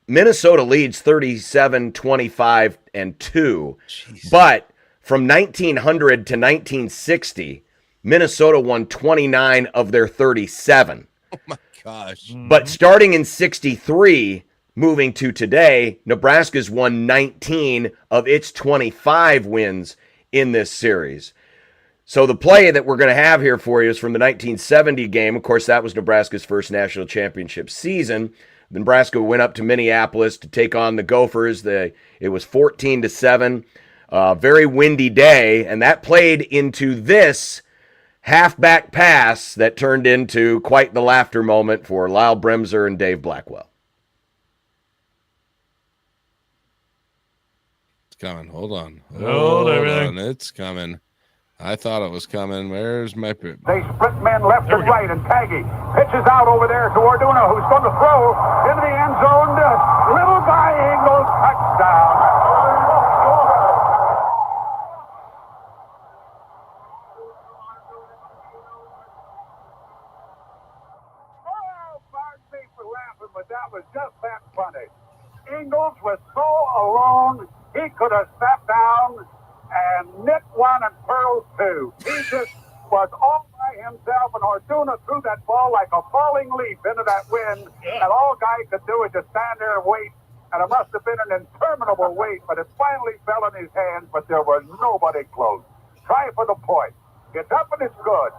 Minnesota leads 37-25-2. Jeez. But from 1900 to 1960, Minnesota won 29 of their 37. Oh, my gosh. But starting in 63, moving to today, Nebraska's won 19 of its 25 wins in this series. So the play that we're going to have here for you is from the 1970 game. Of course, that was Nebraska's first national championship season. Nebraska went up to Minneapolis to take on the Gophers. It was 14-7. Very windy day, and that played into this halfback pass that turned into quite the laughter moment for Lyle Bremser and Dave Blackwell. It's coming. Hold on. Hold everything. on. It's coming. I thought it was coming. Where's my... They split men left and right, and Taggy pitches out over there to Orduna, who's going to throw into the end zone. Little guy Ingles, touchdown. Oh, pardon me for laughing, but that was just that funny. Ingles was so alone, he could have sat down and knit one and pearls two. He just was all by himself, and Orduna threw that ball like a falling leaf into that wind, and all guy could do is just stand there and wait, and it must have been an interminable wait, but it finally fell in his hands, but there was nobody close. Try for the point. It's up and it's good.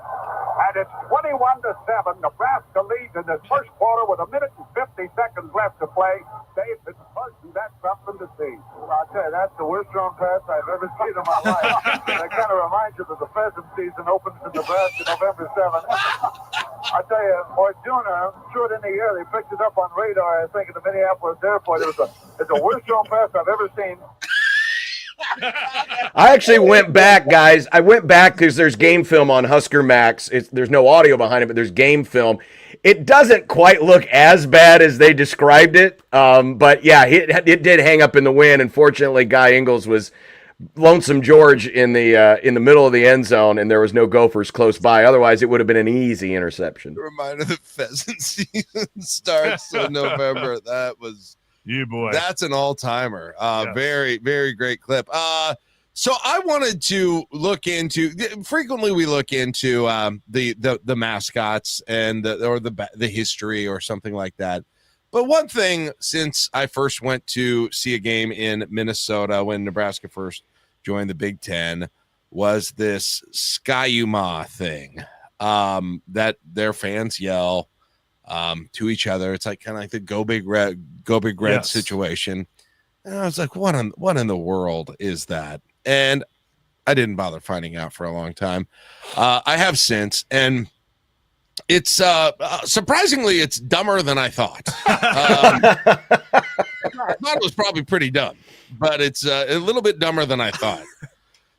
And it's 21-7. Nebraska leads in this first quarter with 1 minute and 50 seconds left to play. They've been pushing. That's something to see. I'll tell you, that's the worst thrown pass I've ever seen in my life. It kind of reminds you that the pheasant season opens in Nebraska November 7th. I tell you, Orduna, short in the air, they picked it up on radar, I think, at the Minneapolis airport. It's the worst thrown pass I've ever seen. I actually went back, guys. I went back because there's game film on Husker Max. There's no audio behind it, but there's game film. It doesn't quite look as bad as they described it. But yeah, it did hang up in the wind. Unfortunately, Guy Ingles was Lonesome George in the middle of the end zone, and there was no Gophers close by. Otherwise, it would have been an easy interception. Reminder that pheasant season starts in November. That was... You boy. That's an all-timer. Yes. Very, very great clip. So I wanted to look into, frequently we look into the mascots and the history or something like that. But one thing, since I first went to see a game in Minnesota when Nebraska first joined the Big Ten, was this Sky-U-Ma thing that their fans yell to each other. It's like kind of like the Go Big Red yes. situation. And I was like, what in the world is that? And I didn't bother finding out for a long time. I have since, and it's surprisingly, it's dumber than I thought. I thought it was probably pretty dumb, but it's a little bit dumber than I thought.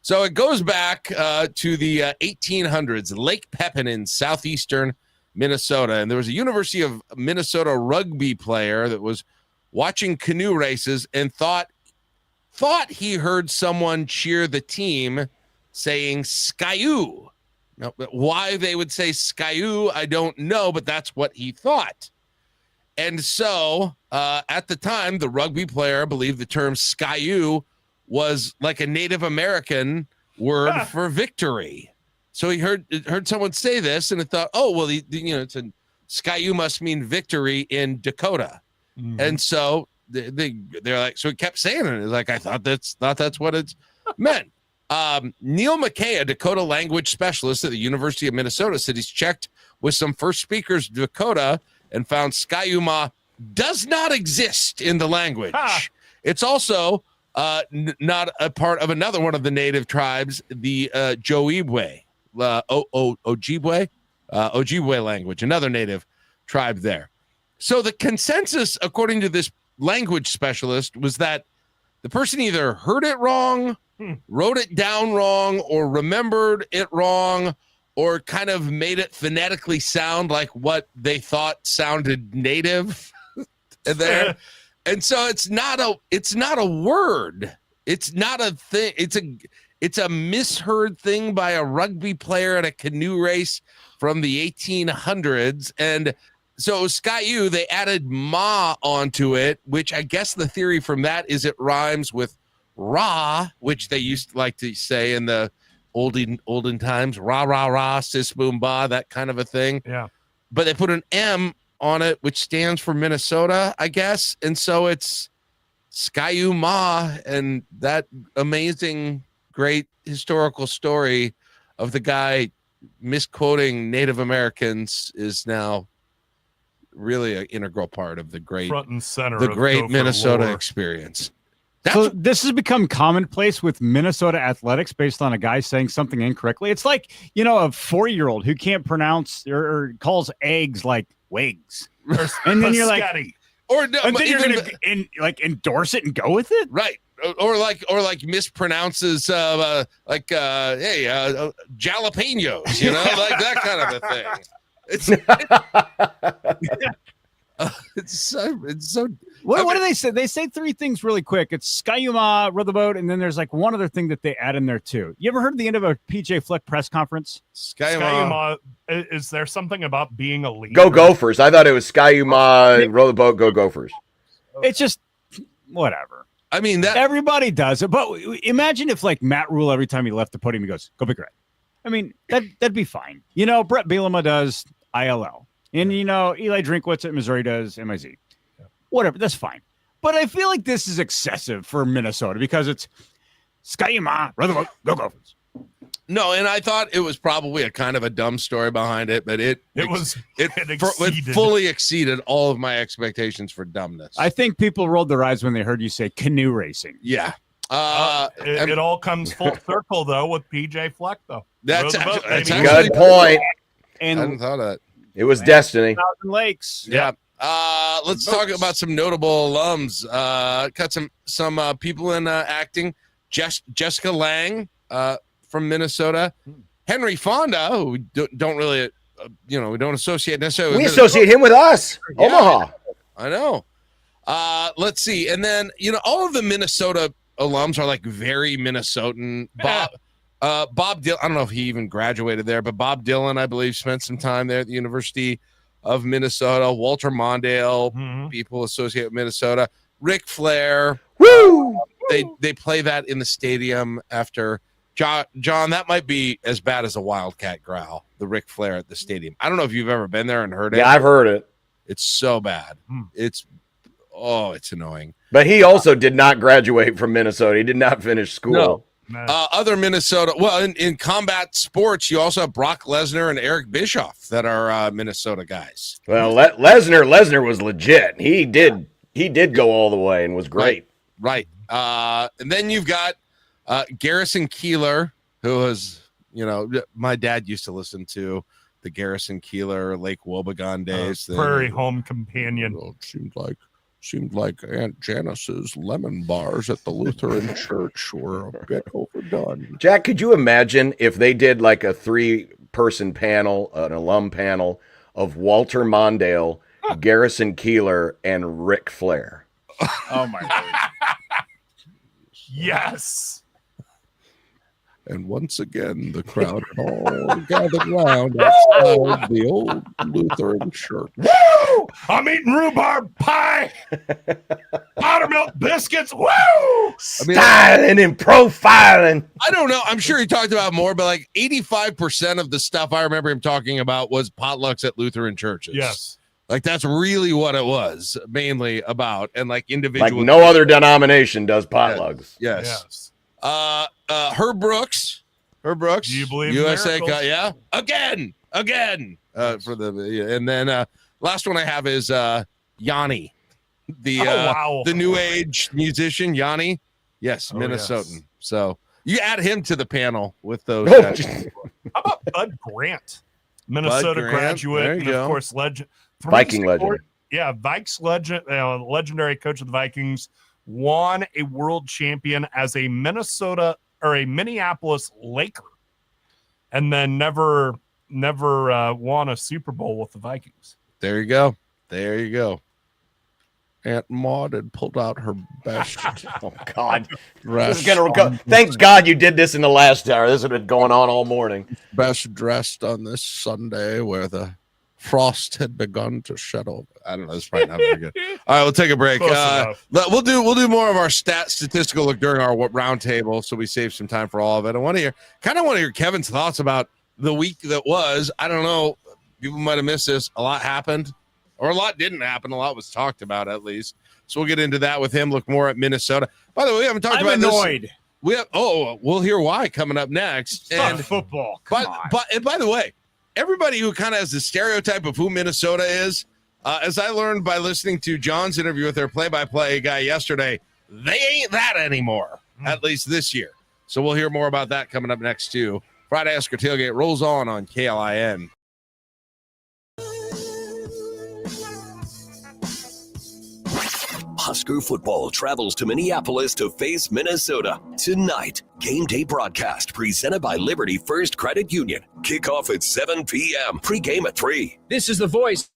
So it goes back to the 1800s, Lake Pepin in southeastern Minnesota, and there was a University of Minnesota rugby player that was watching canoe races and thought he heard someone cheer the team saying Sky-U. Now, why they would say Sky-U, I don't know, but that's what he thought. And so at the time, the rugby player believed the term Sky-U was like a Native American word for victory. So he heard someone say this, and it thought, oh, well, it's a Sky-U must mean victory in Dakota. Mm-hmm. And so they're like, so he kept saying it. It's like, I thought that's what it's meant. Neil McKay, a Dakota language specialist at the University of Minnesota, said he's checked with some first speakers of Dakota and found Ski-U-Mah does not exist in the language. It's also not a part of another one of the native tribes, the Ojibwe, Ojibwe language, another native tribe there. So the consensus, according to this language specialist, was that the person either heard it wrong, wrote it down wrong, or remembered it wrong, or kind of made it phonetically sound like what they thought sounded native there. And so it's not a word. It's not a thing. It's a misheard thing by a rugby player at a canoe race from the 1800s. And so Ski-U, they added ma onto it, which I guess the theory from that is it rhymes with ra, which they used to like to say in the olden times, ra, ra, ra, sis, boom, ba, that kind of a thing. Yeah. But they put an M on it, which stands for Minnesota, I guess. And so it's Ski-U-Mah, and that amazing, great historical story of the guy misquoting Native Americans is now really an integral part of the great front and center, the great Gopher Minnesota lore. experience. So this has become commonplace with Minnesota athletics based on a guy saying something incorrectly. It's like, a 4-year-old who can't pronounce or calls eggs like wigs. And then you're like, or and then you're going to endorse it and go with it. Right. Or mispronounces jalapenos, like that kind of a thing. It's so. What do they say? They say 3 things really quick. It's Ski-U-Mah, row the boat, and then there's like one other thing that they add in there too. You ever heard the end of a PJ Fleck press conference? Ski-U-Mah. Is there something about being a leader? Go Gophers. I thought it was Ski-U-Mah, row the boat, go Gophers. It's just whatever. I mean, that everybody does it, but imagine if like Matt Rule every time he left the podium, he goes, "Go Big Red." I mean, that'd be fine. Brett Bielema does ILL, and Eli Drinkwitz at Missouri does MIZ. Whatever, that's fine. But I feel like this is excessive for Minnesota because it's Ski-U-Mah, row the boat, go Gophers. No, and I thought it was probably a kind of a dumb story behind it, but it fully exceeded all of my expectations for dumbness. I think people rolled their eyes when they heard you say canoe racing. Yeah. It all comes full circle though with PJ Fleck though. That's a good point. And I hadn't thought of that. It was destiny. Lakes. Yeah. Let's talk about some notable alums. Got some people in acting. Jessica Lange from Minnesota. Henry Fonda, who we don't really, we don't associate necessarily. We associate him with us, yeah, Omaha. I know. Let's see, and then all of the Minnesota alums are like very Minnesotan. Bob Dylan. I don't know if he even graduated there, but Bob Dylan, I believe, spent some time there at the University of Minnesota. Walter Mondale, people associate with Minnesota. Ric Flair. Woo! They play that in the stadium after. John, that might be as bad as a Wildcat growl, the Ric Flair at the stadium. I don't know if you've ever been there and heard it. Yeah, I've heard it. It's so bad. It's annoying. But he also did not graduate from Minnesota. He did not finish school. No. Other Minnesota, in combat sports, you also have Brock Lesnar and Eric Bischoff that are Minnesota guys. Well, Lesnar was legit. He did go all the way and was great. Right. And then you've got Garrison Keillor, who was, my dad used to listen to the Garrison Keillor Lake Wobegon days. Prairie Home Companion. It seemed like Aunt Janice's lemon bars at the Lutheran Church were a bit overdone. Jack, could you imagine if they did like a 3-person panel, an alum panel of Walter Mondale, Garrison Keillor, and Ric Flair? Oh my God. Yes. And once again, the crowd all gathered round outside the old Lutheran church. Woo! I'm eating rhubarb pie, buttermilk biscuits. Woo! Styling and profiling. I don't know. I'm sure he talked about more, but like 85% of the stuff I remember him talking about was potlucks at Lutheran churches. Yes. Like that's really what it was mainly about, and like individual. Like no other denomination does potlucks. Yes. Herb Brooks. Do you believe USA in miracles? yeah. Again. For the and then last one I have is Yanni. The new age musician Yanni. Yes, Minnesotan. Yes. So you add him to the panel with those Oh, guys. How about Bud Grant, Minnesota Grant, graduate, there you and go. of course legend, Viking legend. Yeah, Vikes legend, legendary coach of the Vikings, won a world champion as a Minneapolis Laker, and then never won a Super Bowl with the Vikings. There you go. Aunt Maud had pulled out her best Oh God! dress. Thank God you did this in the last hour. This would have been going on all morning. Best dressed on this Sunday where the frost had begun to shed over. I don't know. That's probably not very good. All right, we'll take a break. We'll do more of our statistical look during our roundtable, so we save some time for all of it. I want to hear Kevin's thoughts about the week that was. I don't know. People might have missed this. A lot happened, or a lot didn't happen. A lot was talked about, at least. So we'll get into that with him. Look more at Minnesota. By the way, we haven't talked about annoyed. this. We'll hear why coming up next. And football. And by the way, everybody who kind of has the stereotype of who Minnesota is, as I learned by listening to John's interview with their play-by-play guy yesterday, they ain't that anymore, at least this year. So we'll hear more about that coming up next, too. Friday Husker Tailgate rolls on KLIN. Husker football travels to Minneapolis to face Minnesota. Tonight, game day broadcast presented by Liberty First Credit Union. Kickoff at 7 p.m. Pre-game at 3. This is the voice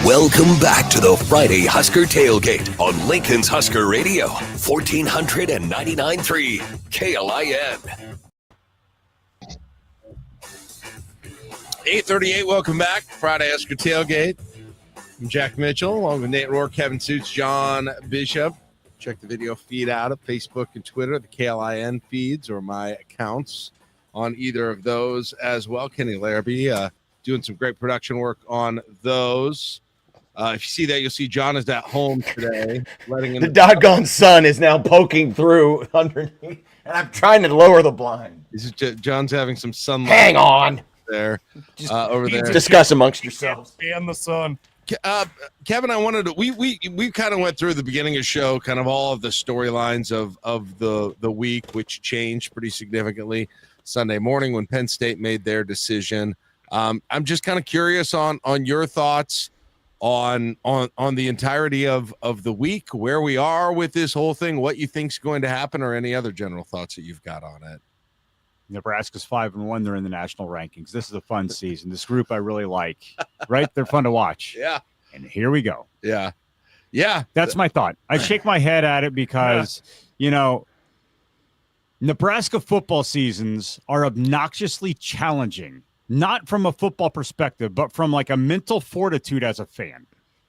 Welcome back to the Friday Husker Tailgate on Lincoln's Husker Radio, 1499.3 KLIN. 8:38. Welcome back, Friday Husker Tailgate. I'm Jack Mitchell, along with Nate Rohr, Kevin Suits, John Bishop. Check the video feed out of Facebook and Twitter, the KLIN feeds, or my accounts on either of those as well. Kenny Larrabee doing some great production work on those. If you see that, you'll see John is at home today. Letting in the doggone sun is now poking through underneath, and I'm trying to lower the blind. John's having some sunlight. Hang on. There, over there. Discuss amongst yourselves. And the sun. Kevin, I wanted to. We kind of went through the beginning of the show, kind of all of the storylines of the week, which changed pretty significantly Sunday morning when Penn State made their decision. I'm just kind of curious on your thoughts on the entirety of the week, where we are with this whole thing, what you think's going to happen, or any other general thoughts that you've got on it. Nebraska's 5-1. They're in the national rankings. This is a fun season. This group I really like. Right? They're fun to watch. Yeah. And here we go. Yeah. Yeah. That's my thought. I shake my head at it because, Nebraska football seasons are obnoxiously challenging, not from a football perspective, but from like a mental fortitude as a fan,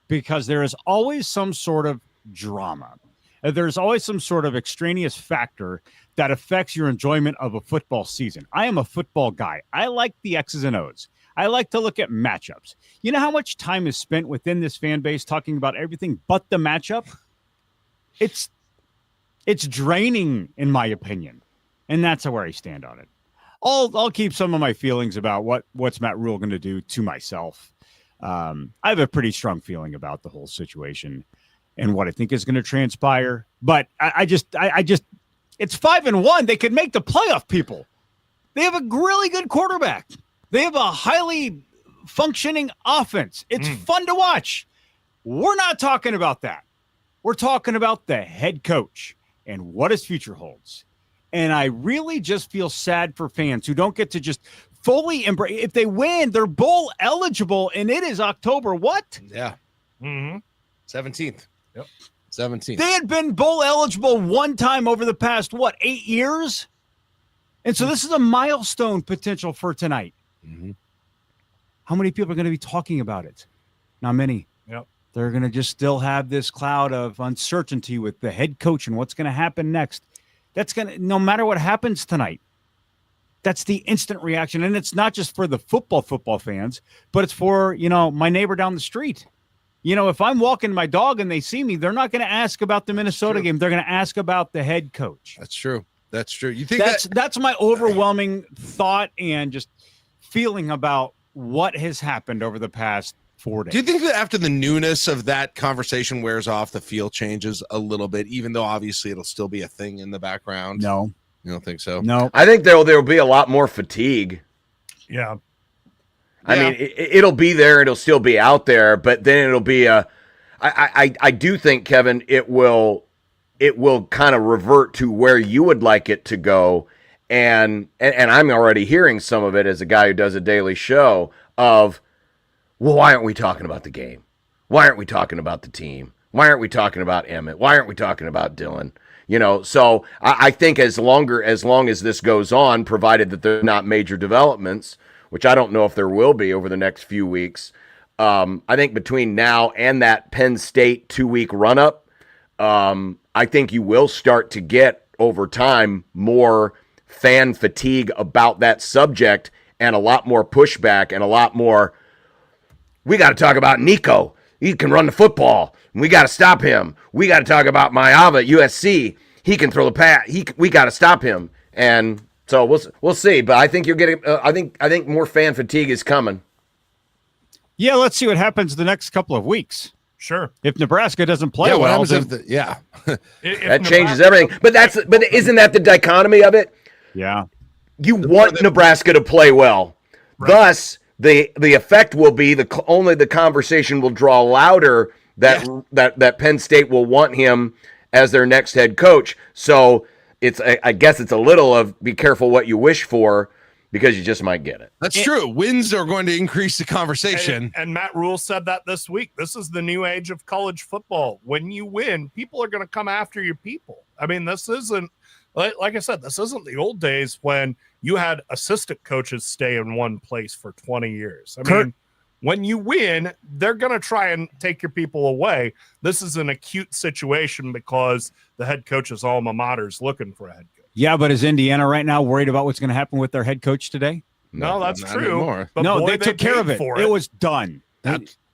because there is always some sort of drama. There's always some sort of extraneous factor that affects your enjoyment of a football season. I am a football guy. I like the X's and O's. I like to look at matchups. You know how much time is spent within this fan base talking about everything but the matchup? It's draining, in my opinion. And that's where I stand on it. I'll keep some of my feelings about what's Matt Rule going to do to myself. I have a pretty strong feeling about the whole situation and what I think is going to transpire. But I just it's 5-1. They could make the playoff, people. They have a really good quarterback. They have a highly functioning offense. It's fun to watch. We're not talking about that. We're talking about the head coach and what his future holds. And I really just feel sad for fans who don't get to just fully embrace. If they win, they're bowl eligible, and it is October what? Yeah. 17th. Yep. 17th. They had been bowl eligible one time over the past, 8 years? And so this is a milestone potential for tonight. Mm-hmm. How many people are going to be talking about it? Not many. Yep. They're going to just still have this cloud of uncertainty with the head coach and what's going to happen next. That's going to, no matter what happens tonight, that's the instant reaction. And it's not just for the football fans, but it's for, my neighbor down the street. If I'm walking my dog and they see me, they're not going to ask about the Minnesota game. They're going to ask about the head coach. That's true. That's true. You think that's my overwhelming thought and just feeling about what has happened over the past 4 days. Do you think that after the newness of that conversation wears off, the feel changes a little bit, even though obviously it'll still be a thing in the background? No. You don't think so? No. I think there'll be a lot more fatigue. Yeah. I mean, it'll be there. It'll still be out there, but then it'll be I do think, Kevin, it will kind of revert to where you would like it to go. And I'm already hearing some of it as a guy who does a daily show of, well, why aren't we talking about the game? Why aren't we talking about the team? Why aren't we talking about Emmett? Why aren't we talking about Dylan? So I think as long as this goes on, provided that there are not major developments, which I don't know if there will be over the next few weeks, I think between now and that Penn State 2-week run-up, I think you will start to get, over time, more fan fatigue about that subject and a lot more pushback and a lot more, we got to talk about Nico. He can run the football. We got to stop him. We got to talk about Maava at USC. He can throw the pass. We got to stop him. And so we'll see. But I think you're getting. I think more fan fatigue is coming. Yeah, let's see what happens the next couple of weeks. Sure. If Nebraska doesn't play what well, happens then, that changes everything. But isn't that the dichotomy of it? Yeah. You want Nebraska to play well. Right. Thus, the effect will be only the conversation will draw louder that Penn State will want him as their next head coach. So I guess it's a little of be careful what you wish for, because you just might get it. That's true. Wins are going to increase the conversation. And Matt Rule said that this week. This is the new age of college football. When you win, people are going to come after your people. I mean, this isn't, like I said, this isn't the old days when you had assistant coaches stay in one place for 20 years. I mean, when you win, they're going to try and take your people away. This is an acute situation because the head coach's alma mater is looking for a head coach. Yeah, but is Indiana right now worried about what's going to happen with their head coach today? No, that's not true. anymore. But No, boy, they took care of it. It was done.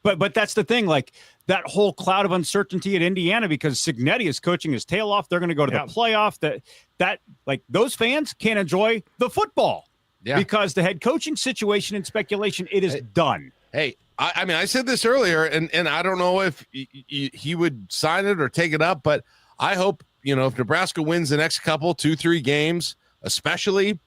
But that's the thing, like that whole cloud of uncertainty at Indiana because Cignetti is coaching his tail off. They're going to go to the playoff. That like those fans can't enjoy the football because the head coaching situation and speculation, it is done. Hey, I mean, I said this earlier, and I don't know if he would sign it or take it up, but I hope, if Nebraska wins the next couple, 2-3 games, especially,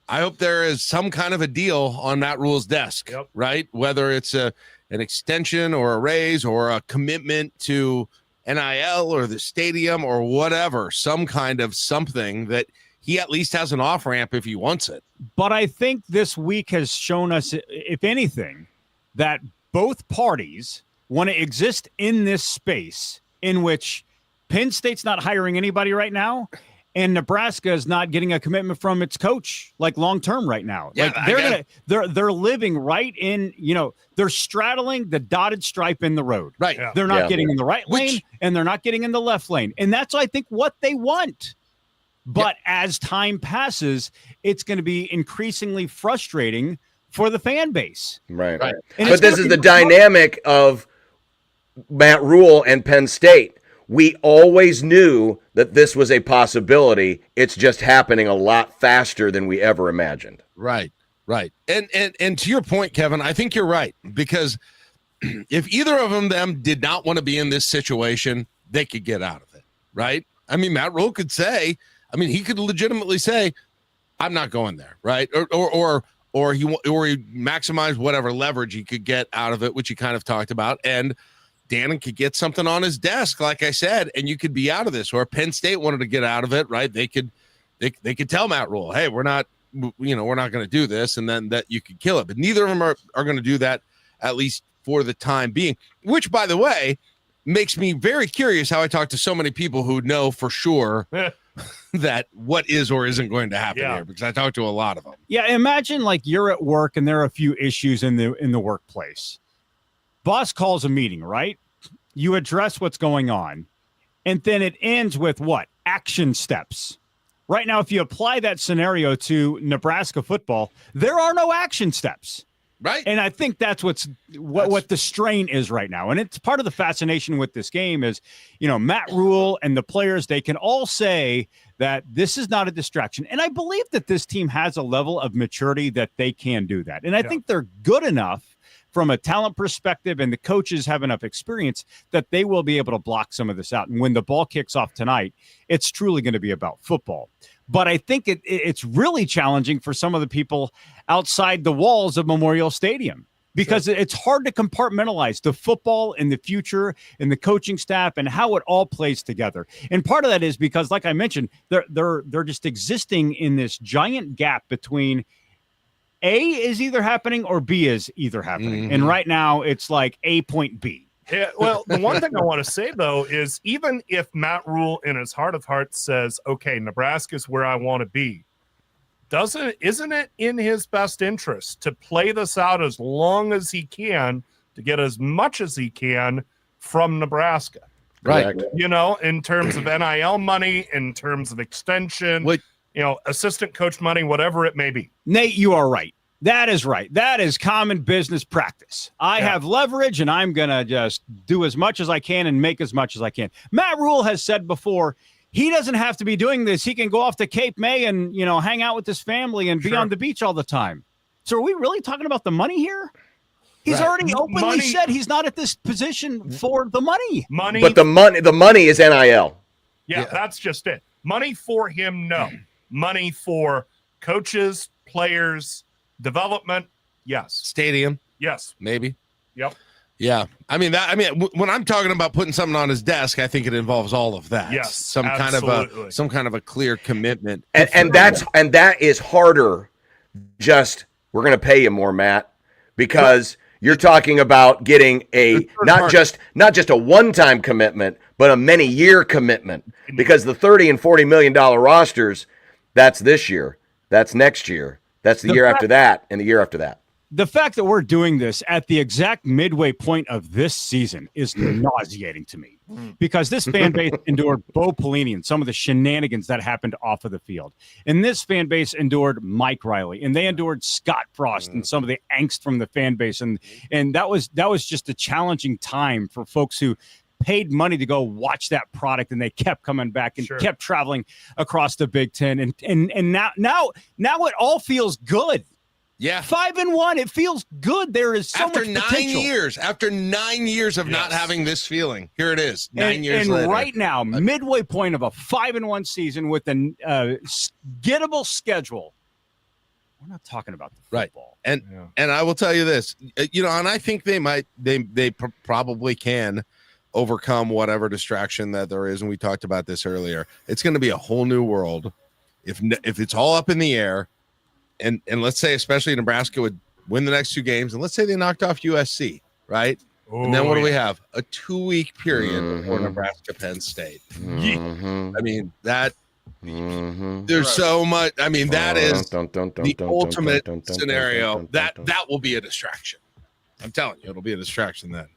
I hope there is some kind of a deal on Matt Rule's desk, right? Whether it's an extension or a raise or a commitment to NIL or the stadium or whatever, some kind of something that he at least has an off-ramp if he wants it. But I think this week has shown us, if anything, that both parties want to exist in this space in which Penn State's not hiring anybody right now, and Nebraska is not getting a commitment from its coach, like long-term right now. Yeah, like they're living right in, they're straddling the dotted stripe in the road. Right. Yeah. They're not getting in the right lane and they're not getting in the left lane. And that's, I think, what they want. But as time passes, it's going to be increasingly frustrating for the fan base. Right. And But this is the dynamic of Matt Rule and Penn State. We always knew that this was a possibility. It's just happening a lot faster than we ever imagined. Right. And to your point, Kevin, I think you're right, because if either of them did not want to be in this situation, they could get out of it, right? I mean, Matt Rule could say, he could legitimately say, I'm not going there, right? Or he maximized whatever leverage he could get out of it, which he kind of talked about, and Dannon could get something on his desk, like I said, and you could be out of this. Or Penn State wanted to get out of it, right? They could tell Matt Rule, hey, we're not going to do this, and then that you could kill it. But neither of them are going to do that, at least for the time being, which, by the way, makes me very curious how I talk to so many people who know for sure that what is or isn't going to happen here, because I talk to a lot of them. Yeah, imagine like you're at work and there are a few issues in the workplace. Boss calls a meeting, right? You address what's going on, and then it ends with what? Action steps. Right now, if you apply that scenario to Nebraska football, there are no action steps. Right. And I think that's what the strain is right now. And it's part of the fascination with this game is, Matt Rule and the players, they can all say that this is not a distraction. And I believe that this team has a level of maturity that they can do that. And I think they're good enough from a talent perspective, and the coaches have enough experience that they will be able to block some of this out. And when the ball kicks off tonight, it's truly going to be about football. But I think it's really challenging for some of the people outside the walls of Memorial Stadium because it's hard to compartmentalize the football and the future and the coaching staff and how it all plays together. And part of that is because, like I mentioned, they're just existing in this giant gap between A is either happening or B is either happening. And right now it's like A point B. Yeah, well, the one thing I want to say, though, is even if Matt Rule in his heart of hearts says, okay, Nebraska's where I want to be, isn't it in his best interest to play this out as long as he can to get as much as he can from Nebraska? Right. In terms of NIL money, in terms of extension, assistant coach money, whatever it may be. Nate, you are right. That is right. That is common business practice. I have leverage, and I'm going to just do as much as I can and make as much as I can. Matt Rule has said before, he doesn't have to be doing this. He can go off to Cape May and, hang out with his family and be on the beach all the time. So are we really talking about the money here? He's already openly said he's not at this position for the money. But the money is NIL. Yeah, that's just it. Money for him, no. Money for coaches, players, development, yes. Stadium, yes. Maybe. Yep. Yeah. When I'm talking about putting something on his desk, I think it involves all of that. Yes. Some kind of a clear commitment. And that is harder just we're going to pay you more, Matt, because you're talking about getting a not just a one-time commitment, but a many-year commitment. Because the $30 and $40 million rosters, that's this year, that's next year, that's the year after that, and the year after that. The fact that we're doing this at the exact midway point of this season is nauseating to me, because this fan base endured Bo Pelini and some of the shenanigans that happened off of the field. And this fan base endured Mike Riley, and they endured Scott Frost and some of the angst from the fan base. And that was just a challenging time for folks who paid money to go watch that product, and they kept coming back and kept traveling across the Big Ten. And now it all feels good. Yeah, 5-1. It feels good. There is so much potential. After 9 years of not having this feeling, here it is. 9 years later. And right now, midway point of a 5-1 season with a gettable schedule. We're not talking about the football, and I will tell you this, and I think they probably can overcome whatever distraction that there is. And we talked about this earlier. It's going to be a whole new world if it's all up in the air. And let's say, especially Nebraska would win the next 2 games, and let's say they knocked off USC, right? And then what do we have? A 2-week period before Nebraska Penn State. I mean, that there's so much. I mean, that is the ultimate scenario. That will be a distraction. I'm telling you, it'll be a distraction then.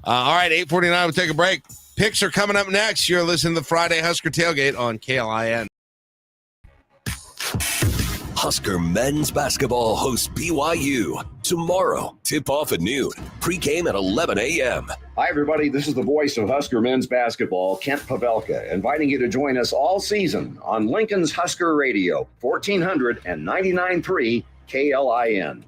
All right, 8:49. We'll take a break. Picks are coming up next. You're listening to the Friday Husker Tailgate on KLIN. Husker men's basketball hosts BYU tomorrow. Tip-off at noon. Pre-game at 11 a.m. Hi, everybody. This is the voice of Husker men's basketball, Kent Pavelka, inviting you to join us all season on Lincoln's Husker Radio, 1499.3 KLIN.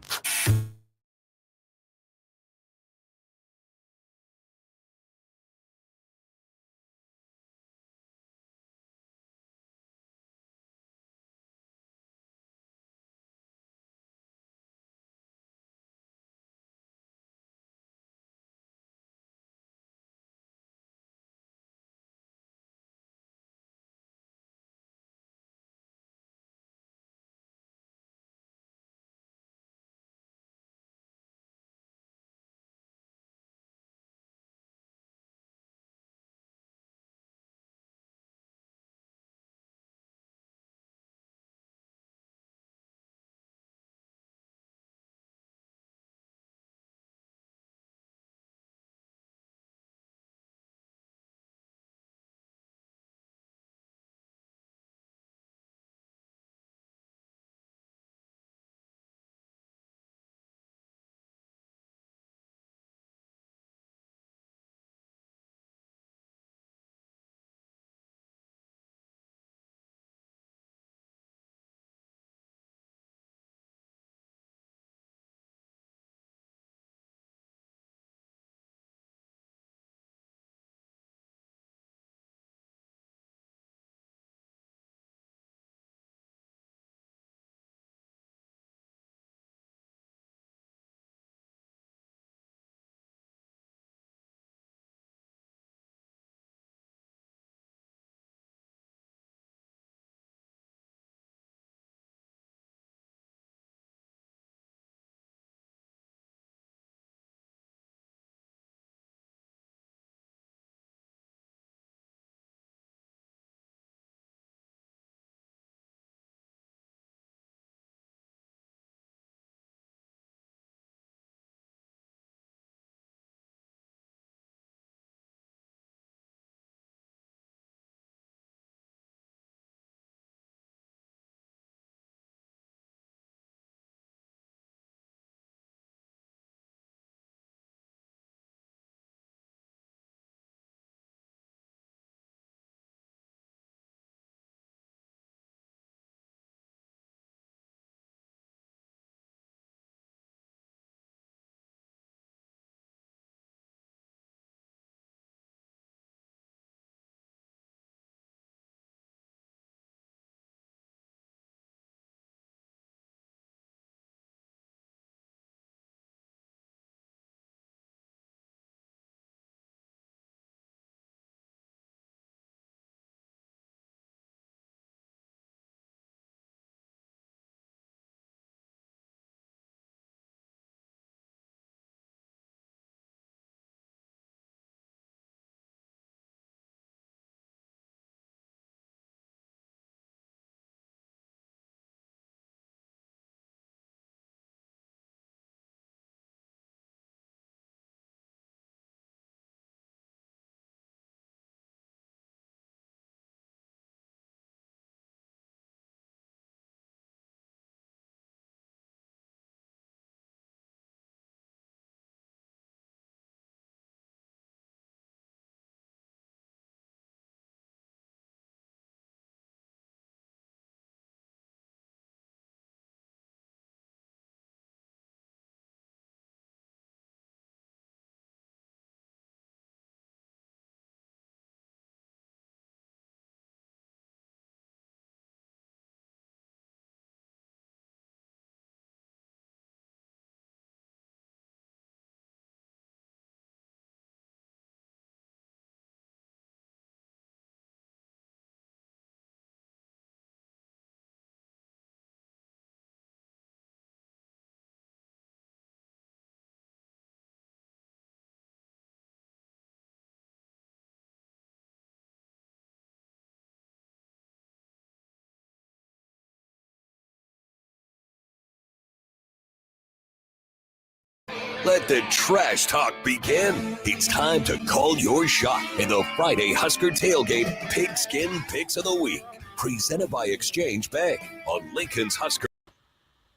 Let the trash talk begin. It's time to call your shot in the Friday Husker Tailgate Pigskin Picks of the Week. Presented by Exchange Bank on Lincoln's Husker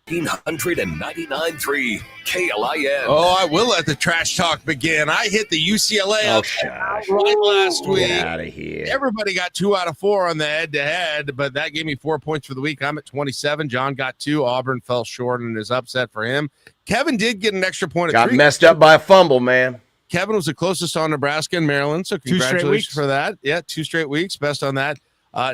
199.3 KLIN. Oh, I will let the trash talk begin. I hit the UCLA right last week. Get out of here. Everybody got 2 out of 4 on the head-to-head, but that gave me 4 points for the week. I'm at 27. John got 2. Auburn fell short in his upset for him. Kevin did get an extra point. Got messed up by a fumble, man. Kevin was the closest on Nebraska and Maryland, so congratulations for that. Yeah, 2 straight weeks. Best on that.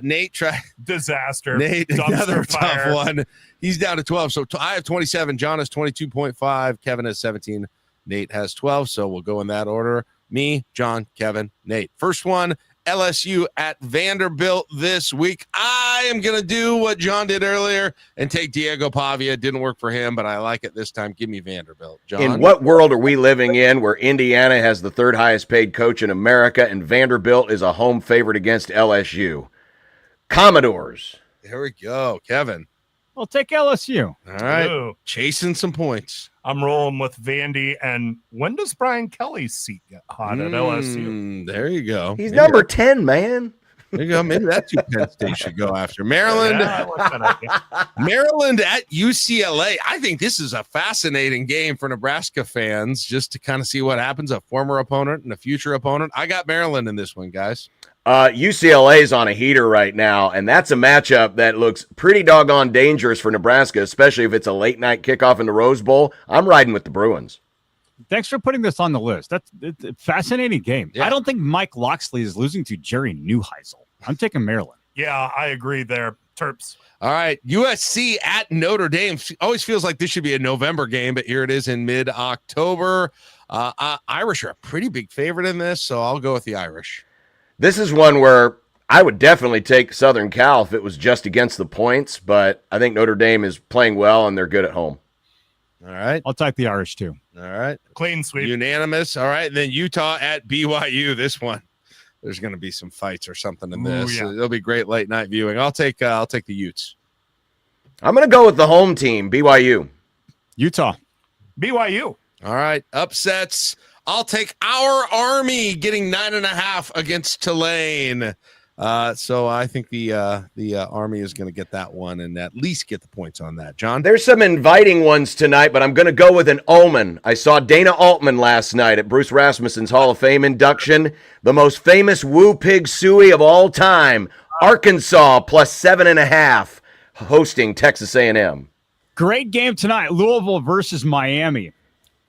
Nate tried disaster. Nate, Dumpster another fire. tough one. He's down to 12. So I have 27. John has 22.5. Kevin has 17. Nate has 12. So we'll go in that order. Me, John, Kevin, Nate. First one, LSU at Vanderbilt this week. I am going to do what John did earlier and take Diego Pavia. It didn't work for him, but I like it this time. Give me Vanderbilt. John? In what world are we living in where Indiana has the 3rd highest paid coach in America and Vanderbilt is a home favorite against LSU? Commodores. There we go, Kevin. We'll take LSU. All right. Ooh. Chasing some points. I'm rolling with Vandy. And when does Brian Kelly's seat get hot at LSU? There you go. He's number 10, man. There you go. Maybe that's who Penn State should go after. Maryland. Yeah, Maryland at UCLA. I think this is a fascinating game for Nebraska fans just to kind of see what happens. A former opponent and a future opponent. I got Maryland in this one, guys. UCLA is on a heater right now, and that's a matchup that looks pretty doggone dangerous for Nebraska, especially if it's a late-night kickoff in the Rose Bowl. I'm riding with the Bruins. Thanks for putting this on the list. It's a fascinating game. Yeah. I don't think Mike Loxley is losing to Jerry Neuheisel. I'm taking Maryland. Yeah, I agree there. Terps. All right. USC at Notre Dame. Always feels like this should be a November game, but here it is in mid-October. Irish are a pretty big favorite in this, so I'll go with the Irish. This is one where I would definitely take Southern Cal if it was just against the points, but I think Notre Dame is playing well and they're good at home. All right. I'll take the Irish too. All right. Clean sweep. Unanimous. All right. And then Utah at BYU. This one, there's going to be some fights or something in this. Yeah. It'll be great late night viewing. I'll take the Utes. I'm going to go with the home team, BYU. Utah. BYU. All right. Upsets. I'll take our Army getting 9.5 against Tulane. So I think the Army is going to get that one and at least get the points on that. John? There's some inviting ones tonight, but I'm going to go with an omen. I saw Dana Altman last night at Bruce Rasmussen's Hall of Fame induction. The most famous Woo Pig Suey of all time, Arkansas plus 7.5, hosting Texas A&M. Great game tonight. Louisville versus Miami.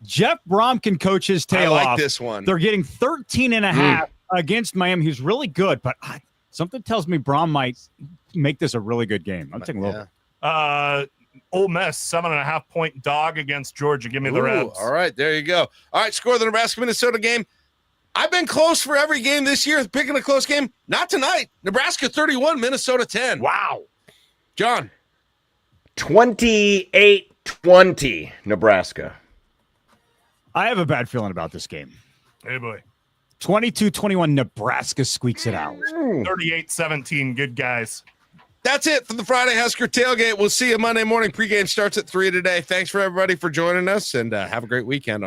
Jeff Brom can coach his tail off. I like this one. They're getting 13.5 against Miami. He's really good, but something tells me Brom might make this a really good game. I'm taking Louisville. Ole Miss, 7.5-point dog against Georgia. Give me the Reds. All right, there you go. All right, score the Nebraska-Minnesota game. I've been close for every game this year, picking a close game. Not tonight. Nebraska 31, Minnesota 10. Wow. John? 28-20, Nebraska. I have a bad feeling about this game. Hey, boy. 22-21, Nebraska squeaks it out. 38-17, good guys. That's it for the Friday Husker Tailgate. We'll see you Monday morning. Pregame starts at 3 today. Thanks for everybody for joining us, and have a great weekend on